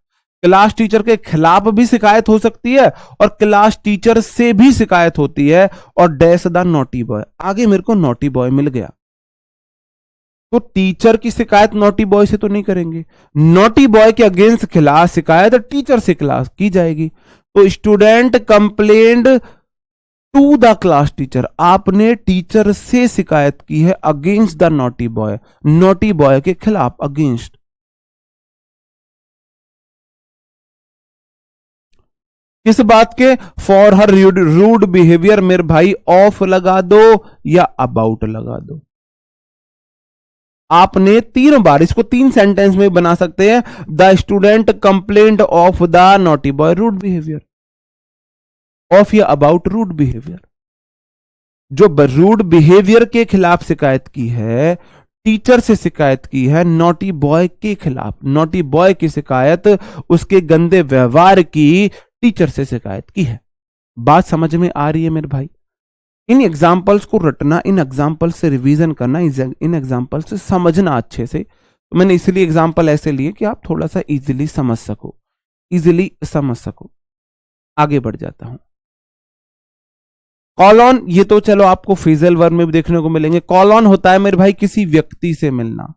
class teacher के खिलाफ भी शिकायत हो सकती है और क्लास टीचर से भी शिकायत होती है, और डैश द नॉटी बॉय, आगे मेरे को नॉटी बॉय मिल गया, तो टीचर की शिकायत नॉटी बॉय से तो नहीं करेंगे, नॉटी बॉय के अगेंस्ट खिलाफ शिकायत टीचर से खिलाफ की जाएगी। तो student complained to the class teacher, आपने टीचर से शिकायत की है अगेंस्ट द नॉटी बॉय के खिलाफ, अगेंस्ट। किस बात के, फॉर हर रूड बिहेवियर, मेरे भाई ऑफ लगा दो या अबाउट लगा दो। आपने तीन बार इसको तीन सेंटेंस में बना सकते हैं, the student complaint of the naughty boy rude behaviour, of या अबाउट रूड बिहेवियर। जो रूड बिहेवियर के खिलाफ शिकायत की है, टीचर से शिकायत की है, नॉटी बॉय के खिलाफ, नॉटी बॉय की शिकायत उसके गंदे व्यवहार की टीचर से शिकायत की है। बात समझ में आ रही है मेरे भाई? इन एग्जाम्पल्स को रटना, इन एग्जाम्पल से रिवीजन करना, इन एग्जाम्पल से समझना अच्छे से। तो मैंने इसलिए एग्जाम्पल ऐसे लिए कि आप थोड़ा सा इजीली समझ सको, इजीली समझ सको। आगे बढ़ जाता हूं। कॉल ऑन, ये तो चलो आपको फ्रेजल वर्ब में भी देखने को मिलेंगे। कॉल ऑन होता है मेरे भाई किसी व्यक्ति से मिलना,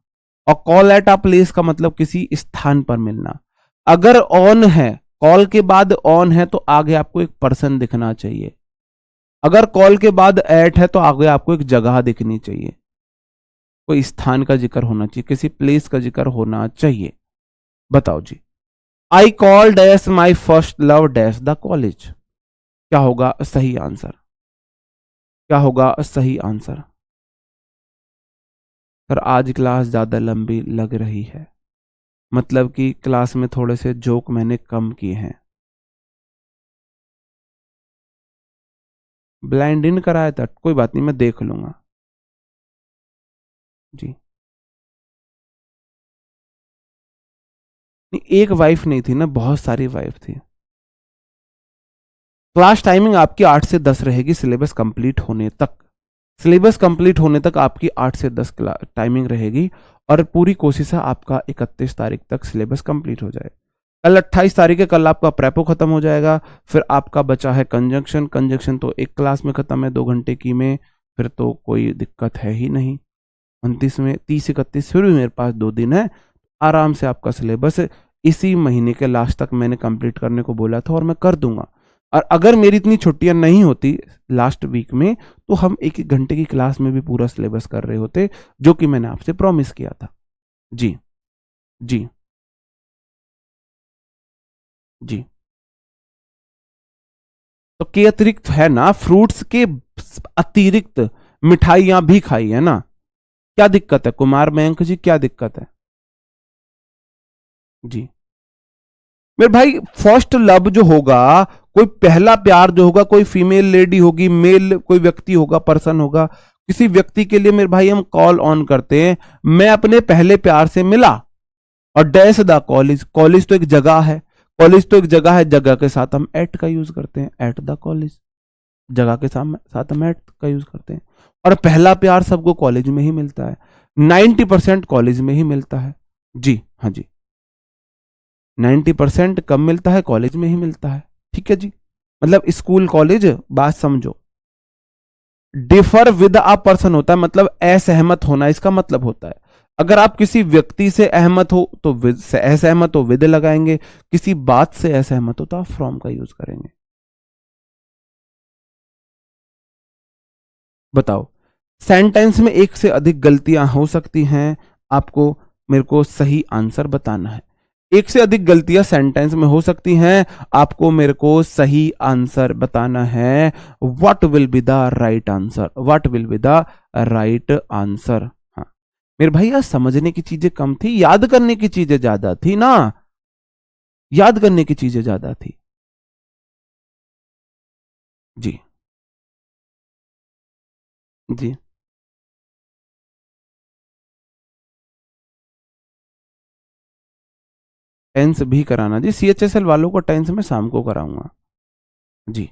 और कॉल एट अ प्लेस का मतलब किसी स्थान पर मिलना। अगर ऑन है, कॉल के बाद ऑन है, तो आगे आपको एक पर्सन दिखना चाहिए। अगर कॉल के बाद एट है तो आगे आपको एक जगह दिखनी चाहिए। कोई स्थान का जिक्र होना चाहिए, किसी प्लेस का जिक्र होना चाहिए। बताओ जी। I call dash my first love dash the college. क्या होगा सही आंसर? क्या होगा सही आंसर? सर आज क्लास ज्यादा लंबी लग रही है, मतलब कि क्लास में थोड़े से जोक मैंने कम किए हैं। ब्लाइंड इन कराया था, कोई बात नहीं, मैं देख लूंगा जी। नहीं, एक वाइफ नहीं थी ना, बहुत सारी वाइफ थी। क्लास टाइमिंग आपकी 8 से 10 रहेगी सिलेबस कंप्लीट होने तक। सिलेबस कंप्लीट होने तक आपकी 8 से 10 टाइमिंग रहेगी, और पूरी कोशिश है आपका 31 तारीख तक सिलेबस कंप्लीट हो जाए। कल 28 तारीख है, कल आपका प्रेपो खत्म हो जाएगा। फिर आपका बचा है कंजंक्शन। कंजंक्शन तो एक क्लास में खत्म है 2 घंटे की में, फिर तो कोई दिक्कत है ही नहीं। 29 में 30 31 फिर भी मेरे पास 2 दिन है, आराम से आपका सिलेबस इसी महीने के लास्ट तक मैंने कंप्लीट करने को बोला था और मैं कर दूंगा। और अगर मेरी इतनी छुट्टियां नहीं होती लास्ट वीक में, तो हम 1 1 घंटे की क्लास में भी पूरा सिलेबस कर रहे होते, जो कि मैंने आपसे प्रॉमिस किया था। जी जी जी। तो के अतिरिक्त है ना, फ्रूट्स के अतिरिक्त मिठाइयां भी खाई है ना। क्या दिक्कत है कुमार मयंक जी, क्या दिक्कत है? जी मेरे भाई, फर्स्ट लव जो होगा, कोई पहला प्यार जो होगा, कोई फीमेल लेडी होगी, मेल कोई व्यक्ति होगा, पर्सन होगा, किसी व्यक्ति के लिए मेरे भाई हम कॉल ऑन करते हैं। मैं अपने पहले प्यार से मिला, और डैश द कॉलेज। कॉलेज तो एक जगह है, कॉलेज तो एक जगह है, जगह के साथ हम एट का यूज करते हैं, एट द कॉलेज। जगह के साथ हम एट का यूज करते हैं। और पहला प्यार सबको कॉलेज में ही मिलता है, 90% कॉलेज में ही मिलता है। जी हाँ जी, 90% कब मिलता है? कॉलेज में ही मिलता है। ठीक है जी, मतलब स्कूल कॉलेज, बात समझो। डिफर विद अ पर्सन होता है, मतलब असहमत होना इसका मतलब होता है। अगर आप किसी व्यक्ति से अहमत हो तो विद से, असहमत हो विद लगाएंगे, किसी बात से असहमत हो तो आप फ्रॉम का यूज करेंगे। बताओ, सेंटेंस में एक से अधिक गलतियां हो सकती हैं, आपको मेरे को सही आंसर बताना है। एक से अधिक गलतियां सेंटेंस में हो सकती हैं, आपको मेरे को सही आंसर बताना है। What will be the right answer? What will be the right answer? हाँ मेरे भैया, समझने की चीजें कम थी, याद करने की चीजें ज्यादा थी ना, याद करने की चीजें ज्यादा थी। जी जी। टेंस भी कराना जी, CHSL वालों को टेंस में शाम को कराऊंगा जी।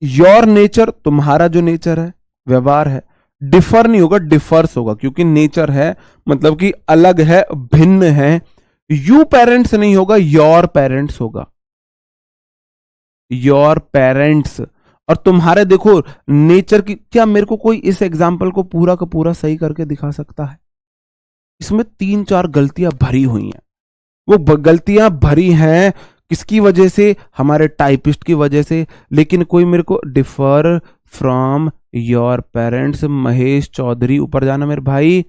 योर नेचर, तुम्हारा जो नेचर है, व्यवहार है। डिफर नहीं होगा, डिफर्स होगा, क्योंकि नेचर है मतलब कि अलग है, भिन्न है। यू पेरेंट्स नहीं होगा, योर पेरेंट्स होगा, योर पेरेंट्स। और तुम्हारे देखो नेचर की, क्या मेरे को कोई इस एग्जाम्पल को पूरा का पूरा सही करके दिखा सकता है? इसमें 3 4 गलतियां भरी हुई हैं। वो गलतियां भरी हैं किसकी वजह से? हमारे टाइपिस्ट की वजह से। लेकिन कोई मेरे को differ from your parents, Mahesh Chaudhary, ऊपर जाना मेरे भाई,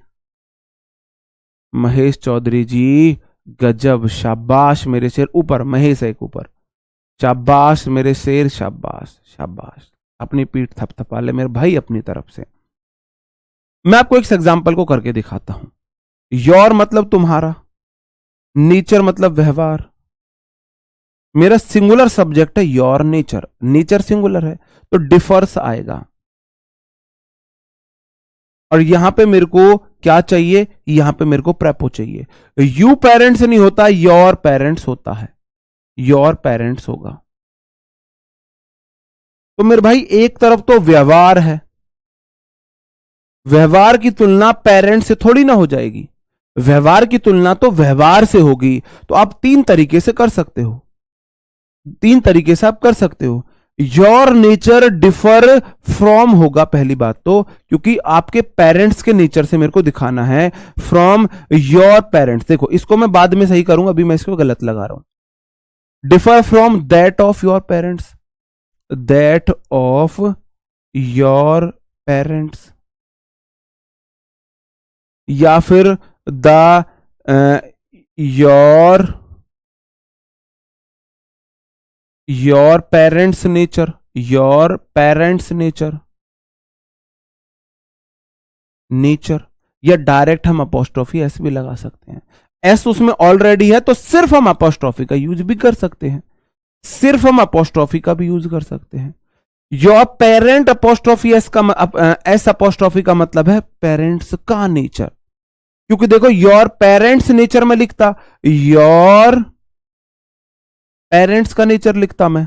महेश चौधरी जी, गजब, शाबाश मेरे शेर, ऊपर महेश है एक ऊपर, शाबाश मेरे शेर, शाबाश शाबाश। अपनी पीठ थपथपा ले मेरे भाई अपनी तरफ से। मैं आपको एक एग्जाम्पल को करके दिखाता हूं। योर मतलब तुम्हारा, नेचर मतलब व्यवहार। मेरा सिंगुलर सब्जेक्ट है योर नेचर, नेचर सिंगुलर है, तो डिफर्स आएगा। और यहां पे मेरे को क्या चाहिए? यहां पे मेरे को प्रेपो चाहिए। यू पेरेंट्स नहीं होता, योर पेरेंट्स होता है, योर पेरेंट्स होगा। तो मेरे भाई एक तरफ तो व्यवहार है, व्यवहार की तुलना पेरेंट्स से थोड़ी ना हो जाएगी, व्यवहार की तुलना तो व्यवहार से होगी। तो आप 3 तरीके से कर सकते हो, 3 तरीके से आप कर सकते हो। योर नेचर डिफर फ्रॉम होगा पहली बात तो, क्योंकि आपके पेरेंट्स के नेचर से मेरे को दिखाना है। फ्रॉम योर पेरेंट्स, देखो इसको मैं बाद में सही करूंगा, अभी मैं इसको गलत लगा रहा हूं। Differ from that of your parents, that of your parents. या फिर the your your parents nature, your parents nature, nature, या डायरेक्ट हम अपोस्ट्रोफी एस भी लगा सकते हैं। एस उसमें ऑलरेडी है तो सिर्फ हम अपोस्ट्रोफी का यूज भी कर सकते हैं, सिर्फ हम अपोस्ट्रोफी का भी यूज कर सकते हैं। योर पेरेंट अपोस्ट्रोफी एस का एस अपोस्ट्रोफी का मतलब है पेरेंट्स का नेचर, क्योंकि देखो योर पेरेंट्स नेचर में लिखता, योर पेरेंट्स का नेचर लिखता मैं,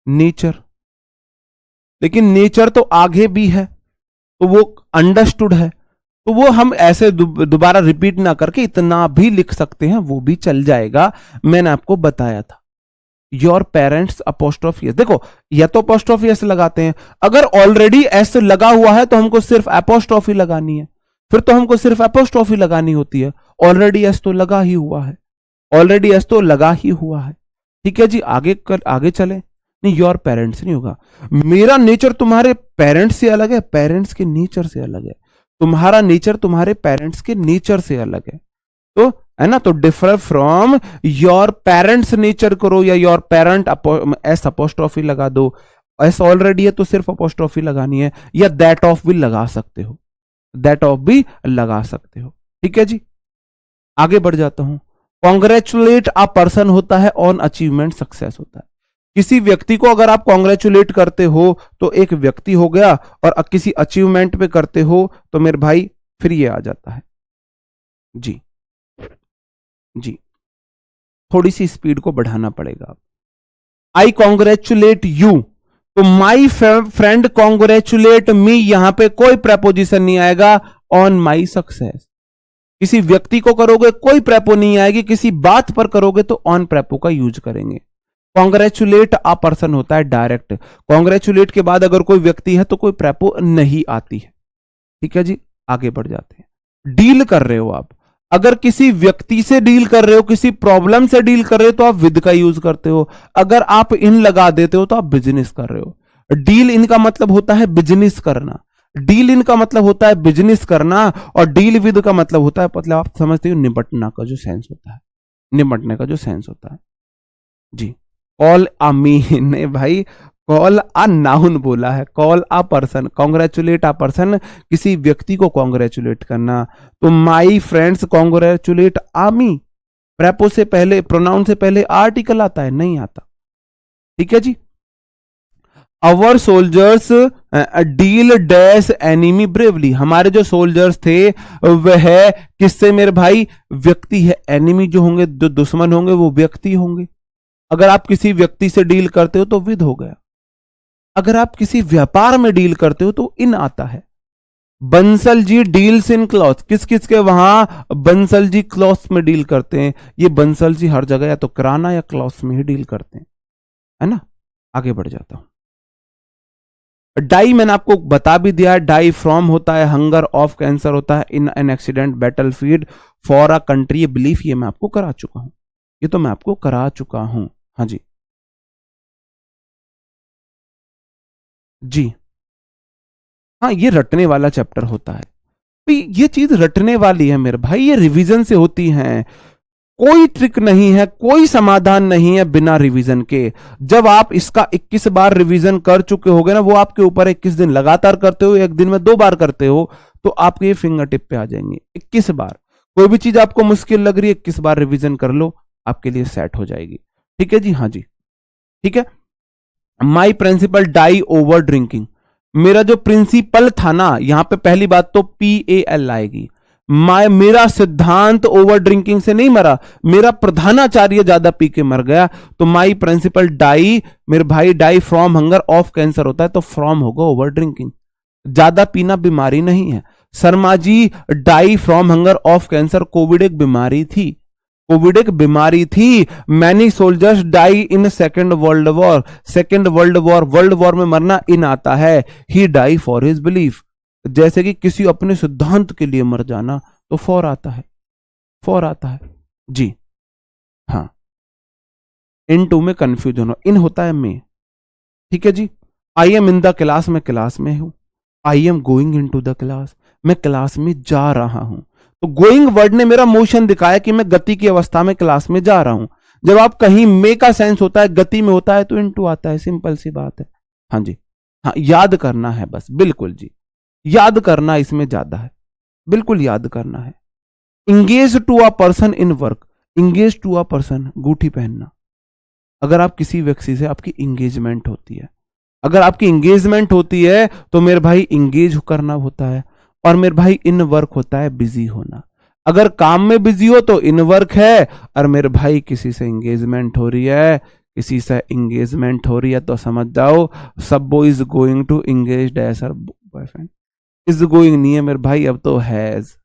नेचर, लेकिन नेचर तो आगे भी है तो वो अंडरस्टूड है, तो वो हम ऐसे दोबारा रिपीट ना करके इतना भी लिख सकते हैं, वो भी चल जाएगा। मैंने आपको बताया था योर पेरेंट्स अपोस्ट्रोफी एस। देखो या तो अपोस्ट्रोफी एस लगाते हैं, अगर ऑलरेडी एस लगा हुआ है तो हमको सिर्फ अपोस्ट्रोफी लगानी है, फिर तो हमको सिर्फ अपोस्ट्रोफी लगानी होती है। ऑलरेडी एस तो लगा ही हुआ है, ऑलरेडी एस तो लगा ही हुआ है। ठीक है जी, आगे चले। नहीं, योर पेरेंट्स नहीं होगा, मेरा नेचर तुम्हारे पेरेंट्स से अलग है, पेरेंट्स के नेचर से अलग है, तुम्हारा नेचर तुम्हारे पेरेंट्स के नेचर से अलग है, तो है ना, तो differ from your parents nature करो, या योर पेरेंट एस अपोस्ट्रोफी लगा दो। एस ऑलरेडी है तो सिर्फ अपोस्ट्रोफी लगानी है, या दैट ऑफ भी लगा सकते हो, दैट ऑफ भी लगा सकते हो। ठीक है जी, आगे बढ़ जाता हूं। कॉन्ग्रेचुलेट अ पर्सन होता है ऑन अचीवमेंट, सक्सेस होता है। किसी व्यक्ति को अगर आप कॉन्ग्रेचुलेट करते हो तो एक व्यक्ति हो गया, और किसी अचीवमेंट पे करते हो तो मेरे भाई फिर ये आ जाता है। जी जी, थोड़ी सी स्पीड को बढ़ाना पड़ेगा। आई कॉन्ग्रेचुलेट यू, तो माई फ्रेंड कॉन्ग्रेचुलेट मी, यहां पे कोई प्रपोजिशन नहीं आएगा, ऑन माई सक्सेस। किसी व्यक्ति को करोगे कोई प्रेपो नहीं आएगी, किसी बात पर करोगे तो ऑन प्रेपो का यूज करेंगे। कॉन्ग्रेचुलेट अ पर्सन होता है डायरेक्ट, कॉन्ग्रेचुलेट के बाद अगर कोई व्यक्ति है तो कोई प्रेपो नहीं आती है। ठीक है जी, आगे बढ़ जाते हैं। डील कर रहे हो आप, अगर किसी व्यक्ति से डील कर रहे हो, किसी प्रॉब्लम से डील कर रहे हो तो आप विद का यूज करते हो। अगर आप इन लगा देते हो तो आप बिजनेस कर रहे हो। डील इन का मतलब होता है बिजनेस करना, डील इन का मतलब होता है बिजनेस करना, और डील विद का मतलब होता है, मतलब आप समझते हो निपटना का जो सेंस होता है, निपटने का जो सेंस होता है। जी, कॉल अ मी, नहीं भाई, कॉल अ नाउन बोला है, call a person, congratulate a person, किसी व्यक्ति को कॉन्ग्रेचुलेट करना। तो माई फ्रेंड्स कॉन्ग्रेचुलेट अ मी, प्रेपो से पहले, प्रोनाउन से पहले आर्टिकल आता है? नहीं आता। ठीक है जी। Our soldiers deal dash enemy bravely, हमारे जो सोल्जर्स थे वह किससे मेरे भाई? व्यक्ति है। एनिमी जो होंगे, जो दुश्मन होंगे, वो व्यक्ति होंगे। अगर आप किसी व्यक्ति से डील करते हो तो विद हो गया, अगर आप किसी व्यापार में डील करते हो तो इन आता है। Bansal ji deals in cloth, किस किस के वहां बंसल जी क्लॉथ्स में डील करते हैं? ये बंसल जी हर जगह या तो किराना या क्लॉथ्स में ही डील करते हैं, है ना। आगे बढ़ जाता हूं। डाई मैंने आपको बता भी दिया, डाई फ्रॉम होता है हंगर, ऑफ कैंसर होता है, in an accident, battle field, for a country belief, ये मैं आपको करा चुका हूं, ये तो मैं आपको करा चुका हूं। हाँ जी जी, हाँ, ये रटने वाला चैप्टर होता है भाई, ये चीज रटने वाली है मेरे भाई, ये रिवीजन से होती है। कोई ट्रिक नहीं है, कोई समाधान नहीं है बिना रिवीजन के। जब आप इसका 21 बार रिवीजन कर चुके होगे ना, वो आपके ऊपर 21 दिन लगातार करते हो, एक दिन में 2 बार करते हो, तो आपके ये फिंगर टिप पे आ जाएंगे 21 बार। कोई भी चीज आपको मुश्किल लग रही है, 21 बार रिवीजन कर लो, आपके लिए सेट हो जाएगी। ठीक है जी, हाँ जी, ठीक है। माई प्रिंसिपल डाई ओवर ड्रिंकिंग, मेरा जो प्रिंसिपल था ना, यहां पे पहली बात तो PAL आएगी। मेरा सिद्धांत ओवर ड्रिंकिंग से नहीं मरा, मेरा प्रधानाचार्य ज्यादा पी के मर गया। तो माई प्रिंसिपल डाई, मेरे भाई, die from hunger, of cancer होता है तो फ्रॉम होगा ओवर ड्रिंकिंग। ज्यादा पीना बीमारी नहीं है। Sharma ji die from hunger, of cancer, covid एक बीमारी थी, कोविड एक बीमारी थी। Many soldiers die in second world war, second world war, world war में मरना इन आता है। He die for his belief, जैसे कि किसी अपने सिद्धांत के लिए मर जाना, तो फॉर आता है, फॉर आता है जी। हाँ, इन टू में कंफ्यूजन हो, इन होता है में। ठीक है जी। I am in the class, में क्लास में हूं। I am going in to the class, मैं क्लास में जा रहा हूं। तो गोइंग वर्ड ने मेरा मोशन दिखाया कि मैं गति की अवस्था में क्लास में जा रहा हूं। जब आप कहीं में का सेंस होता है, गति में होता है, तो इनटू आता है, सिंपल सी बात है। हाँ जी, हाँ, याद करना है बस, बिल्कुल जी, याद करना इसमें ज्यादा है, बिल्कुल याद करना है। Engage to a person in work, engage to a person, अंगूठी पहनना। अगर आप किसी व्यक्ति से आपकी इंगेजमेंट होती है, अगर आपकी इंगेजमेंट होती है तो मेरे भाई इंगेज करना होता है, और मेरे भाई इन वर्क होता है बिजी होना। अगर काम में बिजी हो तो इन वर्क है, और मेरे भाई किसी से इंगेजमेंट हो रही है, किसी से इंगेजमेंट हो रही है, तो समझ जाओ Sabbo is going to engage as her boyfriend. Is going नहीं है मेरे भाई, अब तो हैज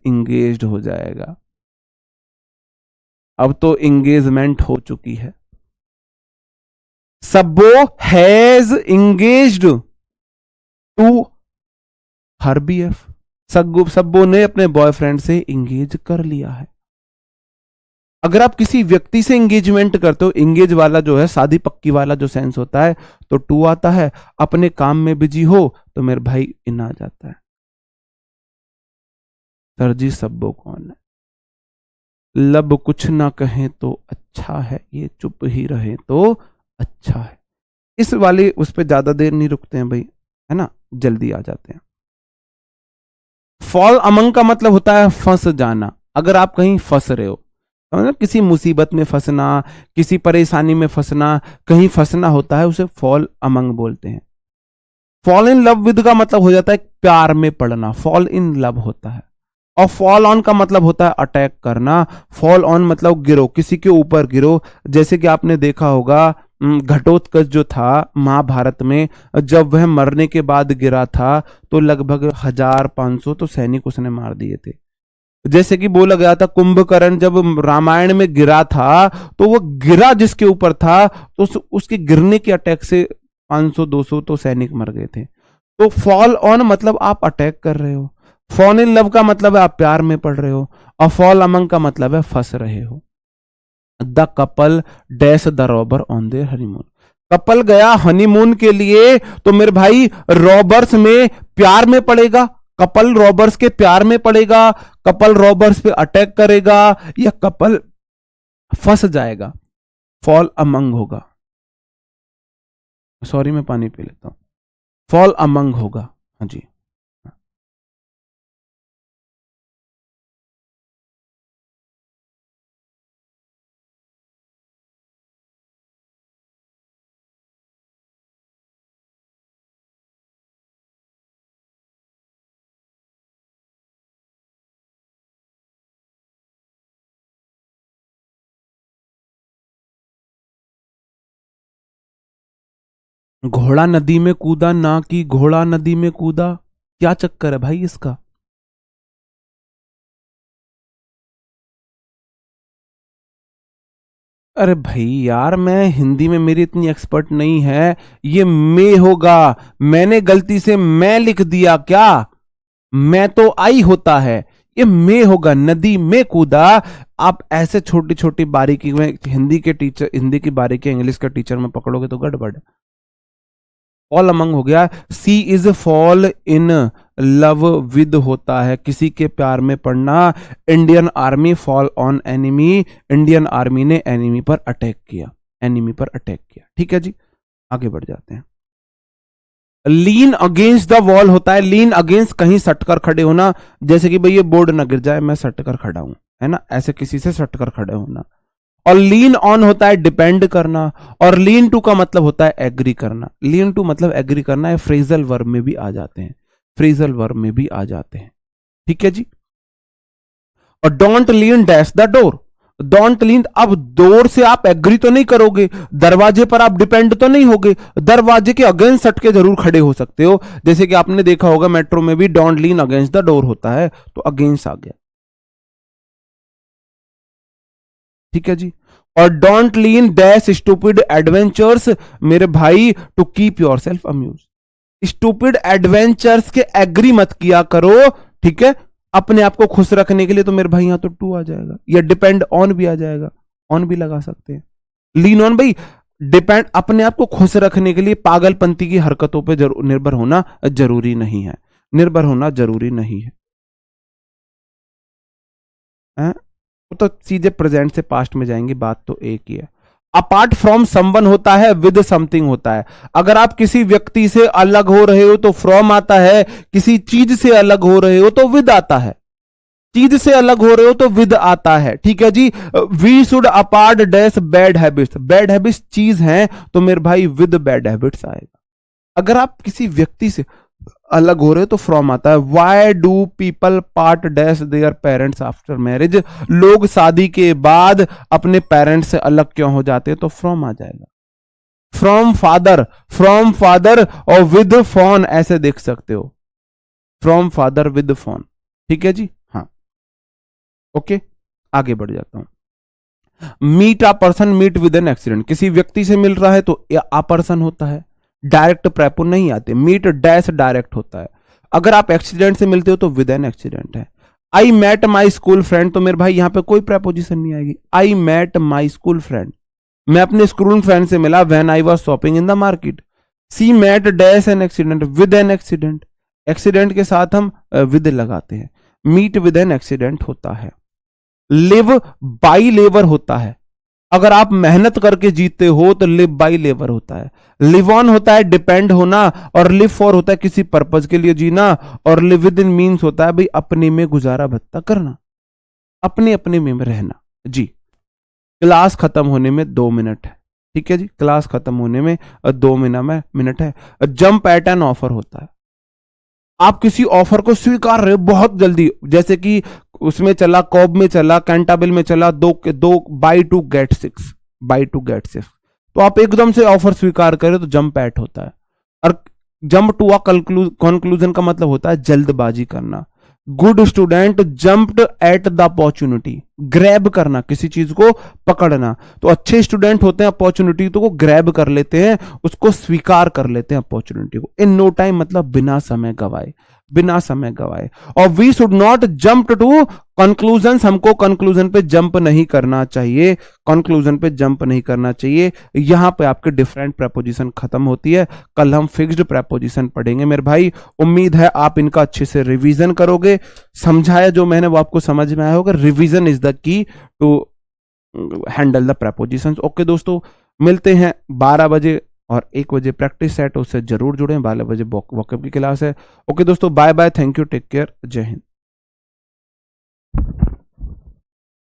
इंगेज्ड हो जाएगा। अब तो इंगेजमेंट हो चुकी है। Sabbo has engaged to her BF, Sabbo ने अपने बॉयफ्रेंड से इंगेज कर लिया है। अगर आप किसी व्यक्ति से इंगेजमेंट करते हो, इंगेज वाला जो है शादी पक्की वाला जो सेंस होता है, तो टू आता है। अपने काम में बिजी हो तो मेरे भाई इन आ जाता है। सर जी सब्बो कौन है? लब कुछ ना कहें तो अच्छा है, ये चुप ही रहे तो अच्छा है। इस वाले उस पर ज्यादा देर नहीं रुकते हैं भाई, है ना, जल्दी आ जाते हैं। फॉल अमंग का मतलब होता है फंस जाना। अगर आप कहीं फंस रहे हो, किसी मुसीबत में फंसना, किसी परेशानी में फंसना, कहीं फंसना होता है, उसे फॉल अमंग बोलते हैं। फॉल इन लव विद का मतलब हो जाता है प्यार में पड़ना, फॉल इन लव होता है। और फॉल ऑन का मतलब होता है अटैक करना। फॉल ऑन मतलब गिरो, किसी के ऊपर गिरो। जैसे कि आपने देखा होगा घटोत्कच जो था महाभारत में, जब वह मरने के बाद गिरा था तो लगभग 1500 तो सैनिक उसने मार दिए थे। जैसे कि बोला गया था कुंभकर्ण जब रामायण में गिरा था, तो वो गिरा जिसके ऊपर था, तो उसके गिरने के अटैक से 500-200 तो सैनिक मर गए थे। तो फॉल ऑन मतलब आप अटैक कर रहे हो। फॉल इन लव का मतलब है आप प्यार में पड़ रहे हो। और फॉल अमंग का मतलब है फंस रहे हो। The couple dash the robber on their honeymoon, couple गया हनीमून के लिए, तो मेरे भाई रॉबर्स में प्यार में पड़ेगा, कपल रॉबर्स के प्यार में पड़ेगा, कपल रॉबर्स पे अटैक करेगा, या कपल फंस जाएगा, फॉल अमंग होगा। सॉरी मैं पानी पी लेता हूं। फॉल अमंग होगा। हाँ जी, घोड़ा नदी में कूदा ना कि घोड़ा नदी में कूदा, क्या चक्कर है भाई इसका? अरे भाई यार, मैं हिंदी में मेरी इतनी एक्सपर्ट नहीं है। ये मैं होगा, मैंने गलती से मैं लिख दिया क्या? मैं तो आई होता है, ये मैं होगा, नदी में कूदा। आप ऐसे छोटी छोटी बारीकी में हिंदी के टीचर, हिंदी की बारीकी इंग्लिश का टीचर में पकड़ोगे तो गड़बड़ है। फॉल अमंग हो गया। She is fall in love with होता है किसी के प्यार में पड़ना। Indian army fall on enemy, Indian army ने एनिमी पर अटैक किया, एनिमी पर अटैक किया। ठीक है जी, आगे बढ़ जाते हैं। लीन अगेंस्ट द वॉल होता है, लीन अगेंस्ट कहीं सटकर खड़े होना। जैसे कि भाई ये बोर्ड ना गिर जाए, मैं सटकर खड़ा हूं, है ना, ऐसे किसी से सटकर खड़े होना। और लीन ऑन होता है डिपेंड करना। और लीन टू का मतलब होता है एग्री करना। लीन टू मतलब एग्री करना है, फ्रेजल वर्ब में भी आ जाते हैं, फ्रेजल वर्ब में भी आ जाते हैं। ठीक है जी। और don't lean dash the door, don't lean, अब डोर से आप एग्री तो नहीं करोगे, दरवाजे पर आप डिपेंड तो नहीं होगे, दरवाजे के अगेंस्ट सट के जरूर खड़े हो सकते हो। जैसे कि आपने देखा होगा मेट्रो में भी don't lean against the door होता है, तो अगेंस्ट आ गया। ठीक है जी। और don't lean dash stupid adventures, मेरे भाई to keep yourself amuse. Stupid adventures के एग्री मत किया करो, ठीक है, अपने आप को खुश रखने के लिए। तो मेरे भाई यहां तो टू आ जाएगा, या डिपेंड ऑन भी आ जाएगा, ऑन भी लगा सकते हैं। लीन ऑन भाई, डिपेंड, अपने आप को खुश रखने के लिए पागलपंती की हरकतों पे निर्भर होना जरूरी नहीं है, निर्भर होना जरूरी नहीं है। वो तो सीधे प्रेजेंट से पास्ट में जाएंगे, बात तो एक ही है। अपार्ट फ्रॉम समवन होता है, विद समथिंग होता है। अगर आप किसी व्यक्ति से अलग हो रहे हो तो फ्रॉम आता है, किसी चीज से अलग हो रहे हो तो विद आता है, चीज से अलग हो रहे हो तो विद आता है। ठीक है जी। We should apart dash bad habits, bad habits चीज हैं तो मेरे भाई विद बैड हैबिट्स आएगा। अगर आप किसी व्यक्ति से अलग हो रहे हो तो फ्रॉम आता है। Why do people part dash their parents after marriage, लोग शादी के बाद अपने पेरेंट्स से अलग क्यों हो जाते हैं, तो फ्रॉम आ जाएगा। फ्रॉम फादर और विद फोन ऐसे देख सकते हो, फ्रॉम फादर विद फोन। ठीक है जी, हाँ ओके, आगे बढ़ जाता हूं। Meet a person, meet with an accident, किसी व्यक्ति से मिल रहा है तो अ पर्सन होता है, डायरेक्ट प्रेपो नहीं आते। मीट डैश डायरेक्ट होता है। अगर आप एक्सीडेंट से मिलते हो तो विद एन एक्सीडेंट है। I met my school friend, तो मेरे भाई यहां पे कोई प्रेपोजिशन नहीं आएगी। I met my school friend, मैं अपने स्कूल फ्रेंड से मिला when I was shopping in the market. She met dash an accident, with an accident, accident के साथ हम विद लगाते हैं। मीट विद एन एक्सीडेंट होता है। लिव बाई लेबर होता है, अगर आप मेहनत करके जीते हो तो लिव बाई लेबर होता है। लिव ऑन होता है डिपेंड होना, और लिव फॉर होता है किसी पर्पज के लिए जीना, और लिव विद इन मीन्स होता है भाई अपने में गुजारा भत्ता करना, अपने अपने में रहना जी। क्लास खत्म होने में 2 मिनट है। ठीक है जी, क्लास खत्म होने में 2 मिनट है। जंप एट एन ऑफर होता है, आप किसी ऑफर को स्वीकार रहे हो बहुत जल्दी, जैसे कि उसमें चला, कॉब में चला, कैंटाबिल में चला, दो buy two get 6, buy two get 6, तो आप एकदम से ऑफर स्वीकार करें तो जंप एट होता है। और जंप टू अ कंक्लूजन का मतलब होता है जल्दबाजी करना। Good student jumped at the opportunity, grab करना, किसी चीज को पकड़ना। तो अच्छे स्टूडेंट होते हैं अपॉर्चुनिटी तो को ग्रैब कर लेते हैं, उसको स्वीकार कर लेते हैं अपॉर्चुनिटी को। इन नो टाइम मतलब बिना समय गवाए, बिना समय गवाए। और we should not jump to conclusion, हमको कंक्लूजन पे जंप नहीं करना चाहिए, कंक्लूजन पे जंप नहीं करना चाहिए। यहां पे आपके डिफरेंट प्रेपोजिशन खत्म होती है। कल हम फिक्स्ड प्रेपोजिशन पढ़ेंगे मेरे भाई। उम्मीद है आप इनका अच्छे से रिवीजन करोगे। समझाया जो मैंने वो आपको समझ में आया होगा। Revision is the key to handle the prepositions. Okay दोस्तों, मिलते हैं 12 बजे और 1 बजे प्रैक्टिस सेट, उससे जरूर जुड़ें। 12 बजे वॉकअप की क्लास है। ओके दोस्तों, bye bye, thank you, take care, जय हिंद।